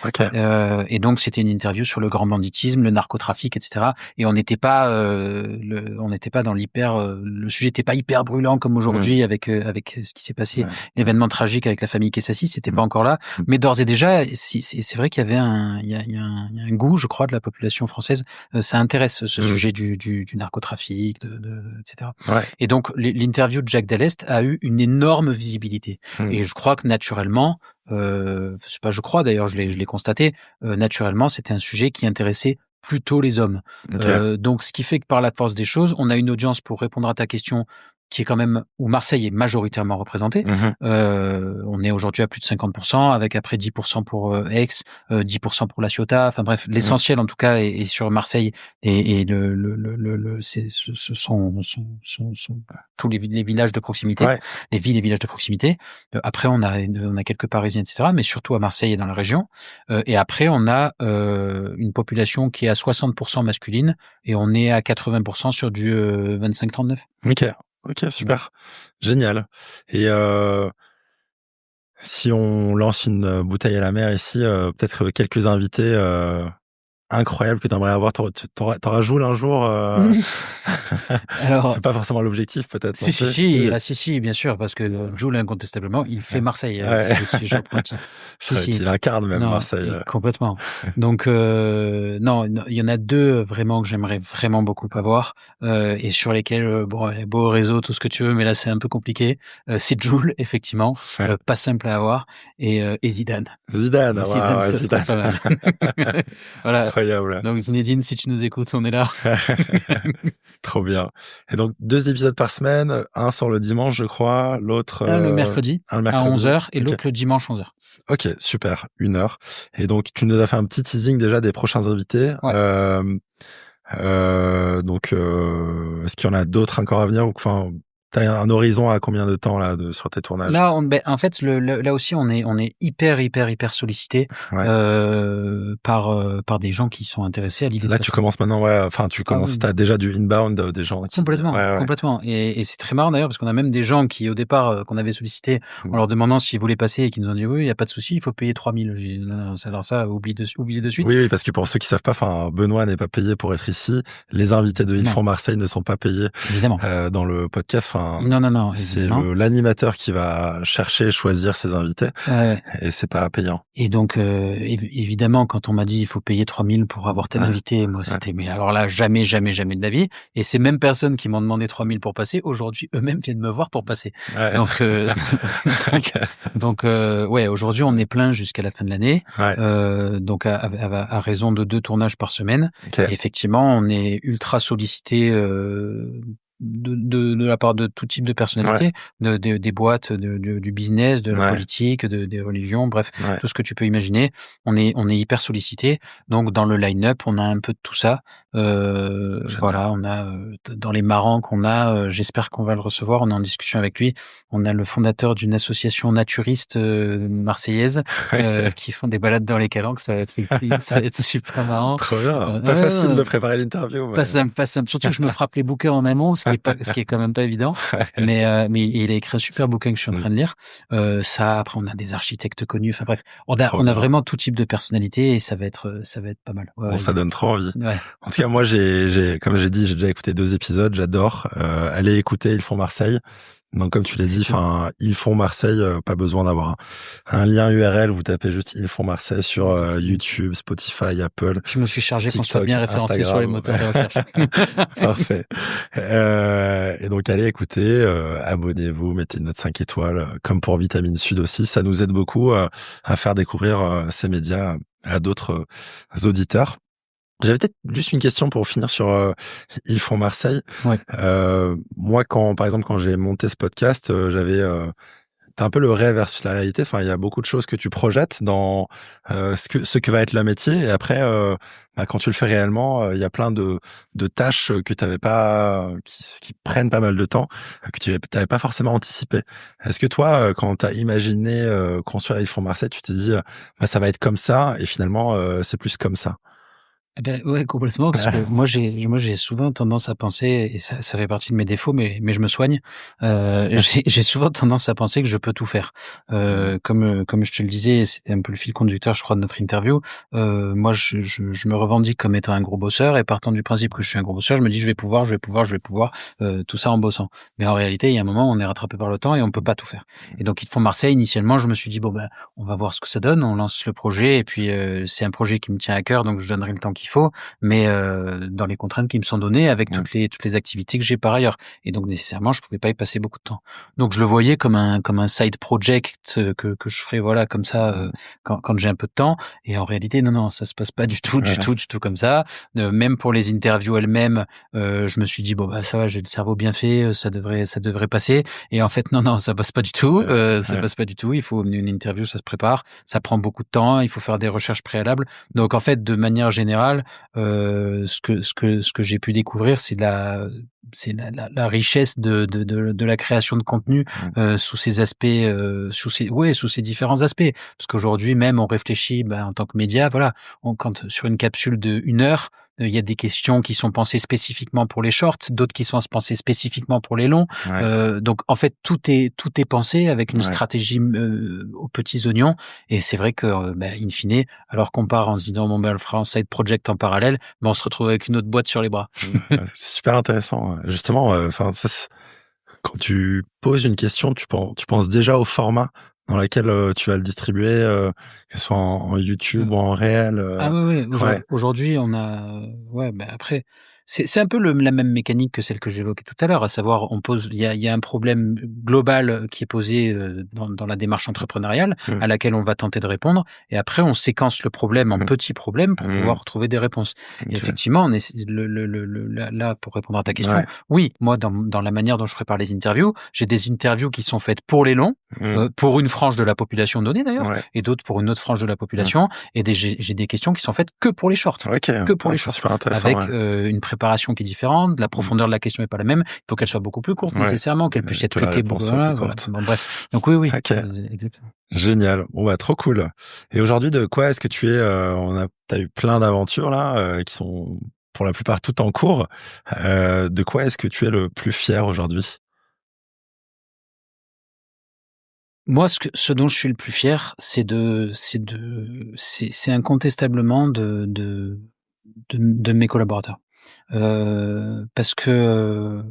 Et donc c'était une interview sur le grand banditisme, le narcotrafic, etc. Et on n'était pas dans l'hyper, le sujet n'était pas hyper brûlant comme aujourd'hui avec ce qui s'est passé, l'événement tragique avec la famille Kessassi, c'était pas encore là. Mais d'ores et déjà, c'est vrai qu'il y avait il y a un goût, je crois, de la population française. Ça intéresse ce sujet du narcotrafic, etc. Et donc l'interview de Jacques Dallest a eu une énorme visibilité. Et je crois que naturellement, c'est pas je crois d'ailleurs, je l'ai constaté, naturellement c'était un sujet qui intéressait plutôt les hommes. Donc ce qui fait que par la force des choses, on a une audience, pour répondre à ta question, qui est quand même, où Marseille est majoritairement représenté. On est aujourd'hui à plus de 50%, avec après 10% pour Aix, 10% pour La Ciotat. Enfin bref, l'essentiel en tout cas est sur Marseille et ce sont tous les villages de proximité, les villes et villages de proximité. Après on a quelques Parisiens, etc., mais surtout à Marseille et dans la région. Et après on a une population qui est à 60% masculine et on est à 80% sur du 25-39. Ok, super. Génial. Et si on lance une bouteille à la mer ici, peut-être quelques invités incroyables que tu aimerais avoir, t'auras Joule un jour. Alors, c'est pas forcément l'objectif, peut-être. Si, bien sûr, parce que Joule, incontestablement, il fait Marseille. Il incarne même Marseille. Complètement. Donc, non, il y en a 2 vraiment que j'aimerais vraiment beaucoup avoir, et sur lesquels, beau réseau, tout ce que tu veux, mais là, c'est un peu compliqué. C'est Joule, effectivement, pas simple à avoir, et Zidane. Zidane, Zidane. Pas mal. Voilà. Incroyable. Donc Zinedine, si tu nous écoutes, on est là. Trop bien. Et donc 2 épisodes par semaine, un sur le dimanche, je crois, l'autre le mercredi à 11h et l'autre le dimanche 11h. Ok, super, 1 heure. Et donc tu nous as fait un petit teasing déjà des prochains invités. Donc est-ce qu'il y en a d'autres encore à venir, ou enfin T'as un horizon à combien de temps là sur tes tournages? Là, en fait, là aussi, on est hyper sollicité par des gens qui sont intéressés à l'idée. Là, tu commences maintenant, t'as déjà du inbound, des gens qui... Complètement. Et c'est très marrant d'ailleurs parce qu'on a même des gens qui au départ qu'on avait sollicité en leur demandant s'ils voulaient passer et qui nous ont dit oui, il y a pas de souci, il faut payer 3000. J'ai dit, non, alors ça, oubliez de suite. Oui, parce que pour ceux qui savent pas, Benoît n'est pas payé pour être ici. Les invités de Ils font Marseille ne sont pas payés. Évidemment. Dans le podcast, non. C'est l'animateur qui va chercher et choisir ses invités. Et c'est pas payant. Et donc, évidemment, quand on m'a dit il faut payer 3000 pour avoir tel invité, moi c'était, mais alors là, jamais de la vie. Et ces mêmes personnes qui m'ont demandé 3000 pour passer, aujourd'hui, eux-mêmes viennent me voir pour passer. Donc, aujourd'hui, on est plein jusqu'à la fin de l'année. Donc, à raison de 2 tournages par semaine. Et effectivement, on est ultra sollicité, de la part de tout type de personnalités, des boîtes, du business, de la politique, des religions, bref, tout ce que tu peux imaginer. On est hyper sollicité. Donc dans le line-up, on a un peu de tout ça. Voilà, on a dans les marrants qu'on a, j'espère qu'on va le recevoir. On est en discussion avec lui. On a le fondateur d'une association naturiste marseillaise qui font des balades dans les calanques. Ça va être super marrant. Trop bien. Pas facile de préparer l'interview. Pas simple. Surtout que je me frappe les bouquins en amont. Ce qui est quand même pas évident, mais il a écrit un super bouquin que je suis en train de lire. Après on a des architectes connus. Enfin bref, on a vraiment tout type de personnalité et ça va être pas mal. Ça donne trop envie. En tout cas, moi comme j'ai dit, j'ai déjà écouté 2 épisodes. J'adore. Allez écouter Ils font Marseille. Donc comme tu l'as dit, Ils font Marseille, pas besoin d'avoir un lien URL, vous tapez juste Ils font Marseille sur YouTube, Spotify, Apple. Je me suis chargé TikTok, pour que soit bien référencé Instagram, sur les moteurs de recherche. Parfait. Et donc allez écouter, abonnez-vous, mettez une note 5 étoiles, comme pour Vitamine Sud aussi, ça nous aide beaucoup à faire découvrir ces médias à d'autres auditeurs. J'avais peut-être juste une question pour finir sur Ils font Marseille. Moi, par exemple, quand j'ai monté ce podcast, t'as un peu le rêve versus la réalité. Il y a beaucoup de choses que tu projettes dans ce que va être le métier. Et après, quand tu le fais réellement, il y a plein de tâches que t'avais pas, qui prennent pas mal de temps, que tu n'avais pas forcément anticipé. Est-ce que toi, quand t'as imaginé construire Ils font Marseille, tu t'es dit, ça va être comme ça, et finalement, c'est plus comme ça? Eh ben, ouais, complètement, parce que moi j'ai souvent tendance à penser, et ça fait partie de mes défauts, mais je me soigne. J'ai souvent tendance à penser que je peux tout faire. Comme je te le disais, c'était un peu le fil conducteur, je crois, de notre interview. Moi, je me revendique comme étant un gros bosseur, et partant du principe que je suis un gros bosseur, je me dis je vais pouvoir, tout ça en bossant. Mais en réalité, il y a un moment, on est rattrapé par le temps et on peut pas tout faire. Et donc, Ils font Marseille, initialement, je me suis dit on va voir ce que ça donne, on lance le projet, et puis c'est un projet qui me tient à cœur, donc je donnerai le temps qu'il faut, mais dans les contraintes qui me sont données avec toutes les activités que j'ai par ailleurs. Et donc nécessairement, je pouvais pas y passer beaucoup de temps. Donc je le voyais comme un side project que je ferais comme ça quand j'ai un peu de temps. Et en réalité, non, ça se passe pas du tout comme ça. Même pour les interviews elles-mêmes, je me suis dit ça va, j'ai le cerveau bien fait, ça devrait passer. Et en fait, non, ça passe pas du tout. Ça passe pas du tout. Il faut une interview, ça se prépare, ça prend beaucoup de temps. Il faut faire des recherches préalables. Donc en fait, de manière générale, ce que j'ai pu découvrir, c'est la richesse de la création de contenu sous ces aspects, sous ces différents aspects. Parce qu'aujourd'hui même, on réfléchit en tant que média, quand sur une capsule de 1 heure, il y a des questions qui sont pensées spécifiquement pour les shorts, d'autres qui sont pensées spécifiquement pour les longs. Donc en fait, tout est pensé avec une stratégie aux petits oignons. Et c'est vrai que, in fine, alors qu'on part en se disant on le fera en side project en parallèle, on se retrouve avec une autre boîte sur les bras. C'est super intéressant. Justement, quand tu poses une question, tu penses déjà au format dans lequel tu vas le distribuer, que ce soit en YouTube ou en réel. Aujourd'hui, on a, après, c'est un peu la même mécanique que celle que j'évoquais tout à l'heure, à savoir, il y a un problème global qui est posé dans la démarche entrepreneuriale, à laquelle on va tenter de répondre, et après on séquence le problème en petits problèmes pour pouvoir trouver des réponses. Et effectivement, on est là pour répondre à ta question. Oui, moi dans la manière dont je prépare les interviews, j'ai des interviews qui sont faites pour les longs, pour une frange de la population donnée d'ailleurs, et d'autres pour une autre frange de la population, et j'ai des questions qui sont faites que pour les shorts, que pour les shorts, super intéressant, avec une préparation préparation qui est différente, la profondeur de la question est pas la même. Il faut qu'elle soit beaucoup plus courte nécessairement, qu'elle puisse être que la cutée réponse beaucoup. soit plus Voilà. courte. Bon, bref. Donc oui, Ok. exactement. Génial. Bon, bah, trop cool. Et aujourd'hui, de quoi est-ce que tu es, t'as eu plein d'aventures là, qui sont pour la plupart toutes en cours. De quoi est-ce que tu es le plus fier aujourd'hui? Moi, ce dont je suis le plus fier, c'est incontestablement de mes collaborateurs. Parce que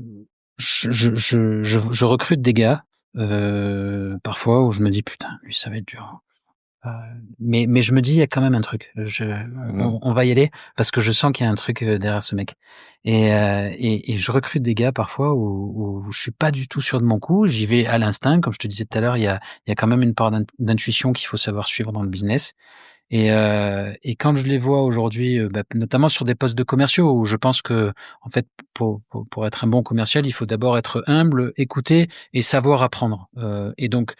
je recrute des gars, parfois où je me dis putain, lui ça va être dur. Euh, mais je me dis il y a quand même un truc. On va y aller parce que je sens qu'il y a un truc derrière ce mec. Et je recrute des gars parfois où je suis pas du tout sûr de mon coup. J'y vais à l'instinct, comme je te disais tout à l'heure. Il y a quand même une part d'intuition qu'il faut savoir suivre dans le business. Et quand je les vois aujourd'hui, notamment sur des postes de commerciaux, où je pense que, en fait, pour être un bon commercial, il faut d'abord être humble, écouter et savoir apprendre. Et donc,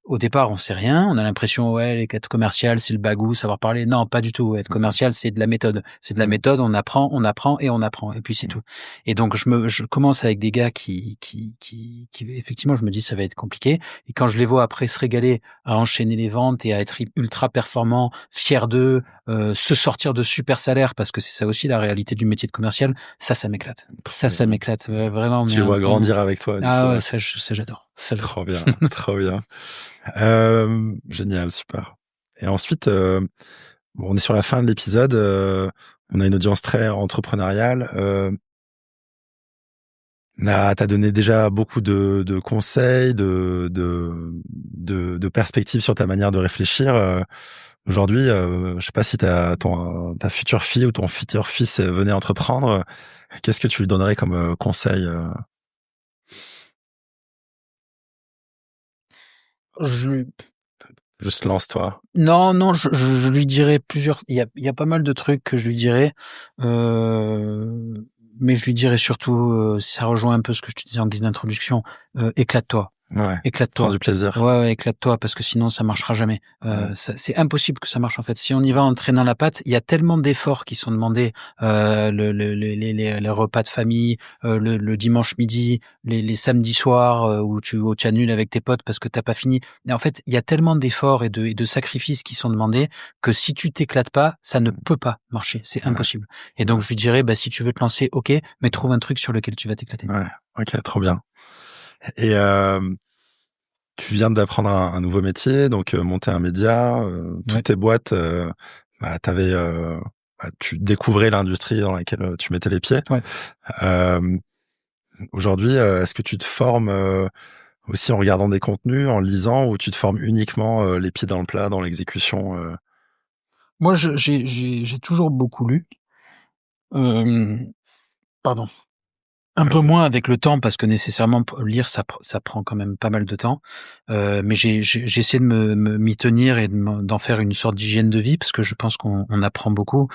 au départ, on sait rien. On a l'impression, ouais, être commercial, c'est le bagou, savoir parler. Non, pas du tout. Être commercial, c'est de la méthode. C'est de la méthode. On apprend et on apprend. Et puis c'est tout. Et donc, je commence avec des gars qui, effectivement, je me dis, ça va être compliqué. Et quand je les vois après se régaler à enchaîner les ventes et à être ultra performants, fiers d'eux, se sortir de super salaires, parce que c'est ça aussi la réalité du métier de commercial, ça m'éclate. Ça m'éclate. Vraiment. Tu les vois grandir avec toi. Ah ouais, ça j'adore. Trop bien, trop bien. Génial, super. Et ensuite, on est sur la fin de l'épisode. On a une audience très entrepreneuriale. T'as donné déjà beaucoup de conseils, de perspectives sur ta manière de réfléchir. Aujourd'hui, je sais pas si ta future fille ou ton futur fils venait entreprendre. Qu'est-ce que tu lui donnerais comme conseil? Juste lance-toi. Non, je lui dirais plusieurs. Il y a pas mal de trucs que je lui dirais, mais je lui dirais surtout, ça rejoint un peu ce que je te disais en guise d'introduction. Éclate-toi. Ouais. Éclate-toi. Prends du plaisir. Ouais, éclate-toi parce que sinon ça marchera jamais. C'est impossible que ça marche en fait. Si on y va en traînant la patte, il y a tellement d'efforts qui sont demandés. Les repas de famille, le dimanche midi, les samedis soirs où tu annules avec tes potes parce que t'as pas fini. Et en fait, il y a tellement d'efforts et de sacrifices qui sont demandés que si tu t'éclates pas, ça ne peut pas marcher. C'est impossible. Et donc je lui dirais, si tu veux te lancer, ok, mais trouve un truc sur lequel tu vas t'éclater. Ouais. Ok, trop bien. Et tu viens d'apprendre un nouveau métier, donc monter un média. Toutes tes boîtes, tu découvrais l'industrie dans laquelle tu mettais les pieds. Ouais. Aujourd'hui, est-ce que tu te formes aussi en regardant des contenus, en lisant, ou tu te formes uniquement les pieds dans le plat, dans l'exécution? Moi, j'ai toujours beaucoup lu. Pardon. Un peu moins avec le temps parce que nécessairement lire ça prend quand même pas mal de temps. Mais j'essaie de m'y tenir et d'en faire une sorte d'hygiène de vie parce que je pense qu'on apprend beaucoup.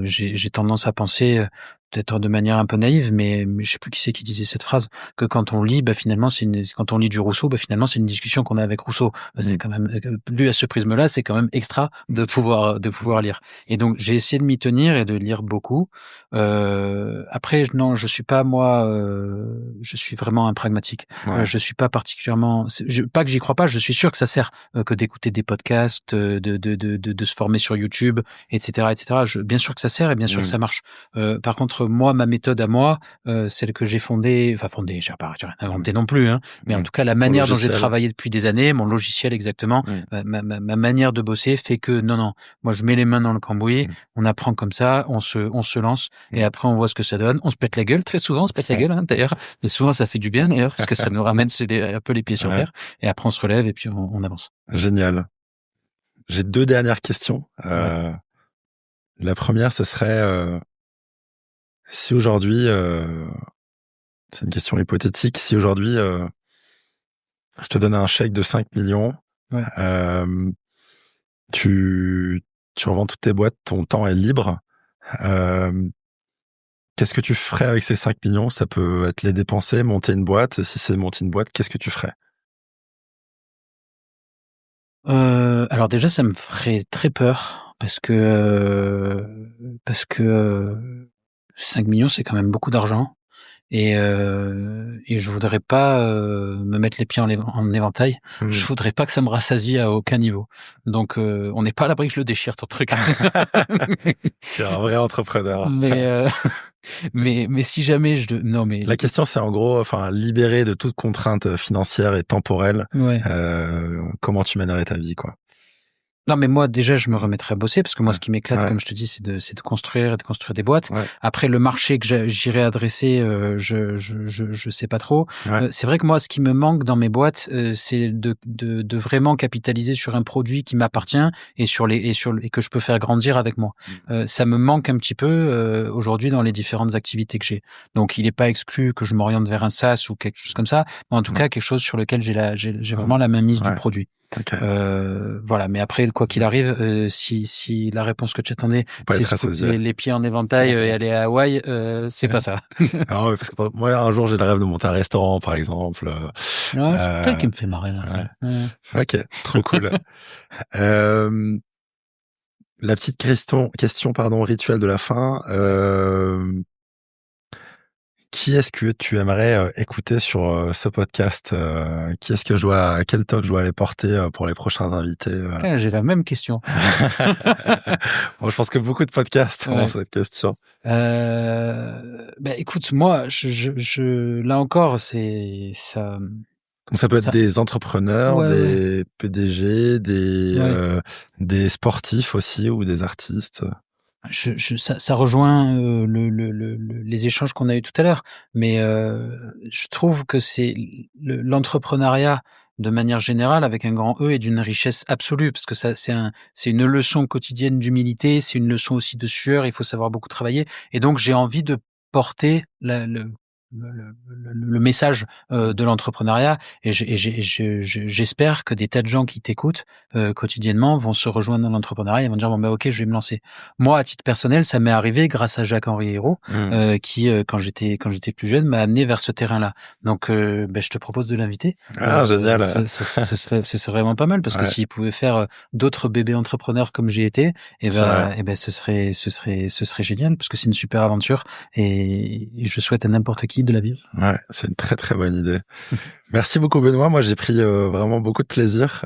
J'ai tendance à penser, peut-être de manière un peu naïve, mais je sais plus qui c'est qui disait cette phrase, que quand on lit, finalement quand on lit du Rousseau, finalement c'est une discussion qu'on a avec Rousseau. C'est quand même lu à ce prisme-là, c'est quand même extra de pouvoir lire. Et donc j'ai essayé de m'y tenir et de lire beaucoup. Après non, je suis pas moi, je suis vraiment un pragmatique. Je suis pas particulièrement, pas que j'y crois pas, je suis sûr que ça sert que d'écouter des podcasts, de se former sur YouTube, etc., etc. Bien sûr que ça sert et bien sûr que ça marche. Par contre, moi, ma méthode à moi, celle que j'ai fondée, j'ai pas inventé non plus, hein, mais en tout cas la manière dont j'ai travaillé depuis des années, mon logiciel exactement, ma manière de bosser fait que non, moi je mets les mains dans le cambouis, on apprend comme ça, on se lance et après on voit ce que ça donne. On se pète la gueule, très souvent on se pète la gueule, hein, d'ailleurs, mais souvent ça fait du bien d'ailleurs parce que ça nous ramène un peu les pieds sur terre et après on se relève et puis on avance. Génial. J'ai 2 dernières questions. La première, ce serait si aujourd'hui, c'est une question hypothétique, si aujourd'hui je te donne un chèque de 5 millions, tu revends toutes tes boîtes, ton temps est libre. Qu'est-ce que tu ferais avec ces 5 millions? Ça peut être les dépenser, monter une boîte. Si c'est monter une boîte, qu'est-ce que tu ferais? Alors déjà, ça me ferait très peur parce que 5 millions, c'est quand même beaucoup d'argent. Et je voudrais pas me mettre les pieds en éventail. Je voudrais pas que ça me rassasie à aucun niveau. Donc on n'est pas à l'abri que je le déchire ton truc. C'est un vrai entrepreneur. Mais si jamais non mais la question c'est en gros, libéré de toute contrainte financière et temporelle. Ouais. Comment tu mènerais ta vie, quoi? Non, mais moi, déjà, je me remettrais à bosser parce que moi, ce qui m'éclate, comme je te dis, c'est de construire des boîtes. Ouais. Après, le marché que j'irai adresser, je sais pas trop. Ouais. C'est vrai que moi, ce qui me manque dans mes boîtes, c'est de vraiment capitaliser sur un produit qui m'appartient et que je peux faire grandir avec moi. Ça me manque un petit peu aujourd'hui dans les différentes activités que j'ai. Donc, il n'est pas exclu que je m'oriente vers un SaaS ou quelque chose comme ça, mais en tout cas, quelque chose sur lequel j'ai vraiment la main mise du produit. Okay. Voilà, mais après, quoi qu'il arrive, si la réponse que tu attendais, c'est les pieds en éventail et aller à Hawaï, c'est pas ça. Non, parce que moi, un jour, j'ai le rêve de monter un restaurant, par exemple. C'est toi qui me fait marrer, là. Ouais. Ok, trop cool. La petite question, rituel de la fin. Qui est-ce que tu aimerais écouter sur ce podcast? Quel talk je dois aller porter pour les prochains invités? J'ai la même question. Bon, je pense que beaucoup de podcasts ont cette question. Écoute, moi, là encore, c'est ça. Donc ça peut être des entrepreneurs, des PDG, des sportifs aussi ou des artistes. Ça rejoint les échanges qu'on a eu tout à l'heure, mais je trouve que c'est l'entrepreneuriat de manière générale avec un grand E est d'une richesse absolue parce que ça c'est une leçon quotidienne d'humilité, c'est une leçon aussi de sueur, il faut savoir beaucoup travailler et donc j'ai envie de porter le message de l'entrepreneuriat et j'espère que des tas de gens qui t'écoutent quotidiennement vont se rejoindre dans l'entrepreneuriat et vont dire bon ok, je vais me lancer. Moi à titre personnel, ça m'est arrivé grâce à Jacques-Henri Hérault qui quand j'étais plus jeune m'a amené vers ce terrain-là. Donc je te propose de l'inviter. Génial. Ce serait vraiment pas mal parce que s'il pouvait faire d'autres bébés entrepreneurs comme j'ai été, ce serait génial parce que c'est une super aventure et je souhaite à n'importe qui de la vivre. Ouais, c'est une très très bonne idée. Merci beaucoup Benoît, moi j'ai pris vraiment beaucoup de plaisir.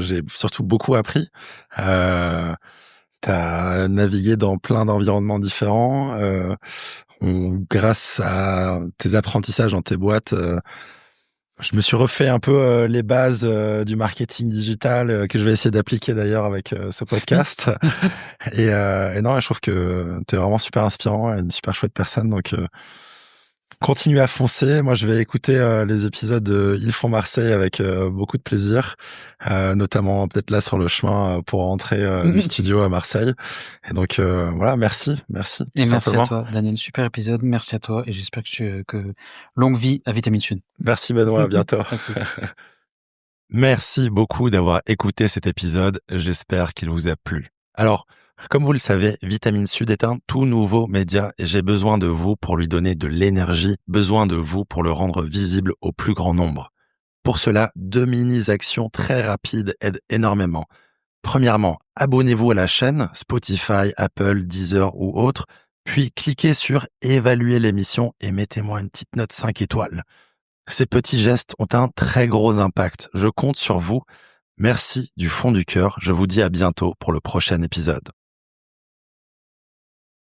J'ai surtout beaucoup appris. T'as navigué dans plein d'environnements différents. Grâce à tes apprentissages dans tes boîtes, je me suis refait un peu les bases du marketing digital que je vais essayer d'appliquer d'ailleurs avec ce podcast. et non, je trouve que t'es vraiment super inspirant et une super chouette personne. Donc continuez à foncer. Moi, je vais écouter les épisodes de Ils font Marseille avec beaucoup de plaisir, notamment peut-être là sur le chemin pour rentrer du studio à Marseille. Et donc voilà, merci. Et merci à toi, Daniel. Super épisode. Merci à toi et j'espère que longue vie à Vitamine Sud. Merci Benoît, à bientôt. Merci beaucoup d'avoir écouté cet épisode. J'espère qu'il vous a plu. Alors, comme vous le savez, Vitamine Sud est un tout nouveau média et j'ai besoin de vous pour lui donner de l'énergie, besoin de vous pour le rendre visible au plus grand nombre. Pour cela, 2 mini-actions très rapides aident énormément. Premièrement, abonnez-vous à la chaîne, Spotify, Apple, Deezer ou autre, puis cliquez sur « Évaluer l'émission » et mettez-moi une petite note 5 étoiles. Ces petits gestes ont un très gros impact. Je compte sur vous. Merci du fond du cœur. Je vous dis à bientôt pour le prochain épisode.